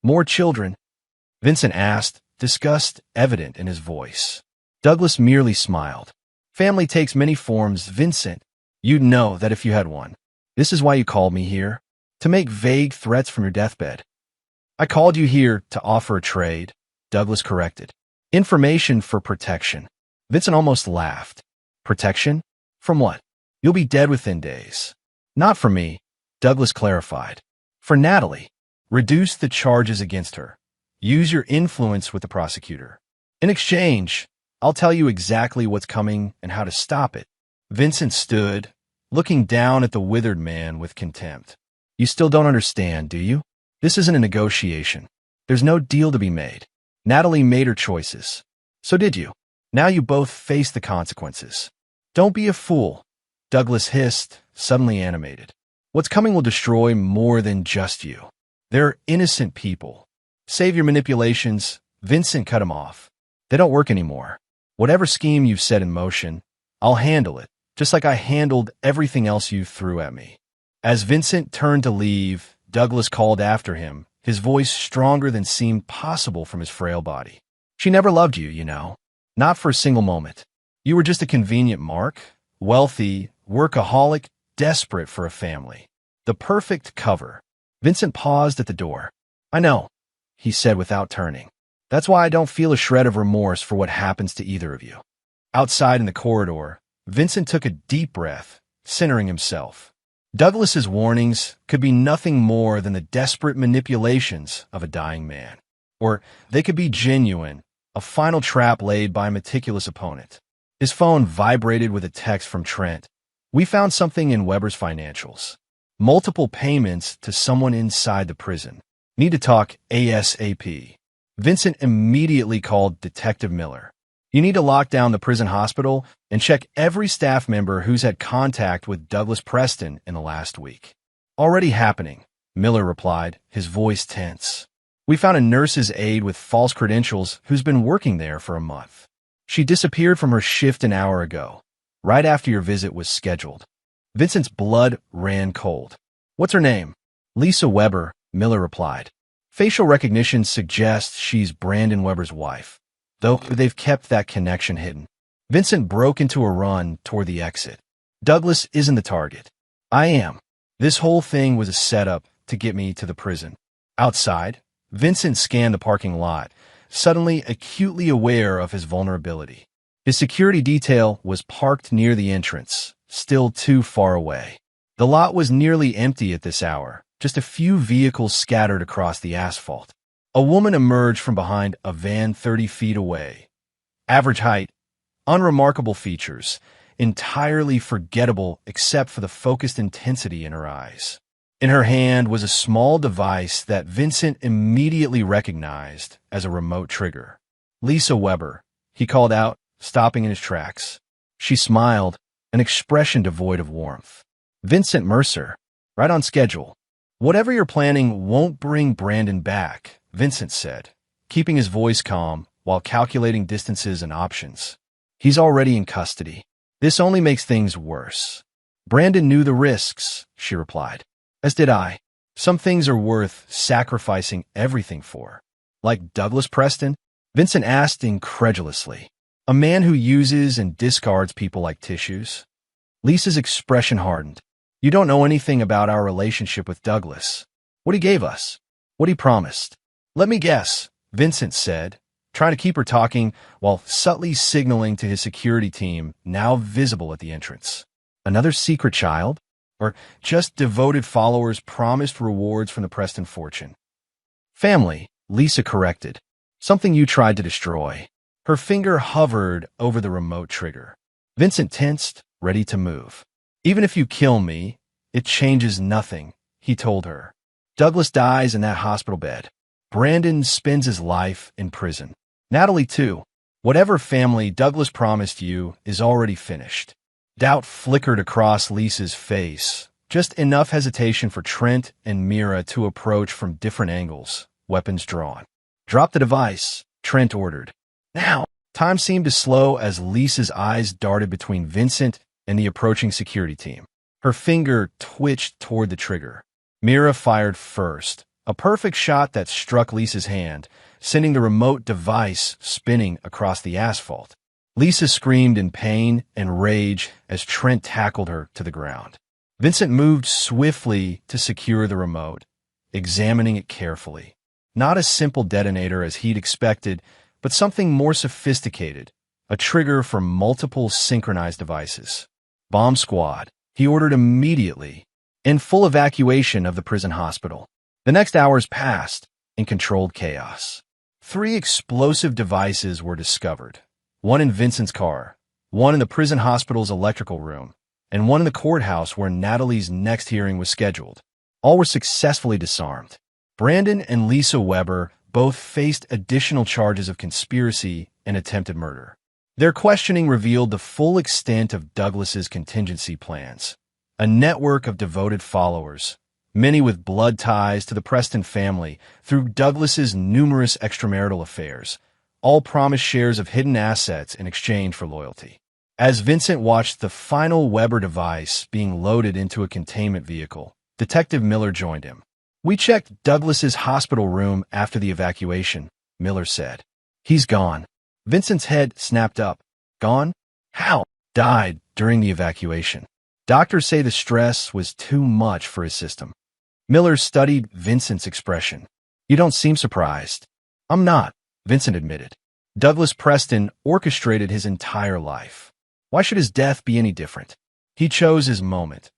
More children? Vincent asked, disgust evident in his voice. Douglas merely smiled. Family takes many forms, Vincent. You'd know that if you had one. This is why you called me here, to make vague threats from your deathbed. I called you here to offer a trade, Douglas corrected. Information for protection. Vincent almost laughed. Protection? From what? You'll be dead within days. Not for me, Douglas clarified. For Natalie. Reduce the charges against her. Use your influence with the prosecutor. In exchange, I'll tell you exactly what's coming and how to stop it. Vincent stood, looking down at the withered man with contempt. You still don't understand, do you? This isn't a negotiation. There's no deal to be made. Natalie made her choices. So did you. Now you both face the consequences. Don't be a fool, Douglas hissed, suddenly animated. What's coming will destroy more than just you. They're innocent people. Save your manipulations. Vincent cut him off. They don't work anymore. Whatever scheme you've set in motion, I'll handle it, just like I handled everything else you threw at me. As Vincent turned to leave, Douglas called after him, his voice stronger than seemed possible from his frail body. She never loved you, you know. Not for a single moment. You were just a convenient mark, wealthy, workaholic, desperate for a family. The perfect cover. Vincent paused at the door. I know, he said without turning. That's why I don't feel a shred of remorse for what happens to either of you. Outside in the corridor, Vincent took a deep breath, centering himself. Douglas's warnings could be nothing more than the desperate manipulations of a dying man. Or they could be genuine, a final trap laid by a meticulous opponent. His phone vibrated with a text from Trent. We found something in Weber's financials. Multiple payments to someone inside the prison. Need to talk ASAP. Vincent immediately called Detective Miller. You need to lock down the prison hospital and check every staff member who's had contact with Douglas Preston in the last week. Already happening, Miller replied, his voice tense. We found a nurse's aide with false credentials who's been working there for a month. She disappeared from her shift an hour ago, right after your visit was scheduled. Vincent's blood ran cold. What's her name? Lisa Weber, Miller replied. Facial recognition suggests she's Brandon Weber's wife, though they've kept that connection hidden. Vincent broke into a run toward the exit. Douglas isn't the target. I am. This whole thing was a setup to get me to the prison. Outside, Vincent scanned the parking lot, suddenly acutely aware of his vulnerability. His security detail was parked near the entrance, still too far away. The lot was nearly empty at this hour, just a few vehicles scattered across the asphalt. A woman emerged from behind a van 30 feet away. Average height, unremarkable features, entirely forgettable except for the focused intensity in her eyes. In her hand was a small device that Vincent immediately recognized as a remote trigger. Lisa Weber, he called out, stopping in his tracks. She smiled, an expression devoid of warmth. Vincent Mercer, right on schedule. Whatever you're planning won't bring Brandon back, Vincent said, keeping his voice calm while calculating distances and options. He's already in custody. This only makes things worse. Brandon knew the risks, she replied. As did I. Some things are worth sacrificing everything for. Like Douglas Preston? Vincent asked incredulously. A man who uses and discards people like tissues? Lisa's expression hardened. You don't know anything about our relationship with Douglas. What he gave us. What he promised. Let me guess, Vincent said, trying to keep her talking while subtly signaling to his security team, now visible at the entrance. Another secret child? Or just devoted followers promised rewards from the Preston fortune? Family, Lisa corrected. Something you tried to destroy. Her finger hovered over the remote trigger. Vincent tensed, ready to move. Even if you kill me, it changes nothing, he told her. Douglas dies in that hospital bed. Brandon spends his life in prison. Natalie, too. Whatever family Douglas promised you is already finished. Doubt flickered across Lisa's face, just enough hesitation for Trent and Mira to approach from different angles, weapons drawn. Drop the device, Trent ordered. Now! Time seemed to slow as Lisa's eyes darted between Vincent and the approaching security team. Her finger twitched toward the trigger. Mira fired first, a perfect shot that struck Lisa's hand, sending the remote device spinning across the asphalt. Lisa screamed in pain and rage as Trent tackled her to the ground. Vincent moved swiftly to secure the remote, examining it carefully. Not a simple detonator as he'd expected, but something more sophisticated, a trigger for multiple synchronized devices. Bomb squad, he ordered immediately, in full evacuation of the prison hospital. The next hours passed in controlled chaos. 3 explosive devices were discovered, one in Vincent's car, one in the prison hospital's electrical room, and one in the courthouse where Natalie's next hearing was scheduled. All were successfully disarmed. Brandon and Lisa Weber both faced additional charges of conspiracy and attempted murder. Their questioning revealed the full extent of Douglas's contingency plans. A network of devoted followers, many with blood ties to the Preston family through Douglas's numerous extramarital affairs, all promised shares of hidden assets in exchange for loyalty. As Vincent watched the final Weber device being loaded into a containment vehicle, Detective Miller joined him. "We checked Douglas's hospital room after the evacuation," Miller said. "He's gone." Vincent's head snapped up. "Gone? How?" "Died during the evacuation. Doctors say the stress was too much for his system." Miller studied Vincent's expression. "You don't seem surprised." "I'm not," Vincent admitted. Douglas Preston orchestrated his entire life. Why should his death be any different? He chose his moment,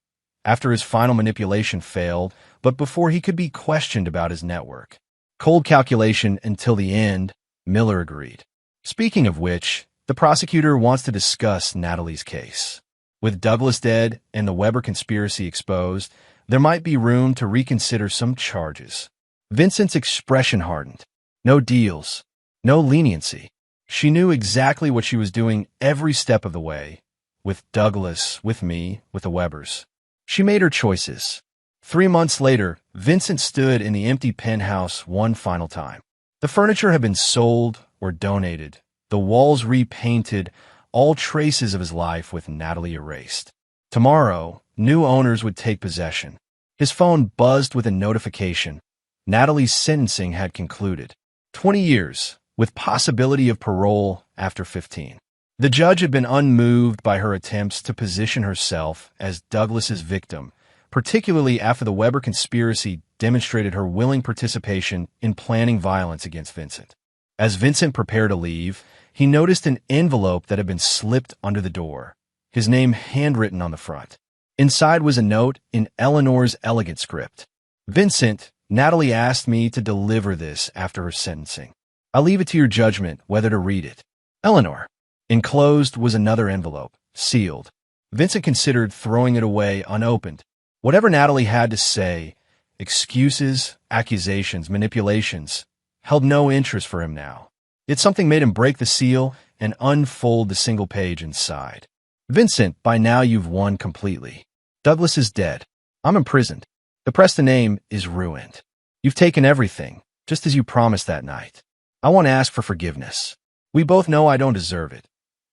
after his final manipulation failed, but before he could be questioned about his network. Cold calculation until the end, Miller agreed. Speaking of which, the prosecutor wants to discuss Natalie's case. With Douglas dead and the Weber conspiracy exposed, there might be room to reconsider some charges. Vincent's expression hardened. No deals. No leniency. She knew exactly what she was doing every step of the way. With Douglas, with me, with the Webers. She made her choices. 3 months later, Vincent stood in the empty penthouse one final time. The furniture had been sold or donated, the walls repainted, all traces of his life with Natalie erased. Tomorrow, new owners would take possession. His phone buzzed with a notification. Natalie's sentencing had concluded. 20 years, with possibility of parole after 15. The judge had been unmoved by her attempts to position herself as Douglas's victim, particularly after the Weber conspiracy demonstrated her willing participation in planning violence against Vincent. As Vincent prepared to leave, he noticed an envelope that had been slipped under the door, his name handwritten on the front. Inside was a note in Eleanor's elegant script. "Vincent, Natalie asked me to deliver this after her sentencing. I'll leave it to your judgment whether to read it. Eleanor." Enclosed was another envelope, sealed. Vincent considered throwing it away unopened. Whatever Natalie had to say, excuses, accusations, manipulations, held no interest for him now. Yet something made him break the seal and unfold the single page inside. "Vincent, by now you've won completely. Douglas is dead. I'm imprisoned. The Preston name is ruined. You've taken everything, just as you promised that night. I want to ask for forgiveness. We both know I don't deserve it,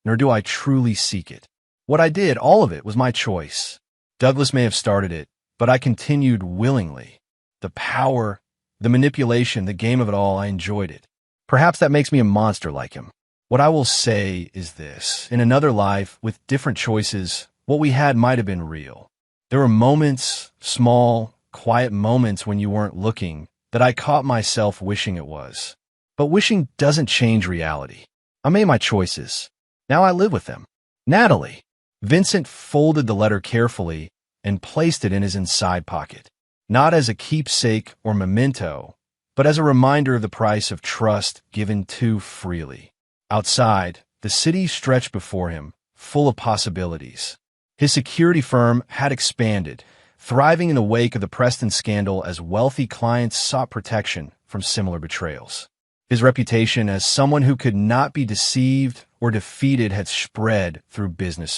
nor do I truly seek it. What I did, all of it, was my choice. Douglas may have started it, but I continued willingly. The power, the manipulation, the game of it all, I enjoyed it. Perhaps that makes me a monster like him. What I will say is this. In another life, with different choices, what we had might have been real. There were moments, small, quiet moments when you weren't looking, that I caught myself wishing it was. But wishing doesn't change reality. I made my choices. Now I live with them. Natalie." Vincent folded the letter carefully and placed it in his inside pocket. Not as a keepsake or memento, but as a reminder of the price of trust given too freely. Outside, the city stretched before him, full of possibilities. His security firm had expanded, thriving in the wake of the Preston scandal as wealthy clients sought protection from similar betrayals. His reputation as someone who could not be deceived or defeated had spread through business